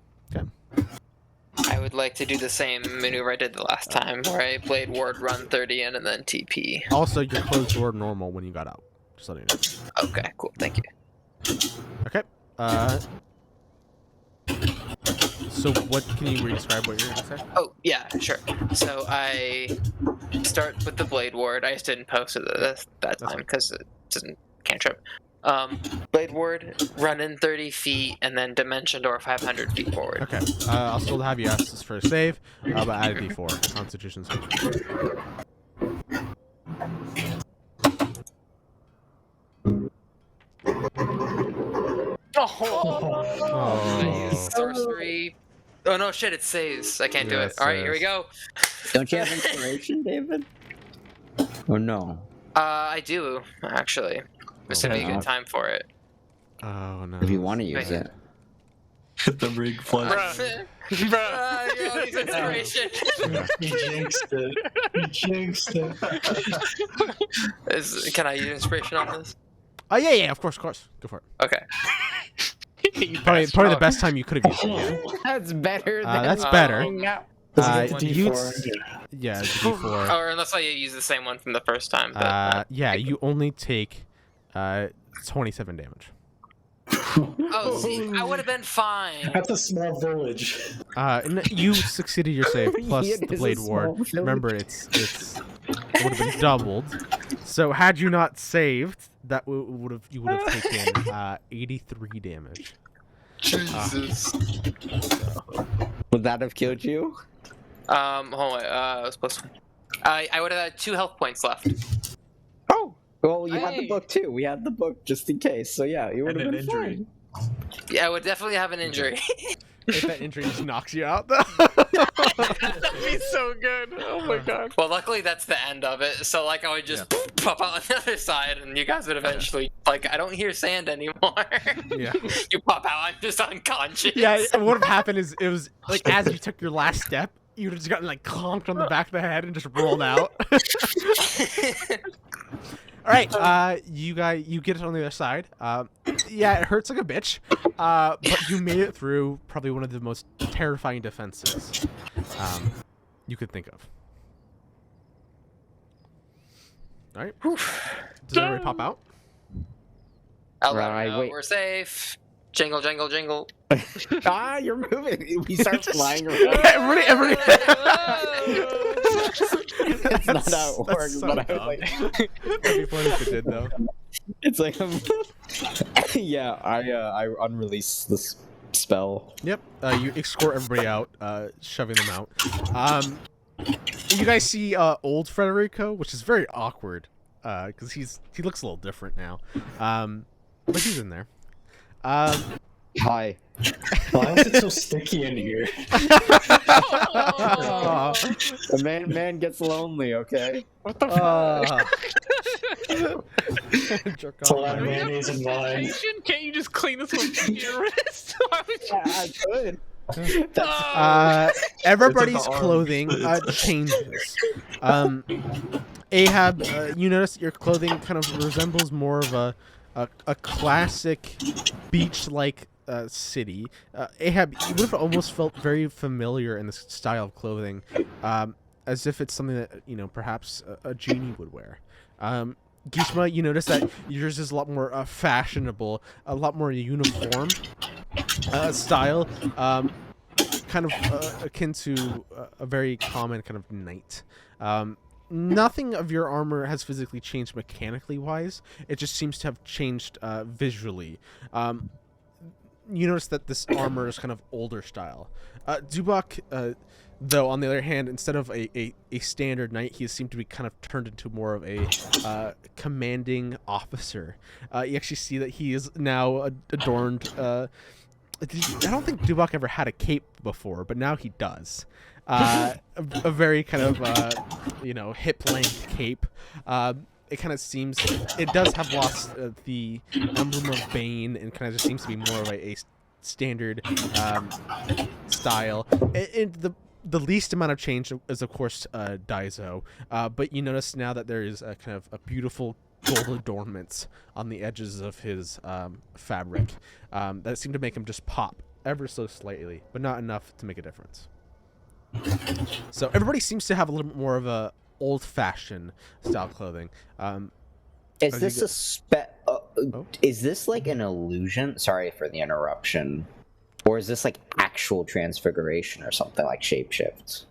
I would like to do the same maneuver I did the last time, where I Blade Ward, run 30 in, and then TP. Also, your closed door normal when you got out. Just letting you know. Okay, cool. Thank you. Okay. So what can you re-describe what you're gonna say? Oh, yeah, sure. So I start with the Blade Ward. I just didn't post it that time because it doesn't cantrip. Blade Ward, run in 30 feet, and then Dimension Door 500 feet forward. Okay. I'll still have you ask this for a save, but add a D4. Constitution save. I use Oh. sorcery. Oh no, shit! It saves. I can't do Yeah, it. it All right, here we saves. go. Don't you have inspiration, David? Or no? I do actually. This would be a Okay. good time for it. Oh no. If you want to use Wait. it. Hit the rig flush. Bruh. Bruh. Use inspiration. You jinxed it. You jinxed it. Can I use inspiration on this? Oh yeah, of course. Go for it. Okay. You Probably bastard. the best time you could have used it. Yeah. That's better than That's better. Does it get to you- D4? Yeah. Yeah, it's D4. Or unless I use the same one from the first time. But, Yeah, you only take 27 damage. oh, see, I would have been fine. That's a small village. And you succeeded your save plus It the is a blade small ward. village. Remember, it's It would have been doubled. So had you not saved, that you would have taken 83 damage. Jesus. Would that have killed you? Hold on. It was plus 1. I would have had 2 health points left. Oh, well, you had the Hey. book too. We had the book just in case. So yeah, you would And have an been injury. fine. Yeah, I would definitely have an injury. If that injury just knocks you out, though. That'd be so good. Oh my god. Well, luckily that's the end of it. So like I would just pop out on the other side, and you guys would eventually like I don't hear sand anymore. Yeah. You pop out, I'm just unconscious. Yeah, what would have happened is it was like as you took your last step, you would have just gotten like clonked on the back of the head and just rolled out. All right, you get it on the other side. Yeah, it hurts like a bitch, but you made it through probably one of the most terrifying defenses you could think of. All right, does everybody pop out? I'll let her Right, know wait. we're safe. Jingle, jingle, jingle. You're moving. We start flying around. everybody. It's not how it That's works, so but I dumb. was like, That'd be funny if it did though. it's like, yeah, I unreleased this spell. Yep. You escort everybody out, shoving them out. You guys see old Federico, which is very awkward, because he looks a little different now. But he's in there. Hi. Why is it so sticky in here? Aw. The man gets lonely, okay? What the Jerk It's a off. lot of mayonnaise and wine. Can't you just clean this with your wrist? Why would you? Yeah, I could. Everybody's It's at the arms. clothing changes. Ahab, you notice that your clothing kind of resembles more of a classic beach-like city. Ahab, you would have almost felt very familiar in this style of clothing, as if it's something that perhaps a genie would wear. Gishma, you notice that yours is a lot more fashionable, a lot more uniform style, kind of akin to a very common kind of knight. Nothing of your armor has physically changed mechanically wise. It just seems to have changed visually. You notice that this armor is kind of older style. Dubak, though, on the other hand, instead of a standard knight, he seemed to be kind of turned into more of a commanding officer. You actually see that he is now adorned. I don't think Dubak ever had a cape before, but now he does. A very kind of hip-length cape. It kind of seems it does have lost the emblem of Bane and kind of just seems to be more of a standard style. And the least amount of change is of course Daizo, but you notice now that there is a kind of a beautiful gold adornments on the edges of his fabric that seem to make him just pop ever so slightly, but not enough to make a difference. So everybody seems to have a little bit more of a old-fashioned style clothing. Is As this you is this like an illusion? Sorry for the interruption. Or is this like actual transfiguration or something like shapeshift?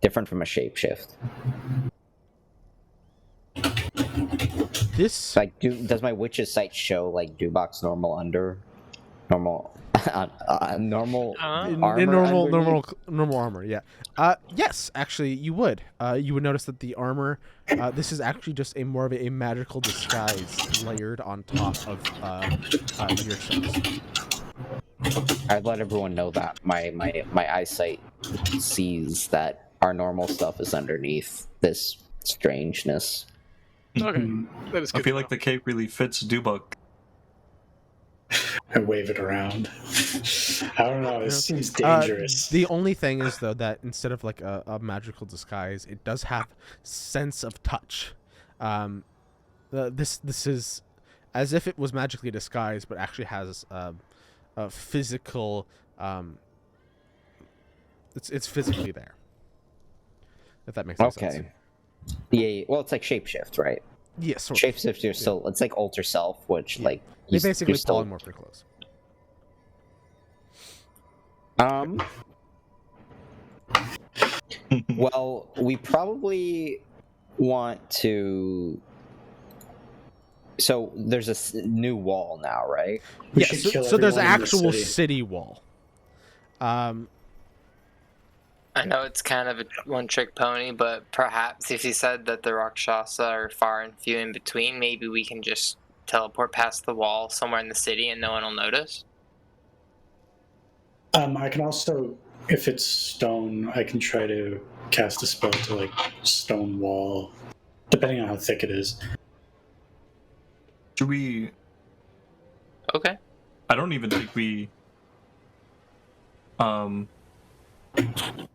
Different from a shapeshift. This Like, does my witch's sight show like Dubak's normal normal armor in normal underneath? normal armor, yeah. Yes, actually, you would. You would notice that the armor, this is actually just more of a magical disguise layered on top of yourselves. I'd let everyone know that my eyesight sees that our normal stuff is underneath this strangeness. Okay, that is good. I feel like the cape really fits Dubak. I wave it around. I don't know. This seems dangerous. The only thing is though that instead of like a magical disguise, it does have sense of touch. This is as if it was magically disguised, but actually has a physical. It's physically there. If that makes any sense. Okay. Yeah. Well, it's like shapeshift, right? Yes. Sort of. Shapeshift, you're still. It's like alter self, which like They you're basically still. polymorph your clothes. Well, we probably want to. So there's a new wall now, right? We Yeah, should kill so there's an everyone in the actual city. city wall. I know it's kind of a one-trick pony, but perhaps if you said that the Rakshasa are far and few in between, maybe we can just teleport past the wall somewhere in the city and no one will notice. I can also, if it's stone, I can try to cast a spell to like stone wall, depending on how thick it is. Should we? Okay. I don't even think we.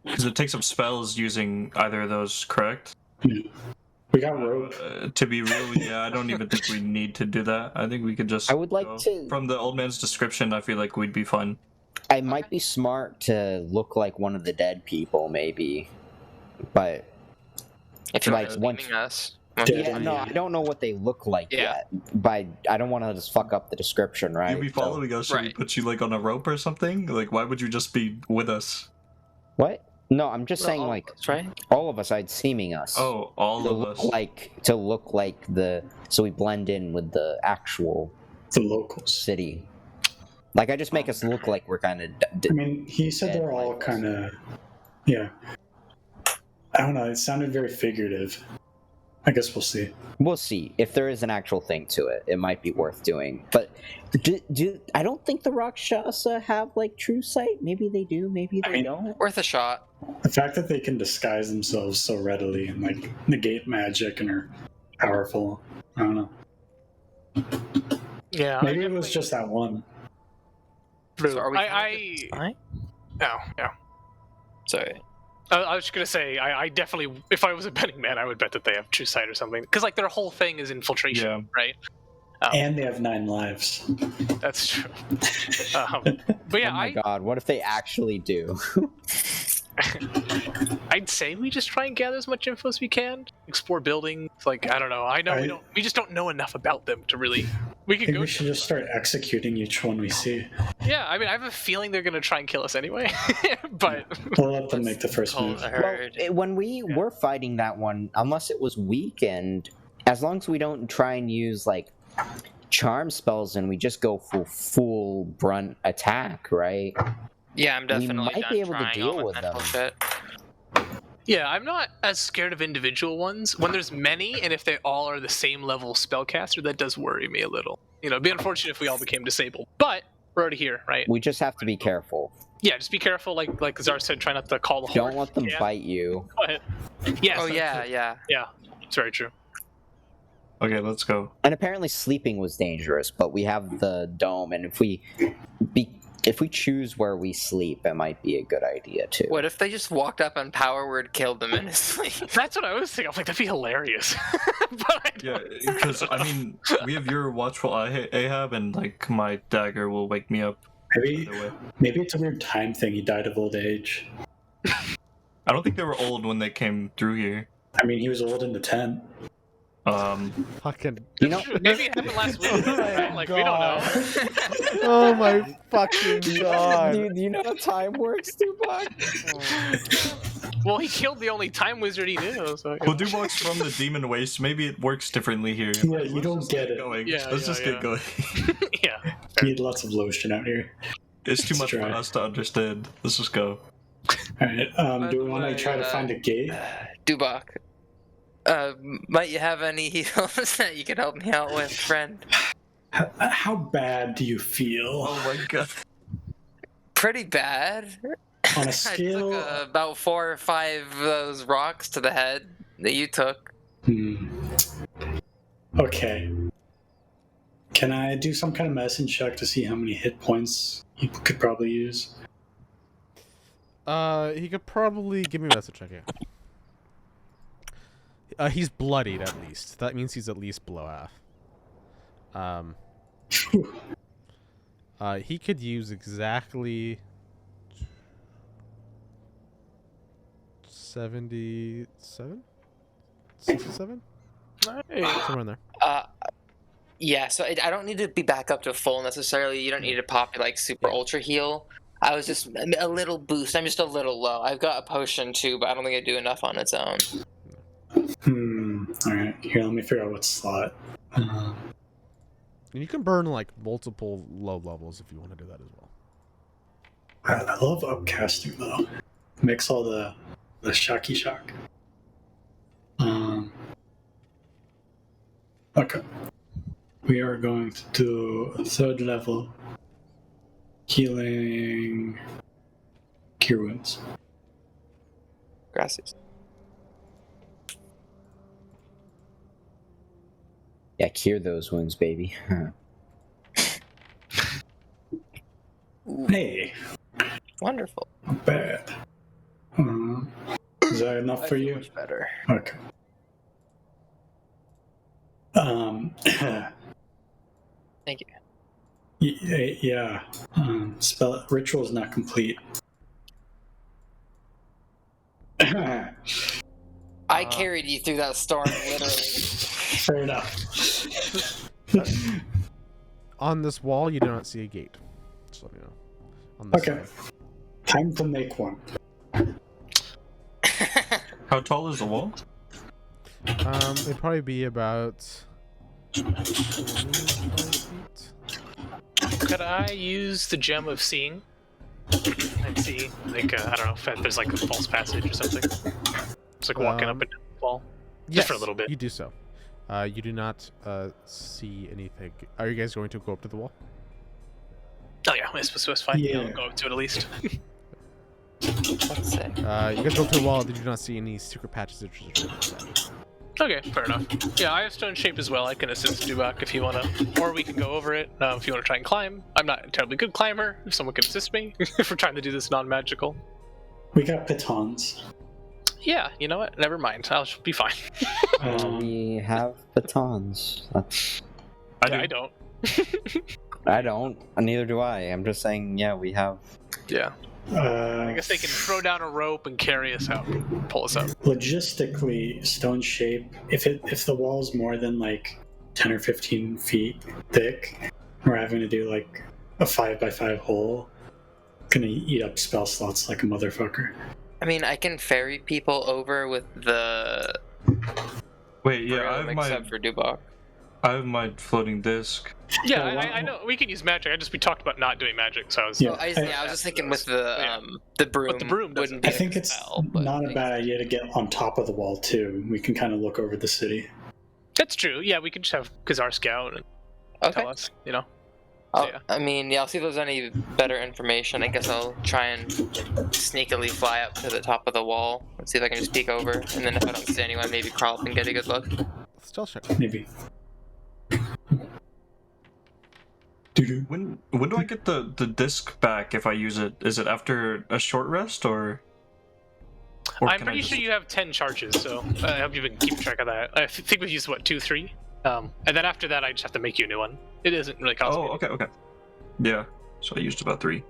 Because it takes up spells using either of those, correct? We got rope. To be real, yeah, I don't even think we need to do that. I think we could just. I would like go. to- From the old man's description, I feel like we'd be fine. I might be smart to look like one of the dead people, maybe, but If you're Like, like once- us. Yeah, no, I don't know what they look like Yeah. yet. But I don't want to just fuck up the description, right? You'd be So- following us. Should we Right. put you like on a rope or something? Like, why would you just be with us? What? No, I'm just saying, like That's right. all of us. I'd seeming us. Oh, all to of look us. like the so we blend in with the actual The locals. city. Like I just make us look like we're kind of. I mean, he said they're all Dead, kind of, yeah. I don't know. It sounded very figurative. I guess we'll see. We'll see if there is an actual thing to it. It might be worth doing. But I don't think the Rakshasa have like true sight. Maybe they do. Maybe they don't. Worth a shot. The fact that they can disguise themselves so readily and like negate magic and are powerful. I don't know. Yeah. Maybe it was just that one. True. So are we I no, yeah. Sorry. I was just gonna say, I definitely, if I was a betting man, I would bet that they have true sight or something, because like their whole thing is infiltration, Yeah. right? And they have 9 lives. That's true. But yeah, Oh my god! What if they actually do? I'd say we just try and gather as much info as we can, explore buildings. Like I don't know, we just don't know enough about them to really. We I could think go. we should just start executing each one we see. Yeah, I mean, I have a feeling they're gonna try and kill us anyway, but We'll let them make the first Call move. the Well, herd. when we were fighting that one, unless it was weakened, as long as we don't try and use like charm spells and we just go full brunt attack, right? Yeah, I'm definitely might done be able to trying deal all the with mental them. shit. yeah, I'm not as scared of individual ones. When there's many, and if they all are the same level spellcaster, that does worry me a little. You know, it'd be unfortunate if we all became disabled, but we're already here, right? We just have to be careful. Yeah, just be careful. Like Zar said, try not to call the Don't horde. let them Yeah. bite you. But yes, Oh yeah, yeah. yeah, it's very true. Okay, let's go. And apparently sleeping was dangerous, but we have the dome, and if we choose where we sleep, it might be a good idea too. What if they just walked up and power word killed them in his sleep? That's what I was thinking. I was like, that'd be hilarious. But I Yeah, don't- because I mean, we have your watchful Ahab, and like my dagger will wake me up. Maybe, Either way. maybe it's a weird time thing. He died of old age. I don't think they were old when they came through here. I mean, he was old in the tent. Fucking. You know, maybe it happened last week. Right? Like we don't know. Oh my fucking god. do you know how time works, Tupac? Well, he killed the only time wizard he knew. So We'll do walks from the demon waste. Maybe it works differently here. Yeah, you don't get it. Going. Yeah, Let's yeah, just yeah. get going. yeah. You need lots of lotion out here. It's too much Let's for try. us to understand. Let's just go. All right. Do we want to try to find a gate? Dubak. Might you have any heals that you could help me out with, friend? How bad do you feel Oh my god. Pretty bad. on a I scale? took about 4 or 5 of those rocks to the head that you took. Okay. Can I do some kind of medicine check to see how many hit points you could probably use? He could probably give me a message check, yeah. He's bloodied at least. That means he's at least below half. He could use exactly 77? 67? Somewhere in there. Yeah, so I don't need to be back up to full necessarily. You don't need to pop like super ultra heal. I was just a little boost. I'm just a little low. I've got a potion too, but I don't think I do enough on its own. All right, here. Let me figure out what slot. And you can burn like multiple low levels if you want to do that as well. I love upcasting though. Makes all the shocky shock. Okay. We are going to do a third level healing cure wounds. Gracias. Yeah, cure those wounds, baby. Hey, Wonderful. not bad. Is that enough for you? Much better. Okay. Thank you. Yeah. Spell ritual is not complete. I carried you through that storm, literally. Fair enough. On this wall, you do not see a gate. Just let me know. On this Okay. side. Time to make one. How tall is the wall? It'd probably be about 25 feet. Could I use the gem of seeing and see, like, I don't know if there's like a false passage or something? It's like walking up and down the wall. Just for a little bit. You do so. You do not see anything. Are you guys going to go up to the wall? Oh yeah, it's fine. Yeah. I'll go up to it at least. Let's say. You guys go up to the wall. Did you not see any secret patches or treasure? Okay, fair enough. Yeah, I have stone shape as well. I can assist Dubak if you want to, or we can go over it if you want to try and climb. I'm not a terribly good climber. If someone can assist me, if we're trying to do this non-magical. We got pitons. Yeah, you know what? Never mind. I'll be fine. We have batons. That's... I don't. I don't. Neither do I. I'm just saying, yeah, we have. Yeah. I guess they can throw down a rope and carry us out, pull us up. Logistically, stone shape. If the wall's more than like 10 or 15 feet thick, we're having to do like a 5x5 hole. Gonna eat up spell slots like a motherfucker. I mean, I can ferry people over with the Wait, yeah, room, except for Dubak. I have my floating disc. Yeah, I know we can use magic. We talked about not doing magic, so I was. Yeah. I was just thinking with the broom. But the broom doesn't- wouldn't be I think a it's spell, but not a like- bad idea to get on top of the wall too. We can kind of look over the city. That's true. Yeah, we could just have Kazar scout and Okay. tell us. You know. I'll see if there's any better information. I guess I'll try and sneakily fly up to the top of the wall and see if I can just peek over. And then if I don't see anyone, maybe crawl up and get a good look. Stealth check. Maybe. Doo-doo. When do I get the disc back if I use it? Is it after a short rest or I'm can I pretty just- sure you have 10 charges, so I hope you've been keeping track of that. I think we've used, 2, 3? And then after that, I just have to make you a new one. It isn't really costing me. okay. Yeah. So I used about 3.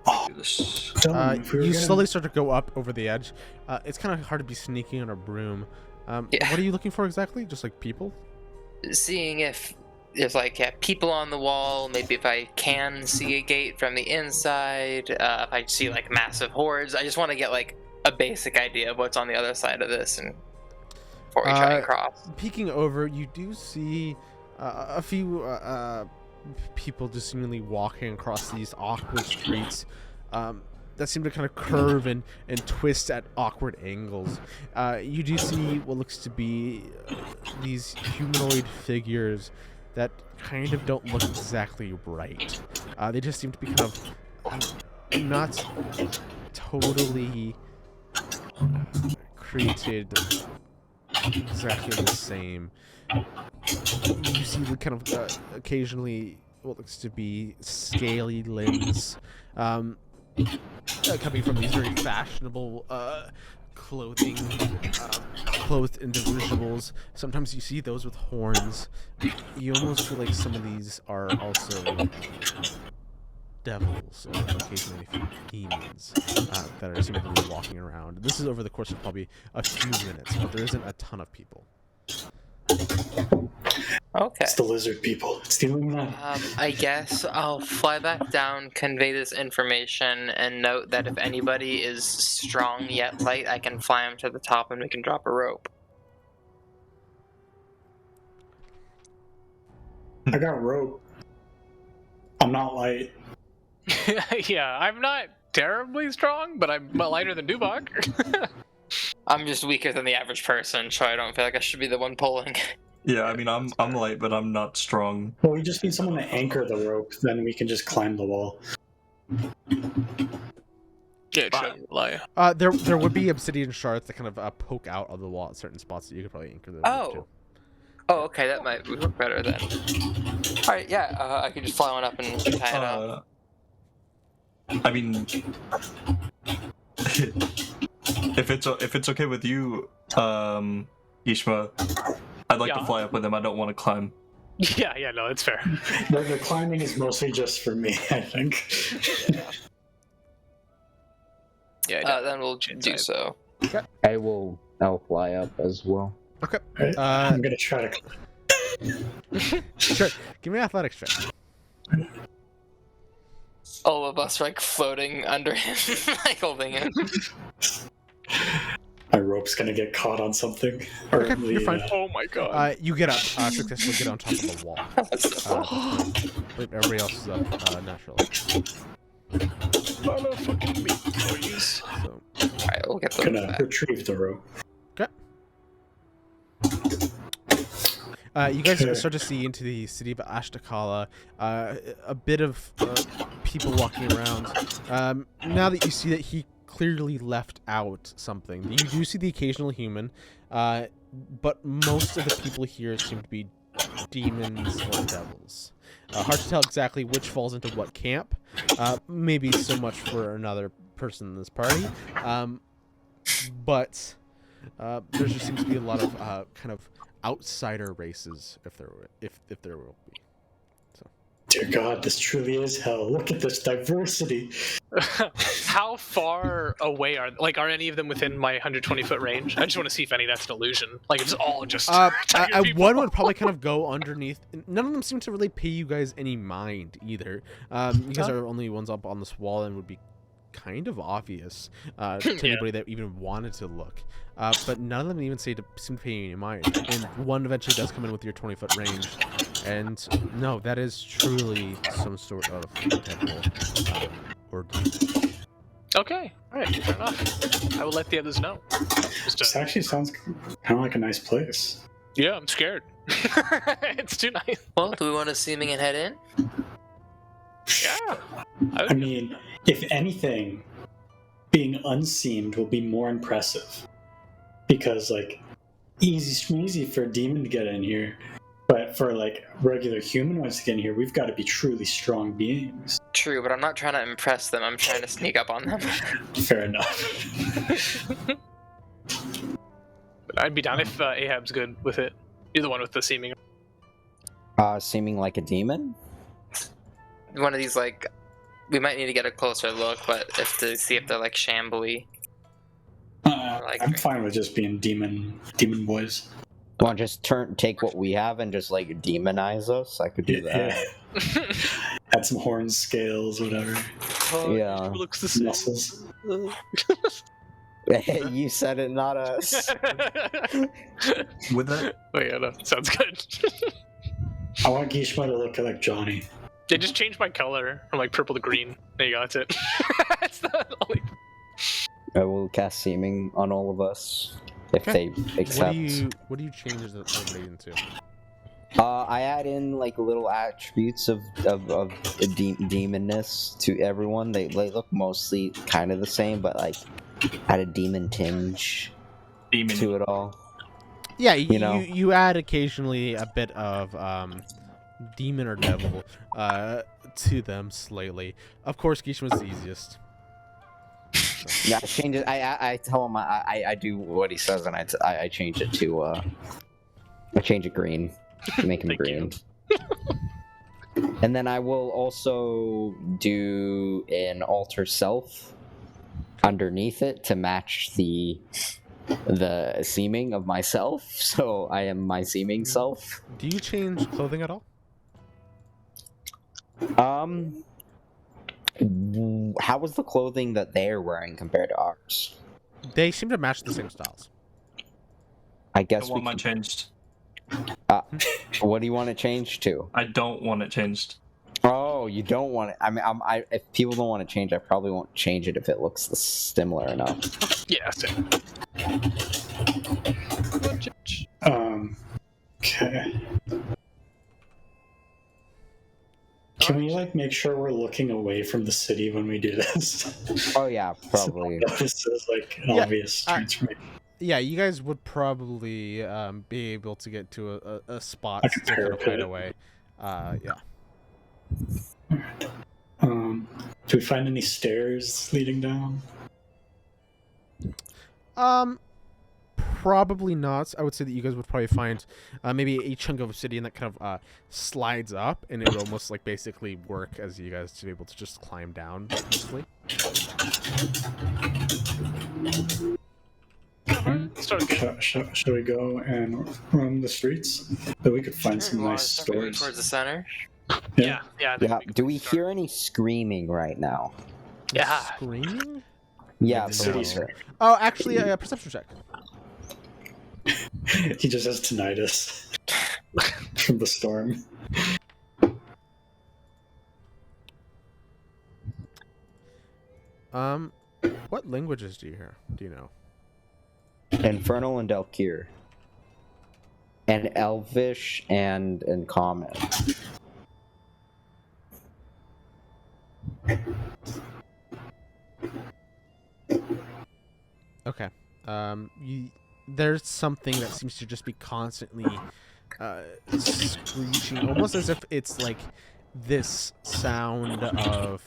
Oh, Do this. Dylan, if we were You gonna- slowly start to go up over the edge. It's kind of hard to be sneaky on a broom. Yeah. What are you looking for exactly? Just like people? Seeing if there's people on the wall, maybe if I can see a gate from the inside, if I see massive hordes. I just want to get a basic idea of what's on the other side of this and before we try and cross. Peeking over, you do see a few people just seemingly walking across these awkward streets that seem to kind of curve and twist at awkward angles. You do see what looks to be these humanoid figures that kind of don't look exactly right. They just seem to be kind of not totally created exactly the same. You see the kind of occasionally what looks to be scaly limbs coming from these very fashionable clothing, clothed individuals. Sometimes you see those with horns. You almost feel like some of these are also devils, or occasionally demons that are seemingly walking around. This is over the course of probably a few minutes, but there isn't a ton of people. Okay. It's the lizard people. It's the Illuminati. I guess I'll fly back down, convey this information, and note that if anybody is strong yet light, I can fly them to the top and we can drop a rope. I got rope. I'm not light. Yeah, I'm not terribly strong, but I'm lighter than Dubak. I'm just weaker than the average person, so I don't feel like I should be the one pulling. Yeah, I mean, I'm light, but I'm not strong. Well, we just need someone to anchor the rope, then we can just climb the wall. Yeah, it shouldn't lie. There would be obsidian shards that kind of poke out of the wall at certain spots that you could probably anchor them to. Oh, okay, that might work better then. Alright, yeah, I could just fly one up and tie it up. I mean, if it's okay with you, Ishma, I'd like to fly up with him. I don't want to climb. Yeah, no, it's fair. The climbing is mostly just for me, I think. Yeah, Then we'll do so. I'll fly up as well. Okay. Right? I'm gonna try to. Sure. Give me an athletics check. All of us like floating under him, like holding him. My rope's gonna get caught on something. Or Okay, you're fine. Oh my god. You get up, successfully get on top of the wall. Everybody else is up naturally. Follow fucking me, please. So, Alright, we'll get those Gonna back. retrieve the rope. you guys Okay. start to see into the city of Ashtakala a bit of people walking around. Now that you see that he clearly left out something, you do see the occasional human, but most of the people here seem to be demons or devils. Hard to tell exactly which falls into what camp. Maybe so much for another person in this party. But there just seems to be a lot of kind of outsider races, if there will be. So. Dear God, this truly is hell. Look at this diversity. How far away are any of them within my 120-foot range? I just want to see if any of that's an illusion. Like it's all just tiger people. One would probably kind of go underneath. None of them seem to really pay you guys any mind either. You guys are only ones up on this wall and would be kind of obvious to anybody that even wanted to look. But none of them even seem to pay you any mind. And one eventually does come in with your 20-foot range. And no, that is truly some sort of devil ordeal. Okay, alright, fair enough. I will let the others know. This actually sounds kind of like a nice place. Yeah, I'm scared. It's too nice. Well, do we want to seeming and head in? Yeah. I mean, if anything, being unseamed will be more impressive. Because, like, easy for a demon to get in here. But for, like, regular humanoids to get in here, we've got to be truly strong beings. True, but I'm not trying to impress them. I'm trying to sneak up on them. Fair enough. But I'd be down if Ahab's good with it. You're the one with the seeming. Seeming like a demon? One of these, like, we might need to get a closer look, but to see if they're like shambly. I'm fine with just being demon boys. Want to just take what we have and just like demonize us? I could do that. Yeah. Add some horns, scales, whatever. Yeah. Looks the same. Muscles. Hey, you said it, not us. With that, Oh yeah, no, sounds good. I want Gishma to look like Johnny. They just changed my color from like purple to green. There you go, that's it. That's the only... I will cast seeming on all of us if Okay. they accept. What do you change the everybody into? I add in like little attributes of demonness to everyone. They look mostly kind of the same, but like add a demon tinge demon. to it all. Yeah, You know. you add occasionally a bit of demon or devil to them slightly. Of course, Gishma's the easiest. Yeah, I change it. I tell him I do what he says, and I change it to I change it green to make him Thank green. And then I will also do an alter self underneath it to match the the seeming of myself, so I am my seeming self. Do you change clothing at all? How was the clothing that they're wearing compared to ours? They seem to match the same styles. I I guess don't want mine changed. What do you want it changed to? I don't want it changed. Oh, you don't want it. I mean, if people don't want to change, I probably won't change it if it looks similar enough. Yeah, same. Okay. Can we like make sure we're looking away from the city when we do this? Oh yeah, probably. So this is like an Yeah, obvious transformation. Yeah, you guys would probably be able to get to a spot Like a to kind of hide parapet. away. Yeah. Do we find any stairs leading down? Probably not. I would say that you guys would probably find maybe a chunk of obsidian that kind of slides up, and it would almost like basically work as you guys to be able to just climb down peacefully. Start again. Shall we go and run the streets? But we could find some Sure, nice stores. towards the center. Yeah, I think Yeah. could Do we start. hear any screaming right now? Yeah. Screaming? Yeah. The city no. screaming. Oh, actually, a perception check. He just has tinnitus from the storm. What languages do you hear? Do you know? Infernal and Delkir. And Elvish and Common. Okay. There's something that seems to just be constantly screeching, almost as if it's like this sound of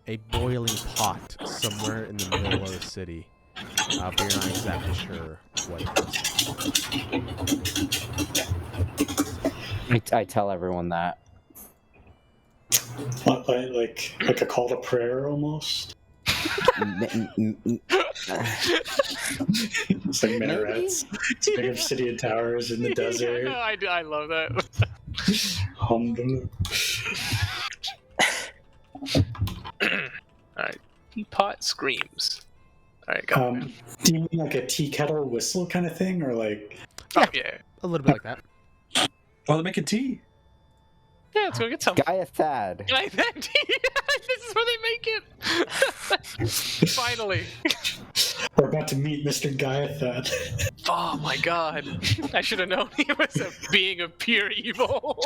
a boiling pot somewhere in the middle of the city. But you're not exactly sure what it is. I tell everyone that. What, like a call to prayer almost? It's like minarets, it's big obsidian towers in the desert. I love that. Alhamdulillah. Alright. Teapot screams. Alright, got it. Do you mean like a tea kettle whistle kind of thing, or like? Oh, yeah. A little bit like that. Oh, they're making tea. Yeah, let's go get some. Gaia Thad. Like that. This is where they make it. Finally. We're about to meet Mr. Gaiathad. Oh my god. I should have known he was a being of pure evil.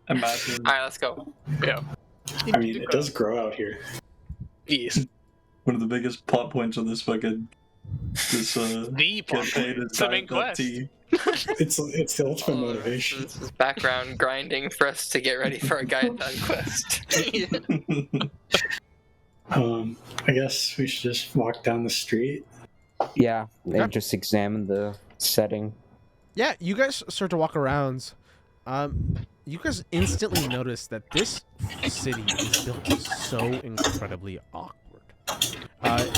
Imagine. All right, let's go. Yeah. I mean, it does grow out here. Yes. One of the biggest plot points of this fucking The plot campaign point. is It's the main that quest. tea. It's the ultimate motivation. This is background grinding for us to get ready for our Gaetan quest. I guess we should just walk down the street. Yeah, Yeah. and just examine the setting. Yeah, you guys start to walk around. You guys instantly notice that this city is built so incredibly awkward.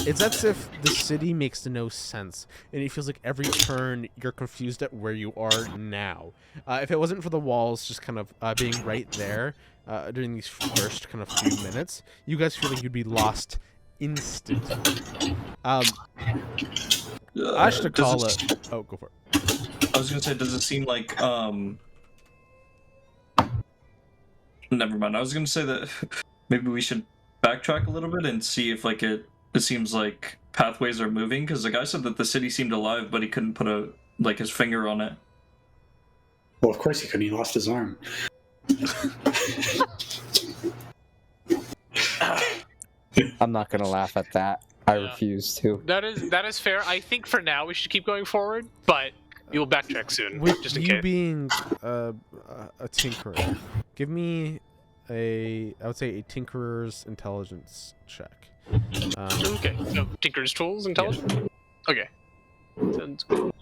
It's as if the city makes no sense, and it feels like every turn you're confused at where you are now. If it wasn't for the walls just kind of being right there during these first kind of few minutes, you guys feel like you'd be lost instantly. Ashtakala. Oh, go for it. I was gonna say, does it seem like Never mind. I was gonna say that maybe we should backtrack a little bit and see if like it seems like pathways are moving, because the guy said that the city seemed alive, but he couldn't put his finger on it. Well, of course he couldn't. He lost his arm. I'm not gonna laugh at that. I Yeah. refuse to. That is fair. I think for now we should keep going forward, but we will backtrack soon, With just in you case. being a tinkerer, give me I would say a tinkerer's intelligence check. Okay, so Tinker's Tools intelligence? Okay. Sounds good.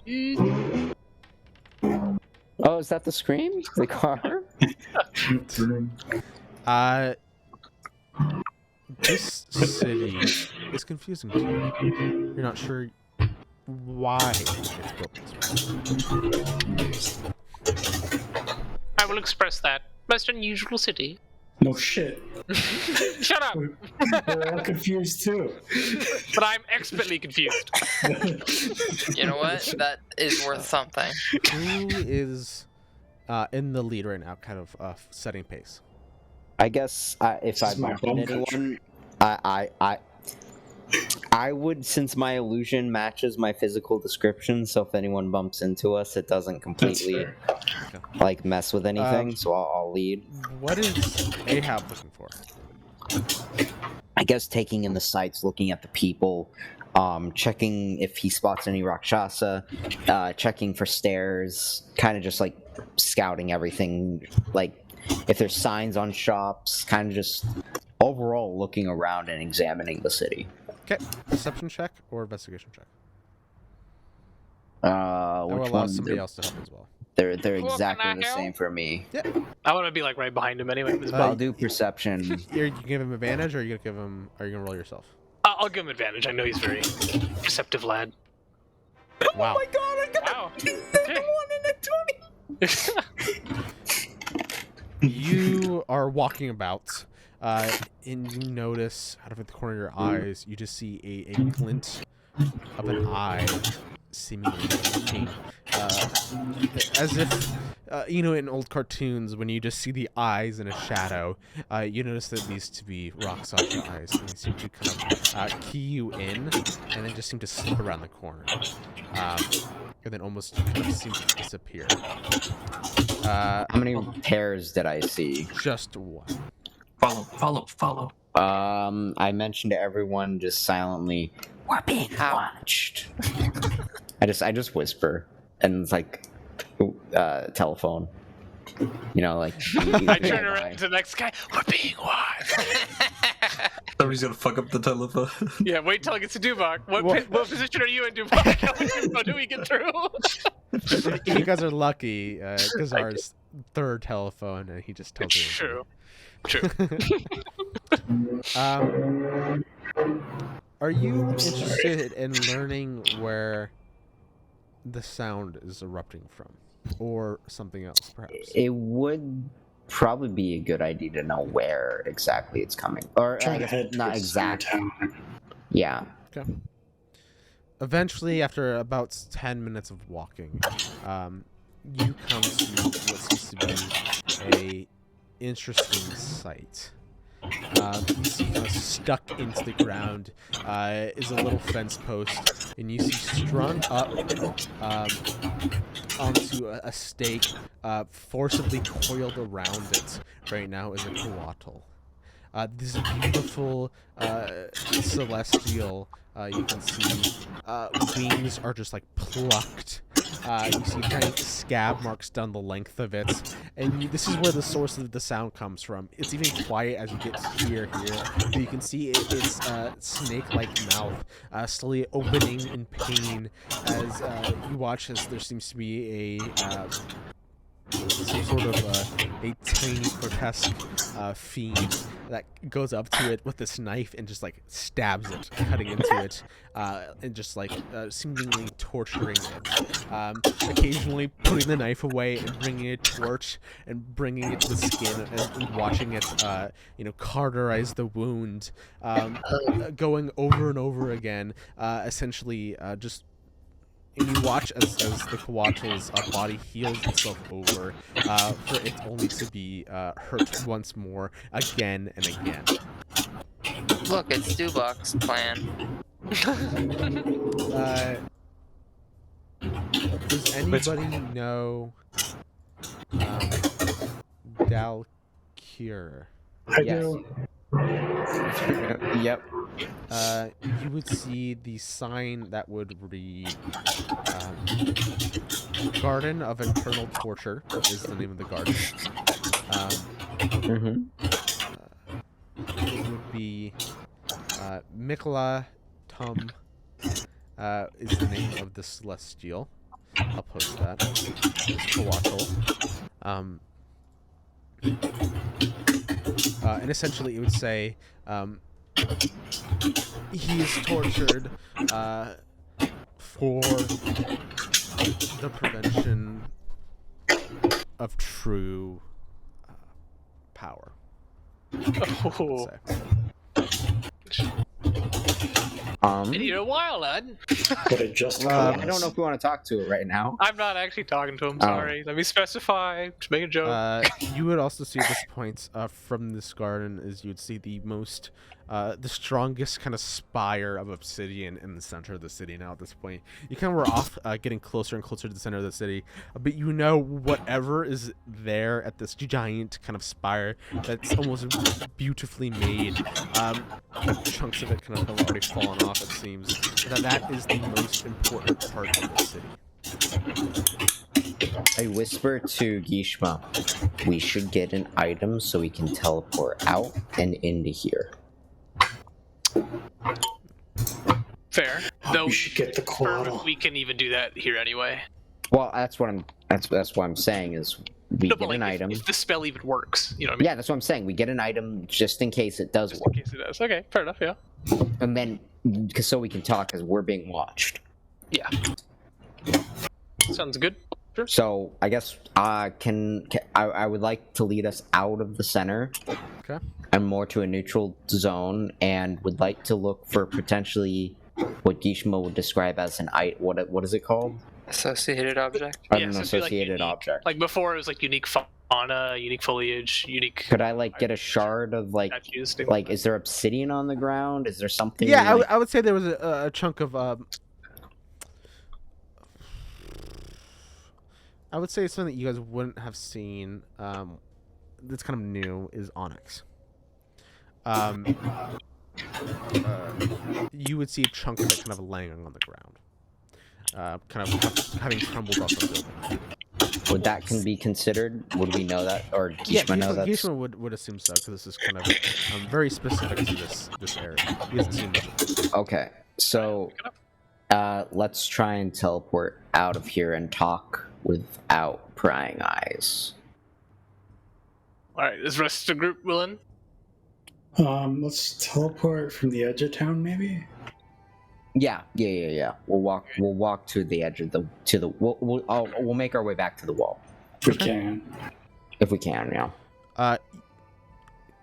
Oh, is that the scream? The car? This city is confusing to you. You're not sure why it's built this way. I will express that. Most unusual city. No shit. Shut up! We're all confused too. But I'm expertly confused. You know what? That is worth something. Who is in the lead right now, kind of setting pace? I guess if This I is my bump into home country. anyone, I would, since my illusion matches my physical description, so if anyone bumps into us, it doesn't That's completely fair. like mess with anything. So I'll lead. What is Ahab looking for? I guess taking in the sights, looking at the people, checking if he spots any Rakshasa, checking for stairs, kind of just like scouting everything, like if there's signs on shops, kind of just overall looking around and examining the city. Okay, perception check or investigation check. Uh, Or which allow one? somebody else to help as well. They're Well, exactly can I the help? same for me. I want to be like right behind him anyway. I'll do perception. You give him advantage, or are you gonna give him? Are you gonna roll yourself? I'll give him advantage. I know he's very perceptive lad. Wow. Oh my god! I got Wow. a 1 and a 20. You are walking about, and you notice out of the corner of your eyes, you just see a glint of an eye, seemingly blinking, as if, in old cartoons, when you just see the eyes in a shadow, you notice that these to be Rakshasa eyes, and they seem to kind of key you in, and then just seem to slip around the corner, and then almost kind of seem to disappear. How many pairs did I see? Just one. Follow. I mentioned to everyone just silently, "We're being watched." I just whisper, and it's like, telephone. Like. I turn around to the next guy. We're being watched. Somebody's gonna fuck up the telephone. Yeah, wait till I get to Dubak. What position are you in, Dubak? How do we get through? You guys are lucky, because ours third telephone, and he just tells you. True. Are you interested in learning where the sound is erupting from, or something else, perhaps? It would probably be a good idea to know where exactly it's coming, or Trying I to guess head not towards exact. town. Yeah. Okay. Eventually, after about 10 minutes of walking, you come to what seems to be a interesting sight. You see kind of stuck into the ground is a little fence post, and you see strung up onto a stake, forcibly coiled around it right now is a coatl. This beautiful celestial, you can see wings are just like plucked. You see tiny scab marks down the length of it, and this is where the source of the sound comes from. It's even quiet as you get here, but you can see its snake-like mouth slowly opening in pain as you watch as there seems to be some sort of a tiny grotesque fiend that goes up to it with this knife and just like stabs it, cutting into it, and just like seemingly torturing it. Occasionally putting the knife away and bringing a torch and bringing it to the skin and watching it, cauterize the wound, going over and over again, essentially just. And you watch as the coatl's body heals itself over for it only to be hurt once more, again and again. Look, it's Dubak's plan. Does anybody know Dalkir? I Yes. do. Yep. You would see the sign that would read Garden of Eternal Torture is the name of the garden. It would be Mikla Tum is the name of the celestial. I'll post that. It's Coatl. And essentially it would say he is tortured for the prevention of true power. Oh. Been here a while, lad. But it just I don't know if we want to talk to it right now. I'm not actually talking to him. Sorry. Let me specify. Just make a joke. You would also see at this point from this garden is you'd see the the strongest kind of spire of obsidian in the center of the city. Now at this point, you kind of were off getting closer and closer to the center of the city, but you know whatever is there at this giant kind of spire that's almost beautifully made, chunks of it kind of have already fallen off. It seems that is the most important part of the city. I whisper to Gishma, we should get an item so we can teleport out and into here. Fair. Though we should get the collateral. we can even do that here anyway. Well, that's what I'm saying is we get an item. If the spell even works, you know what I mean? Yeah, that's what I'm saying. We get an item just in case it does Just work. in case it does. Okay, fair enough, yeah. And then, so we can talk because we're being watched. Yeah. Sounds good. Sure. So I guess I would like to lead us out of the center. Okay. And more to a neutral zone, and would like to look for potentially what Gishma would describe as an what is it called? Associated object. An Yeah, so it'd be, like, associated unique. object. Like before, it was like unique fauna, unique foliage, unique. Could I like get a shard of like statues, things like that. is there obsidian on the ground? Is there something? Yeah, like... I would say there was a chunk of. I would say something that you guys wouldn't have seen. That's kind of new is onyx. You would see a chunk of it kind of laying on the ground, kind of having crumbled off the building. Would that can be considered? Would we know that, or Gishma know that? Gishma would assume so because this is kind of very specific to this area. He hasn't seen much. Okay, so let's try and teleport out of here and talk without prying eyes. All right, is the rest of the group willing? Let's teleport from the edge of town, maybe. Yeah. We'll walk to the edge of we'll make our way back to the wall. If we can. If we can, yeah.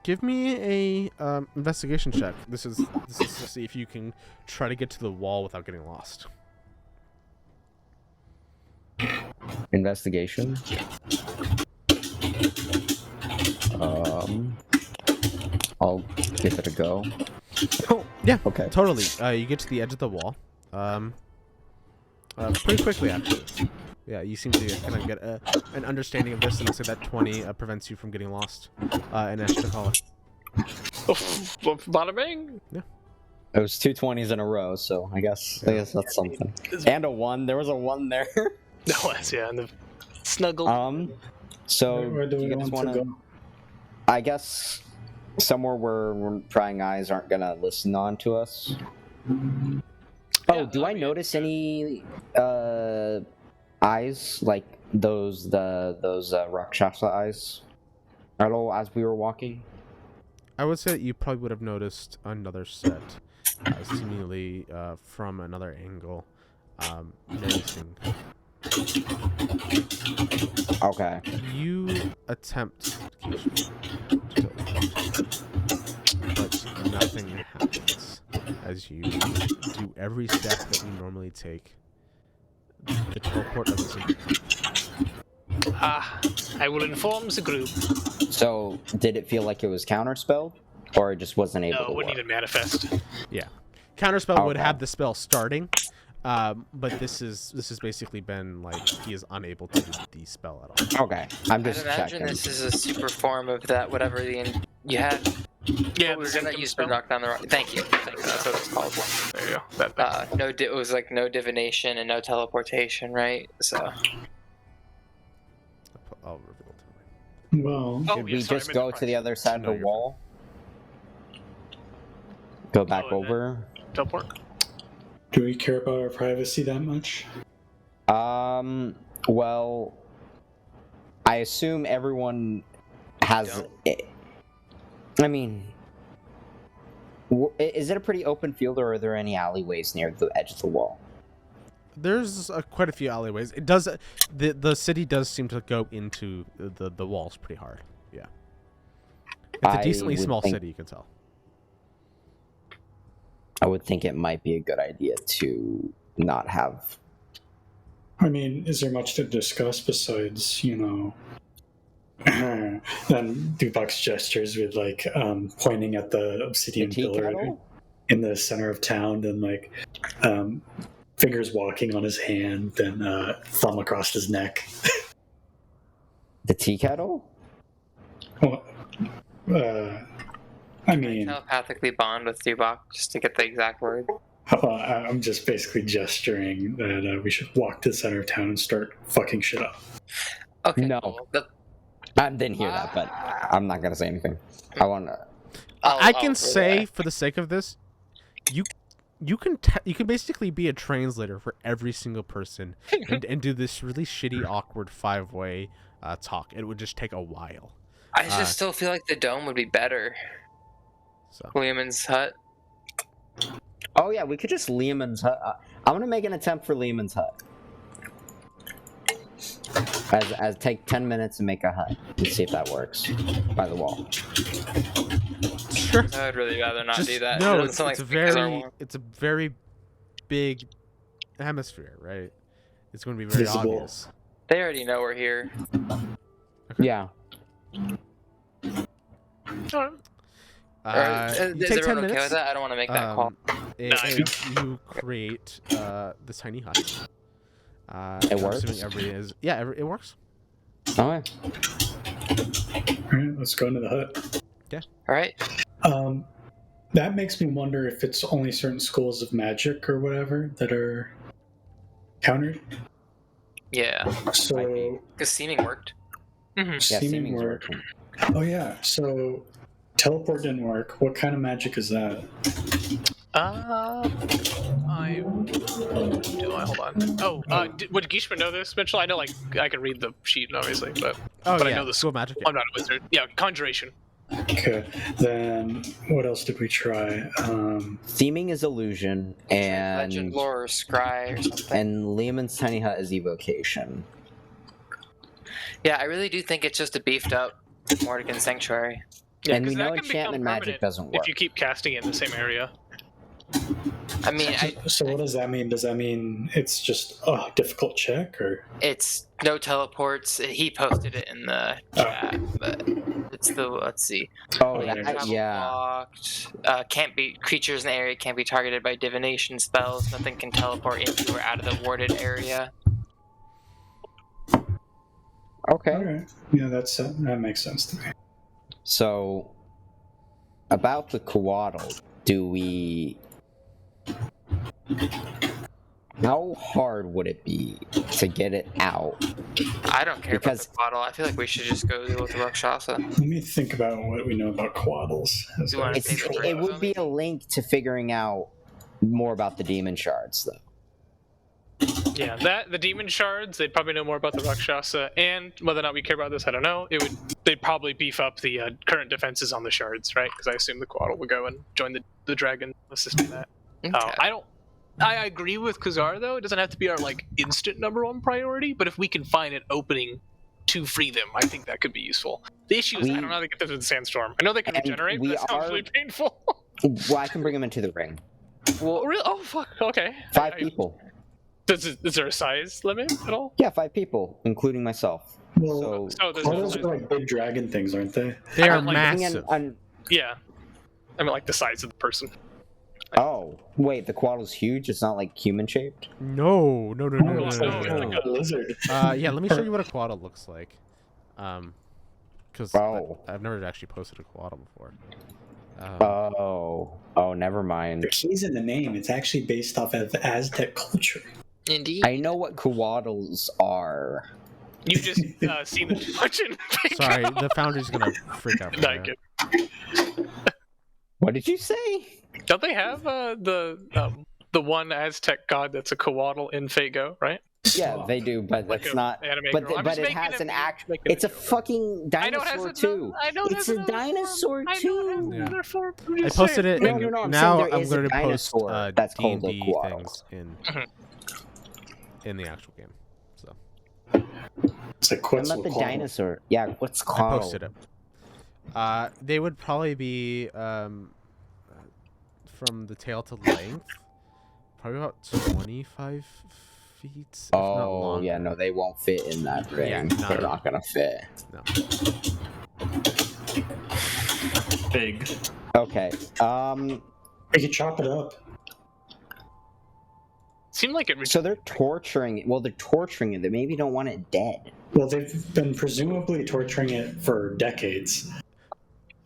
Give me a investigation check. This is to see if you can try to get to the wall without getting lost. Investigation. I'll give it a go. Oh, yeah. Okay. Totally. You get to the edge of the wall. Pretty quickly, actually. Yeah, you seem to kind of get an understanding of this, and I'll say that 20 prevents you from getting lost in Ashtakala. Bada bing. Yeah. It was 2 20s in a row, so I guess that's something. And a 1. There was a 1 there. That was, yeah, and the snuggle. So Where do do we you guys want want to to? go? I guess somewhere where prying eyes aren't gonna listen on to us. Oh, Yeah, do I notice any eyes like those Rakshasa eyes? Hello, as we were walking. I would say that you probably would have noticed another set, seemingly from another angle, noticing. Okay. You attempt but nothing happens as you do every step that you normally take. The teleport doesn't seem to come. I will inform the group. So, did it feel like it was counterspelled, or it just wasn't able No, to it work? wouldn't even manifest. Yeah, counterspell would Okay. have the spell starting, but this has basically been like he is unable to do the spell at all. Okay, I'm I'd just imagine checking. this is a super form of that whatever you had. Yeah, What was it that used to knock down the rock? Thank you. That's what it's called. There you go. That, It was like no divination and no teleportation, right? So I'll reveal it. Well, Oh, Should yeah, we sorry, I just meant go the to the other side No, of the you're wall? Go back and then- over? teleport. do we care about our privacy that much? Well, I assume everyone has. I mean, Is it a pretty open field, or are there any alleyways near the edge of the wall? There's quite a few alleyways. It does the city does seem to go into the walls pretty hard. Yeah, it's a I decently would small think- city. You can tell. I would think it might be a good idea to not have. I mean, is there much to discuss besides, then Dubok's gestures with like pointing at the obsidian tea pillar kettle? in the center of town, and like fingers walking on his hand, then thumb across his neck. The tea kettle? Well, I mean, Telepathically bond with Dubok just to get the exact word. I'm just basically gesturing that we should walk to the center of town and start fucking shit up. Okay. No. cool. I didn't hear that, but I'm not gonna say anything. I want to. I can say, for the sake of this, you can basically be a translator for every single person and do this really shitty, awkward 5-way talk. It would just take a while. I just still feel like the dome would be better. So Lehman's hut. Oh yeah, we could just Lehman's hut. I'm gonna make an attempt for Lehman's hut. As take 10 minutes and make a hut and see if that works by the wall. sure. I would really rather not do that. No, It doesn't it's, sound it's like because our very wall- it's a very big hemisphere, right? It's going to be very Visible. obvious. They already know we're here. Yeah. Or, You is take 10 everyone okay minutes. with that? I don't want to make that call. You create this tiny hut. It I'm works? assuming it works. All right. All right, let's go into the hut. All right. That makes me wonder if it's only certain schools of magic or whatever that are countered. Yeah. So, Because seeming worked. Mm-hmm. Yeah, seeming seeming's work. working. Oh yeah. So, teleport didn't work. What kind of magic is that? Hold on. Oh, would Gishman know this, Mitchell? I know, like, I can read the sheet, obviously, but Oh But I yeah, know the school magic. I'm not a wizard. Yeah, conjuration. Okay. Then what else did we try? Theming is illusion, Legend, and lore, or scry, or something. and Lehman's tiny hut is evocation. Yeah, I really do think it's just a beefed up Mordigan Sanctuary. Yeah, And we 'cause know that can become enchantment magic permanent doesn't work. if you keep casting it in the same area. I mean, So what does that mean? Does that mean it's just a difficult check, or? it's no teleports. He posted it in the chat, but it's the let's see. Oh yeah, Travel yeah. blocked. Can't be creatures in the area can't be targeted by divination spells. Nothing can teleport into or out of the warded area. Okay. All right. Yeah, that makes sense to me. So, about the Coatl, do we... How hard would it be to get it out? I don't care Because- about the bottle. I feel like we should just go deal with the Rakshasa. Let me think about what we know about Coatls. You wanna It's, take the it would be a link to figuring out more about the demon shards, though. Yeah, the demon shards, they'd probably know more about the Rakshasa, and whether or not we care about this, I don't know. They'd probably beef up the current defenses on the shards, right? Because I assume the Coatl would go and join the dragon, assisting that. Okay. I agree with Kazar though. It doesn't have to be our like instant #1 priority, but if we can find an opening to free them, I think that could be useful. The issue is I don't know how to get them to the sandstorm. I know they can And regenerate, but we that sounds are- really painful. Well, I can bring them into the ring. Well, really? Oh fuck. Okay. 5 people. Is there a size limit at all? Yeah, 5 people, including myself. Well, So, Oh, there's no Coatls size. are like big dragon things, aren't they? They are don't like bring in massive. Yeah. I mean, like the size of the person. oh, wait, the Coatl's huge? It's not like human shaped? No. no, it's no, like no. a lizard. Yeah, let me show you what a Coatl looks like. Because Oh. I've never actually posted a Coatl before. Oh, never mind. The key's in the name. It's actually based off of Aztec culture. Indeed. I know what Coatls are. You just seen them too much in Sorry, the founder's gonna freak out. For Not that. good. What did you say? Don't they have the one Aztec god that's a Coatl in Fago, right? Yeah, Stop. they do, but Like that's a not. anime But girl. I'm but just it making has a- an act. making It's a joke. fucking I know it has dinosaur another- too. I know it It's has a another dinosaur form. I know it has too. Yeah. another form. I'm I just posted saying. it. No, and no, no, I'm now saying there I'm is a going to post dinosaur that's called a D&D Quaddle. things in the actual game. So It's like What Quetzalcoatl. about the dinosaur? Yeah, what's I called? posted it. They would probably be from the tail to length, probably about 25 feet, if not Oh, longer. yeah, no, they won't fit in that ring. Yeah, They're not gonna fit. No. Big. Okay. We could chop it up. Seemed like it. So they're torturing it. Well, they're torturing it. They maybe don't want it dead. Well, they've been presumably torturing it for decades.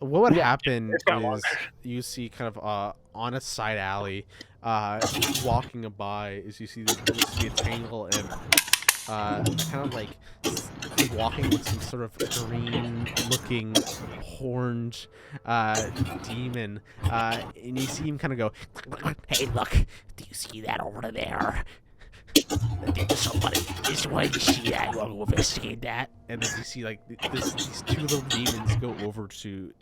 What would Yeah, happen it's got is longer. you see kind of on a side alley, walking by, is you see a tangle and kind of like walking with some sort of green-looking horned demon, and you see him kind of go, "Hey, look! Do you see that over there? There's somebody. Is why you see that? You want to investigate that?" And then you see like these two little demons go over to.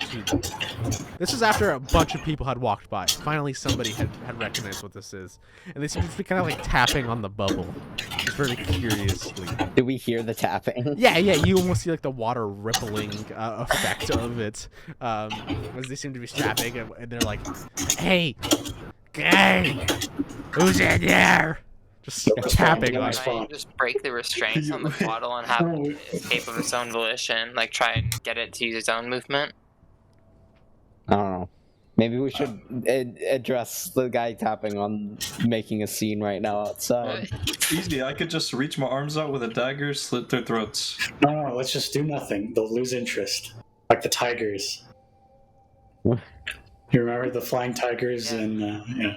This is after a bunch of people had walked by. Finally, somebody had recognized what this is, and they seem to be kind of like tapping on the bubble, just very curiously. Did we hear the tapping? Yeah, you almost see like the water rippling effect of it, as they seem to be tapping, and they're like, "Hey, who's in there?" Just tapping on it. Can I just break the restraints on the Quaddle and have it escape of its own volition? Like, try and get it to use its own movement? I don't know. Maybe we should address the guy tapping on making a scene right now outside. Easy. I could just reach my arms out with a dagger, slit their throats. No, let's just do nothing. They'll lose interest. Like the tigers. What? You remember the flying tigers Yeah. and yeah.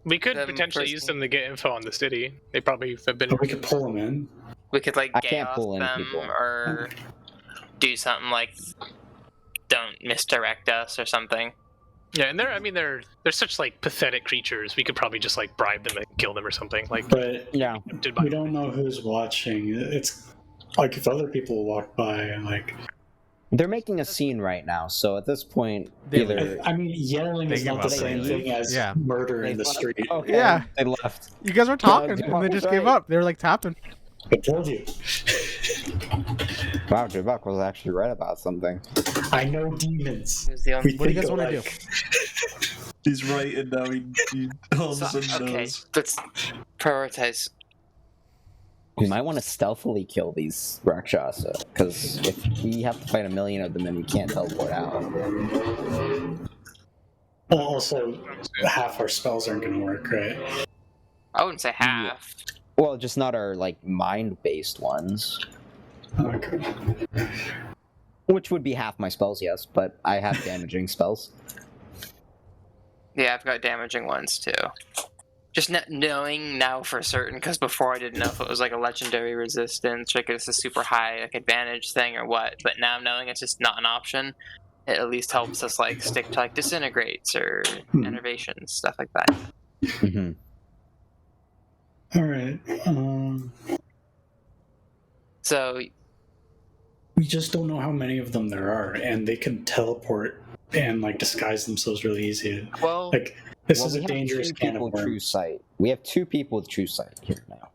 We could Them potentially use them to get info on the city. They probably have been. But we could pull them in. We could, like, I gay can't off pull any them people. or do something like, don't misdirect us or something. Yeah, and they're such like pathetic creatures. We could probably just like bribe them and kill them or something. Like But Yeah. did by we don't know who's watching. It's like if other people walk by, like They're making a scene right now, so at this point, They either... I mean, yelling They is give not the up, same they thing leave. as Yeah. murder in the left. street. Okay, Yeah. they left. You guys were talking, Dude, and they just was gave right. up. They were like tapping. I told you. Wow, Jabak was actually right about something. I know demons. Who's the only... We What do you think guys want to do? alike. He's right, and now he all of a sudden okay, knows. let's prioritize. We might want to stealthily kill these Rakshasa, because if we have to fight 1,000,000 of them, then we can't teleport out. Well, also, half our spells aren't going to work, right? I wouldn't say half. Well, just not our, like, mind-based ones. Okay. Which would be half my spells, yes, but I have damaging spells. Yeah, I've got damaging ones too. Just knowing now for certain, because before I didn't know if it was like a legendary resistance, like it's a super high like advantage thing or what. But now knowing it's just not an option, it at least helps us like stick to like disintegrates or enervations, stuff like that. Mm-hmm. All right. So We just don't know how many of them there are, and they can teleport and like disguise themselves really easy. well, Like this Well, is we a have dangerous 2 can people of with true worms. sight. We have 2 people with true sight here now.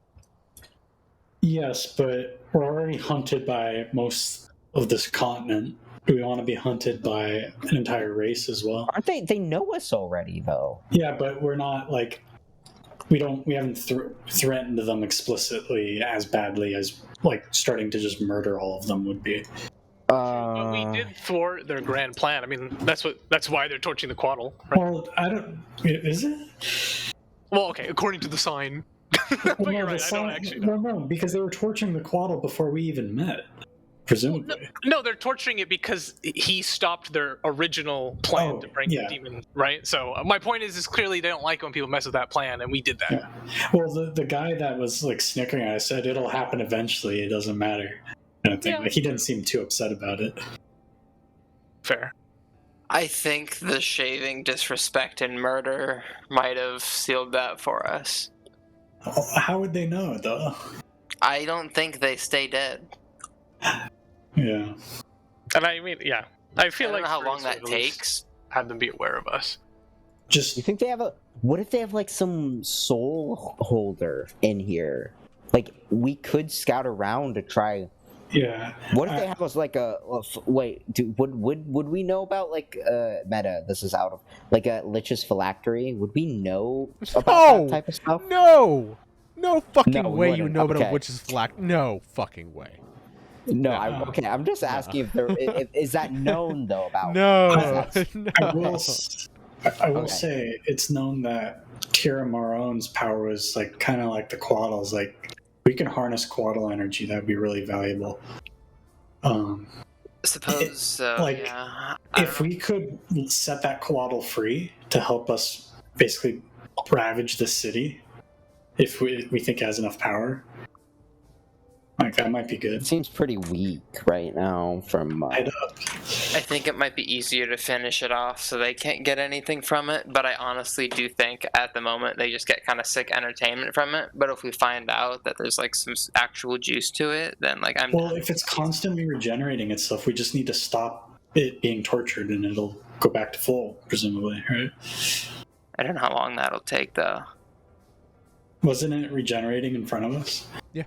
Yes, but we're already hunted by most of this continent. Do we want to be hunted by an entire race as well? Aren't they? They know us already, though. Yeah, but we're not like we haven't threatened them explicitly as badly as like starting to just murder all of them would be. But we did thwart their grand plan. I mean, that's why they're torching the Quaddle, right? Well, I don't. Is it? Well, okay, according to the sign. But Well, you're no, right, I don't actually know. No, because they were torching the Quaddle before we even met, presumably. No, they're torturing it because he stopped their original plan Oh, to bring yeah. the demon, right? So my point is clearly they don't like when people mess with that plan, and we did that. Yeah. Well, the guy that was like snickering at us said it'll happen eventually. It doesn't matter. Kind of thing. Yeah. Like he didn't seem too upset about it. Fair. I think the shaving, disrespect, and murder might have sealed that for us. Oh, how would they know though? I don't think they stay dead. Yeah. And I mean, yeah, I feel I don't like know how for long us, that we'd at least takes. have them be aware of us. You Just think they have a? What if they have like some soul holder in here? Like we could scout around to try. yeah. What if they have us like wait? Would we know about like meta? This is out of like a Lich's phylactery. Would we know about No! that type of stuff? No fucking No, we way you wouldn't. know about a Okay. witch's flack. No fucking way. No, No. okay. I'm just asking if there is that known though about. No, That's- I will. I will Okay. say it's known that Tira Marone's power was like kind of like the Quaddles. Like we can harness Quaddle energy. That would be really valuable. Suppose so. like, Yeah. If we could set that Quaddle free to help us basically ravage the city, if we think it has enough power, like that might be It good. seems pretty weak right now from. I think it might be easier to finish it off so they can't get anything from it, but I honestly do think at the moment they just get kind of sick entertainment from it. But if we find out that there's like some actual juice to it, then like I'm Well, if it's constantly regenerating itself, we just need to stop it being tortured, and it'll go back to full, presumably, right? I don't know how long that'll take though. Wasn't it regenerating in front of us? Yeah.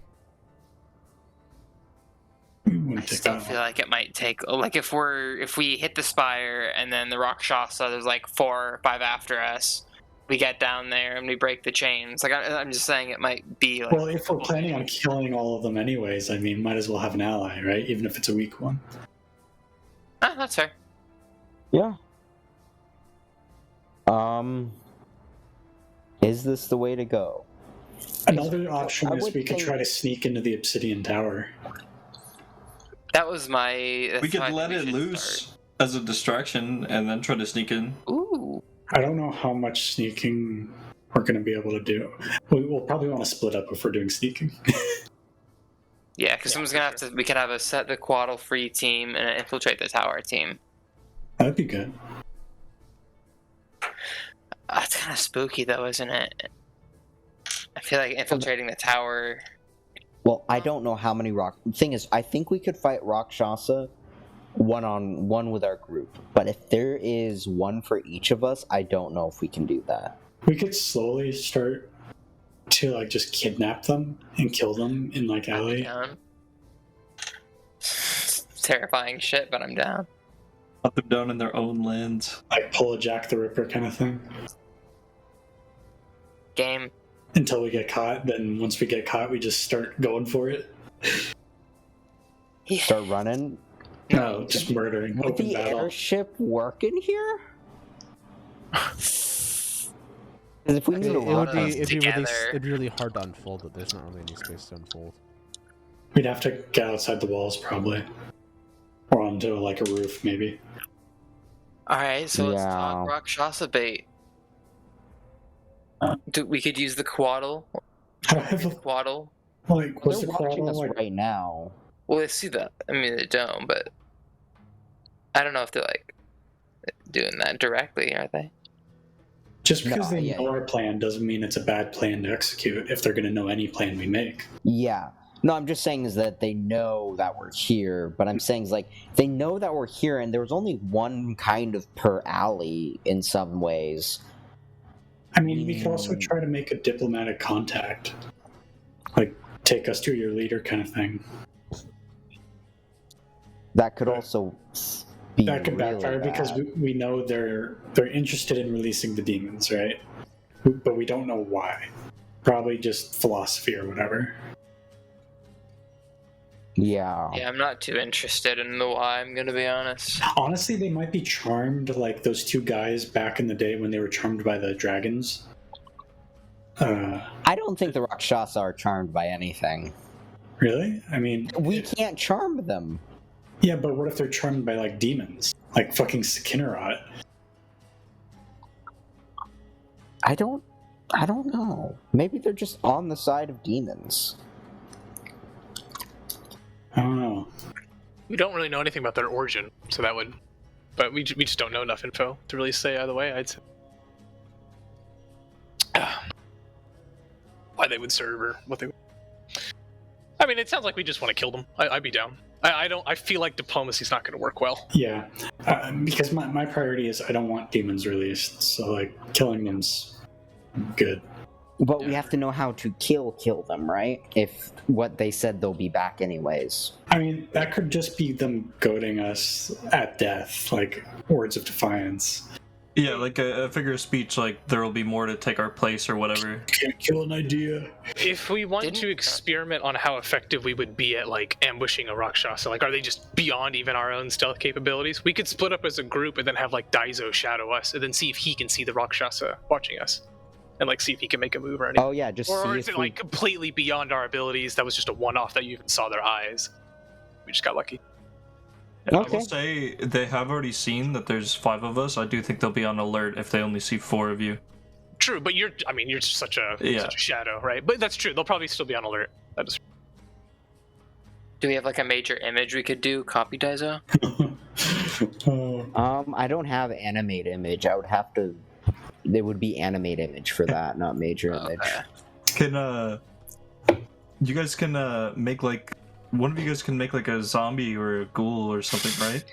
It wouldn't I take still that feel long. like it might take like if we hit the spire and then the Rakshasa, there's like 4 or 5 after us. We get down there and we break the chains. Like I'm just saying, it might be like. Well, if we're planning on killing all of them anyways, I mean, might as well have an ally, right? Even if it's a weak one. Ah, that's fair. Yeah. Is this the way to go? Another option I is would we could think- try to sneak into the Obsidian Tower. That was my. We that's how I could let think it should loose start. as a distraction and then try to sneak in. Ooh. I don't know how much sneaking we're going to be able to do. We'll probably want to split up if we're doing sneaking. Yeah, because someone's gonna have to. We could have a set the Quaddle free team and an infiltrate the tower team. That'd be good. It's kind of spooky though, isn't it? I feel like infiltrating the tower. Well, I don't know how many rock. Thing is, I think we could fight Rakshasa one-on-one with our group. But if there is one for each of us, I don't know if we can do that. We could slowly start to like just kidnap them and kill them in like I'm alley. down. Terrifying shit, but I'm down. Hunt them down in their own lands. Like pull a Jack the Ripper kind of thing. Game. Until we get caught, then once we get caught, we just start going for it. Yeah. Start running. No, just murdering. Would Open the battle. airship work in here? 'Cause if we It, need it a would lot be of it'd be together. really hard to unfold it. There's not really any space to unfold. We'd have to get outside the walls probably, or onto like a roof maybe. Alright, so let's Yeah. talk Rakshasa bait. We could use the Quaddle. I don't have a, Quaddle. like was They're the watching Quaddle us like right now. Well, they see that. I mean, they don't, but I don't know if they're like doing that directly, are they? just because No, they yeah, know yeah. our plan doesn't mean it's a bad plan to execute if they're going to know any plan we make. Yeah. No, I'm just saying is that they know that we're here, but I'm saying is like they know that we're here, and there was only one kind of per alley in some ways. I mean, we could also try to make a diplomatic contact, like take us to your leader kind of thing. That could also be That could really backfire because bad. we know they're interested in releasing the demons, right? But we don't know why. Probably just philosophy or whatever. Yeah. Yeah, I'm not too interested in the why, I'm gonna be honest. Honestly, they might be charmed like those two guys back in the day when they were charmed by the dragons. I don't think the Rakshasa are charmed by anything. Really? I mean, We can't charm them. yeah, but what if they're charmed by like demons, like fucking Sekinarot? I don't know. Maybe they're just on the side of demons. I don't know. We don't really know anything about their origin, so that would. But we just don't know enough info to really say either way, I'd say. Why they would serve or what they would. I mean, it sounds like we just want to kill them. I'd be down. I feel like diplomacy's not going to work well. Yeah, because my priority is I don't want demons released, so like killing them's good. But we have to know how to kill them, right? If what they said they'll be back anyways. I mean, that could just be them goading us at death, like words of defiance. Yeah, like a figure of speech, like there will be more to take our place or whatever. Can't kill an idea. If we want to experiment on how effective we would be at like ambushing a Rakshasa, like are they just beyond even our own stealth capabilities? We could split up as a group and then have like Daizo shadow us, and then see if he can see the Rakshasa watching us, and like see if he can make a move or anything. Oh yeah, just Or see is if it like completely beyond our abilities? That was just a one-off that you even saw their eyes. We just got lucky. And I Okay. will say they have already seen that there's 5 of us. I do think they'll be on alert if they only see 4 of you. True, but you're just such a Yeah. such a shadow, right? But that's true. They'll probably still be on alert. That is. Do we have like a major image we could do? Copy Daizo? I don't have animate image. I would have to. There would be animate image for that, not major image. Okay. Can you guys can make like one of you guys can make like a zombie or a ghoul or something, right?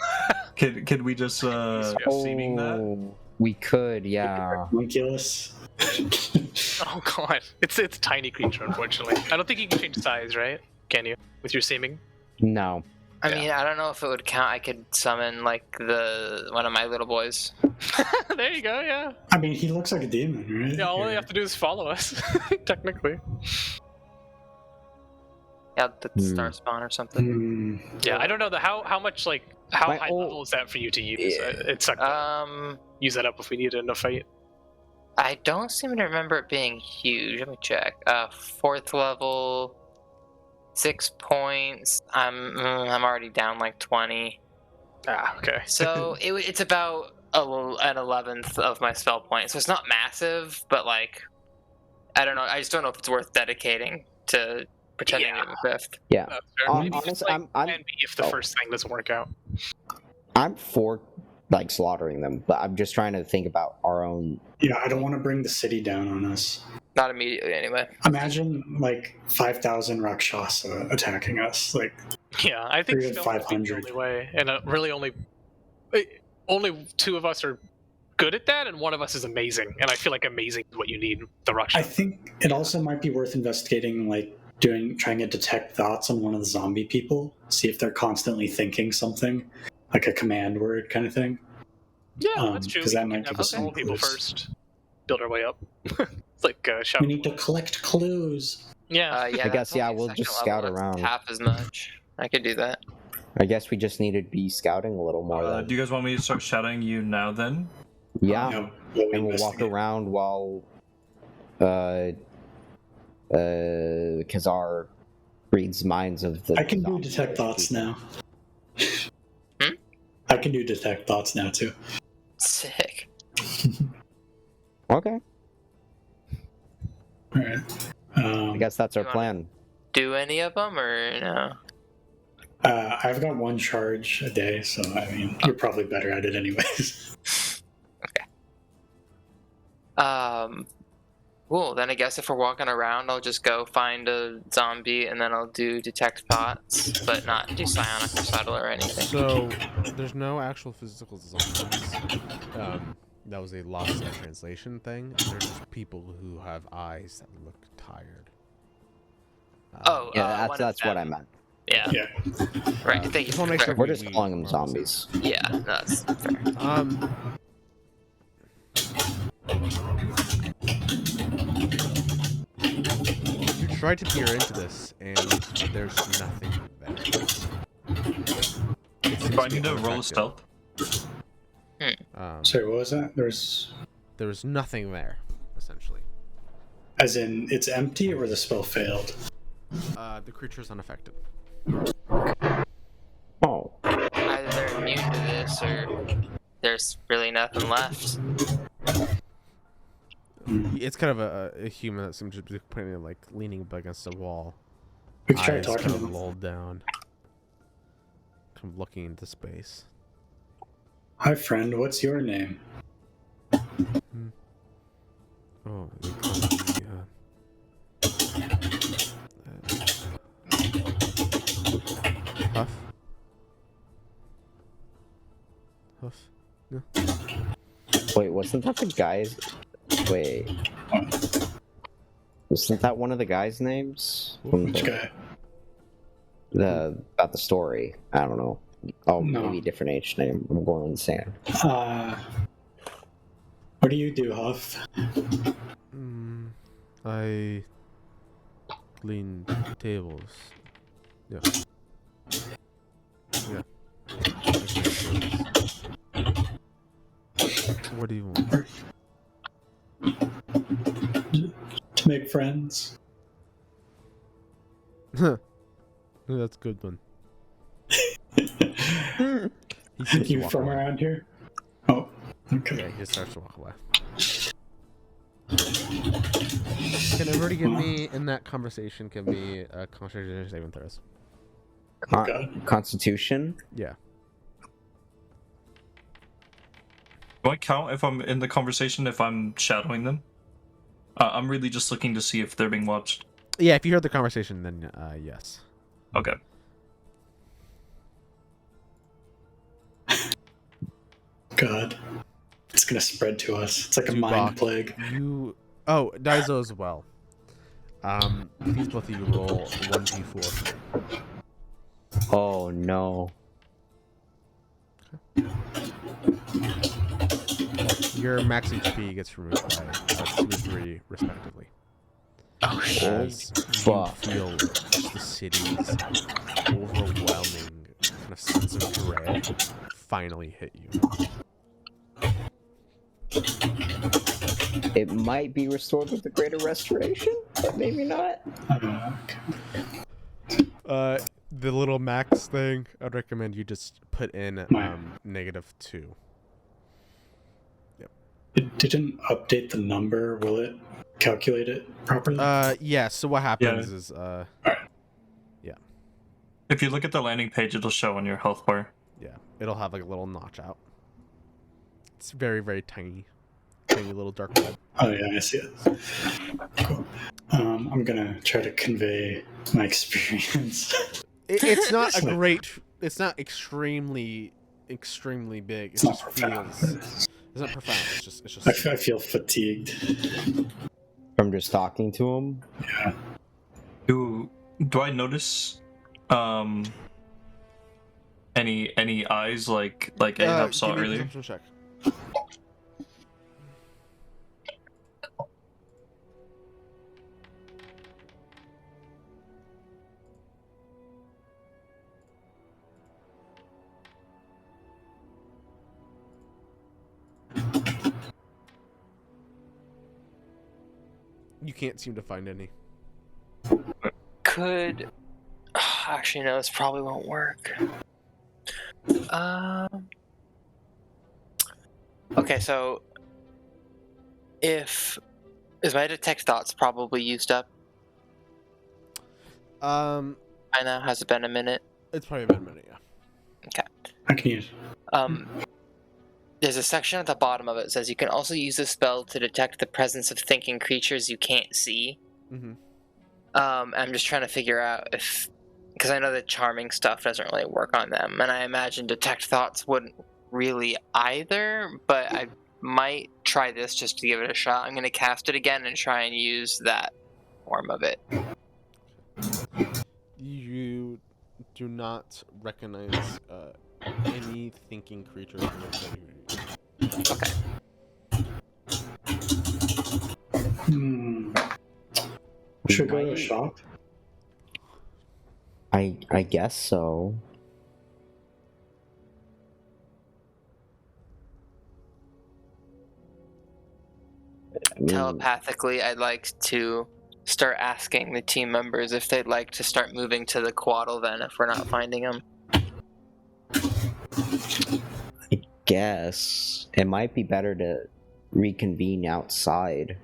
Can we just seeming that? Oh, we could, yeah. Homunculus. Oh god, it's a tiny creature. Unfortunately, I don't think you can change size, right? Can you with your seeming? No. I Yeah. mean, I don't know if it would count. I could summon like one of my little boys. There you go. Yeah. I mean, he looks like a demon, right? Yeah. All they have to do is follow us, technically. Yeah, the star spawn or something. Yeah. I don't know how much like how My high old- level is that for you to use? Yeah. It sucked. Use that up if we need it in a fight. I don't seem to remember it being huge. Let me check. 4th level, 6 points. I'm already down like 20. Ah. Okay. So it's about an 11th of my spell point. So it's not massive, but like I don't know. I just don't know if it's worth dedicating to pretending Yeah. to be 5th. Yeah. That's fair. Maybe honestly, just, like, I'm plan B if the oh. first thing doesn't work out. I'm for like slaughtering them, but I'm just trying to think about our own. Yeah, I don't want to bring the city down on us. Not immediately, anyway. Imagine like 5,000 Rakshasa attacking us. Like, Yeah, I think 3 to stealth would be the 500. only way, and really only 2 of us are good at that, and 1 of us is amazing. And I feel like amazing is what you need. The I Rakshasa. think it also might be worth investigating, like trying to detect thoughts on one of the zombie people, see if they're constantly thinking something, like a command word kind of thing. Yeah, that's true. 'cause We that can might have give us some all people clues. first, build our way up. It's like shout. We need to collect clues. Yeah, Yeah, I that's guess, yeah, only we'll second just level, scout that's around. half as much. I could do that. I guess we just need to be scouting a little more. Then. Do you guys want me to start shouting you now then? Yeah, You know, while we and we'll walk investigate. around while, Kazar reads minds of the. I can do zombies. detect thoughts now. Hmm? I can do detect thoughts now too. Sick. Okay, All right. I guess that's our You wanna- plan. Do any of them or no? I've got 1 charge a day, so I mean, you're probably better at it anyways. Cool. Then I guess if we're walking around, I'll just go find a zombie and then I'll do detect thoughts, but not do psionic or subtle or anything. So there's no actual physical zombies. That was a lost in translation thing. They're just people who have eyes that look tired. Oh, Yeah, one of that's what I them. meant. Yeah. Yeah. Right. Thank you. just wanna make for sure We're just we- calling them zombies. Yeah, no, that's fair. You tried to peer into this, and there's nothing there. It seems Do I to be need to roll a unaffected. stealth? Sorry, what was that? There's, There was nothing there, essentially. as in, it's empty or the spell failed. The creature's unaffected. Oh, Either they're immune to this or there's really nothing left. It's kind of a human that seems to be putting like leaning up against a wall. We can try Eyes talking kind to of them. lulled down. Kind of looking into space. Hi, friend. What's your name? Oh, they call me, Wait, wasn't that the guy's? Wait, wasn't that one of the guys' names? Which guy? About the story. I don't know. Oh, No. maybe a different H name. I'm going insane. What do you do, Huff? I clean tables. Yeah. Yeah. I clean tables. What do you want? To make friends. That's a good one. You from around here? Oh, okay. Yeah, he just starts to walk away. Can everybody give me, in that conversation, give me a Constitution saving throws? Oh, God. Constitution? Yeah. Do I count if I'm in the conversation if I'm shadowing them? I'm really just looking to see if they're being watched. Yeah, if you heard the conversation, then yes. Okay. God. It's gonna spread to us. It's like a Dubak, mind plague. Oh, Daizo as well. Please both of you roll 1d4. Oh no. Your max HP gets removed by 2 or 3, respectively. Oh shit. As you feel the city's overwhelming kind of sense of dread finally hit you. It might be restored with the Greater Restoration, but maybe not. The little max thing, I'd recommend you just put in -2. It didn't update the number. Will it calculate it properly? Yeah, so what happens is If you look at the landing page, it'll show on your health bar. yeah, it'll have like a little notch out. It's very, very tiny. Tiny little dark red. Oh yeah, I see it. Cool. I'm gonna try to convey my experience. It's not a great. It's not extremely big. It It's not just profound. feels. It's not profound. It's just. I feel fatigued. From just talking to him. Yeah. Do I notice any eyes like Ahab saw give me a earlier? perception check. You can't seem to find any. Could actually no, this probably won't work. Okay, so is my detect thoughts probably used up? I know. Has it been a minute? It's probably been a minute, yeah. I can use. There's a section at the bottom of it that says you can also use this spell to detect the presence of thinking creatures you can't see. Mm-hmm. I'm just trying to figure out because I know that charming stuff doesn't really work on them, and I imagine detect thoughts wouldn't really either, but I might try this just to give it a shot. I'm going to cast it again and try and use that form of it. You do not recognize any thinking creatures in the vicinity. Okay. Should we go to a shop? I guess so. I mean, Telepathically, I'd like to start asking the team members if they'd like to start moving to the Quaddle then if we're not finding them. I guess it might be better to reconvene outside.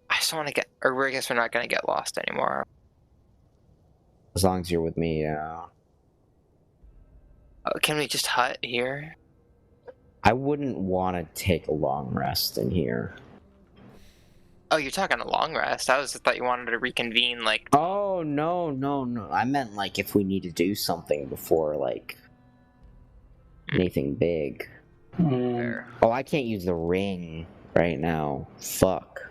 I just don't want to get, or I guess we're not going to get lost anymore. As long as you're with me, yeah. Can we just hut here? I wouldn't want to take a long rest in here. Oh, you're talking a long rest. I thought you wanted to reconvene, like... Oh, no. I meant, like, if we need to do something before, like, anything big. Fair. Oh, I can't use the ring right now. Fuck.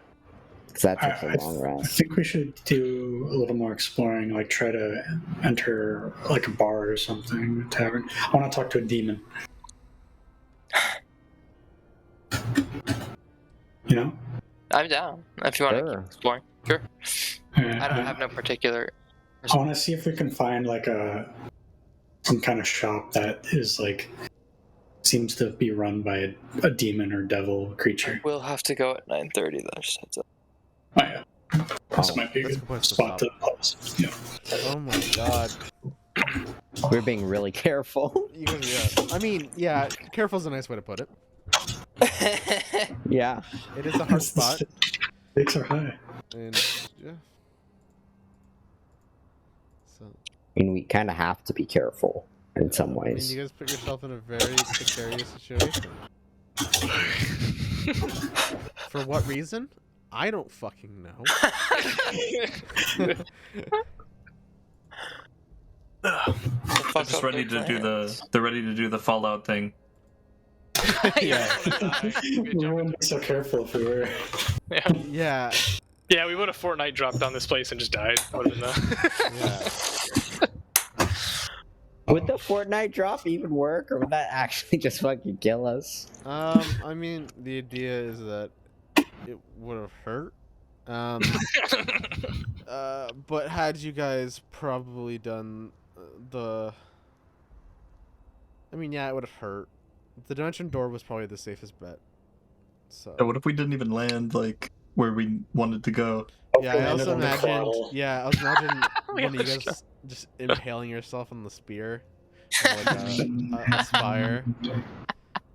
Because that takes a long I rest. think we should do a little more exploring, like try to enter like a bar or something, a tavern. I want to talk to a demon. You know? I'm down if you want to Sure. keep exploring. Sure. I don't have no particular. I want to see if we can find like some kind of shop that is like seems to be run by a demon or devil creature. We'll have to go at 9:30 though. Just heads up. Oh yeah, this Oh, might be a that's a good good place to spot to pause. Yeah. Oh my god. We're being really careful. You guys, yeah. I mean, yeah, careful's a nice way to put it. Yeah. It is a hard spot. Stakes are high. And yeah. So I mean, we kind of have to be careful in some I mean, ways. you guys put yourself in a very precarious situation. For what reason? I don't fucking know. They're just ready to do they're ready to do the Fallout thing. Yeah. We wouldn't be so careful if we were. Yeah. Yeah. Yeah, we would have Fortnite dropped on this place and just died. That would have been Yeah. Would the Fortnite drop even work, or would that actually just fucking kill us? I mean, the idea is that it would have hurt. But had you guys probably done the... I mean, yeah, it would have hurt. The dimension door was probably the safest bet. So. So what if we didn't even land like where we wanted to go? Yeah, I also imagined. Yeah, I was imagining We one of you have to guys just impaling yourself on the spear, like a spire, and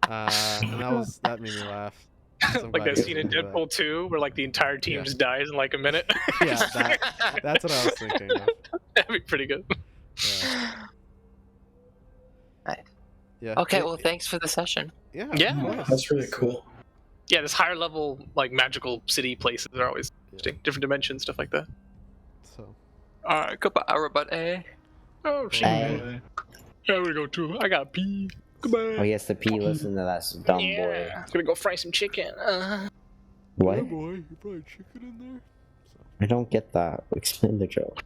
that made me laugh. So I'm like glad that you scene in didn't do that. Deadpool 2 where like the entire team Yeah. just dies in like a minute. Yeah, that's what I was thinking of. That'd be pretty good. Yeah. Nice. Yeah. Okay, well, thanks for the session. Yeah. Yeah. of course. That's really cool. Yeah, this higher level like magical city places are always interesting. Different dimensions, stuff like that. So. Alright, goodbye, robot A. Oh shit. Hey. I'm gonna go too. I gotta pee. Goodbye. Oh, he has to pee. Listen to that dumb boy. Yeah. Gonna go fry some chicken. What? Hey boy, you probably chicken in there. So, I don't get that. Explain the joke.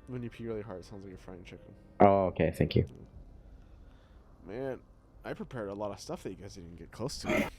when you pee really hard, it sounds like you're frying chicken. Oh, okay. Thank you. Man, I prepared a lot of stuff that you guys didn't get close to.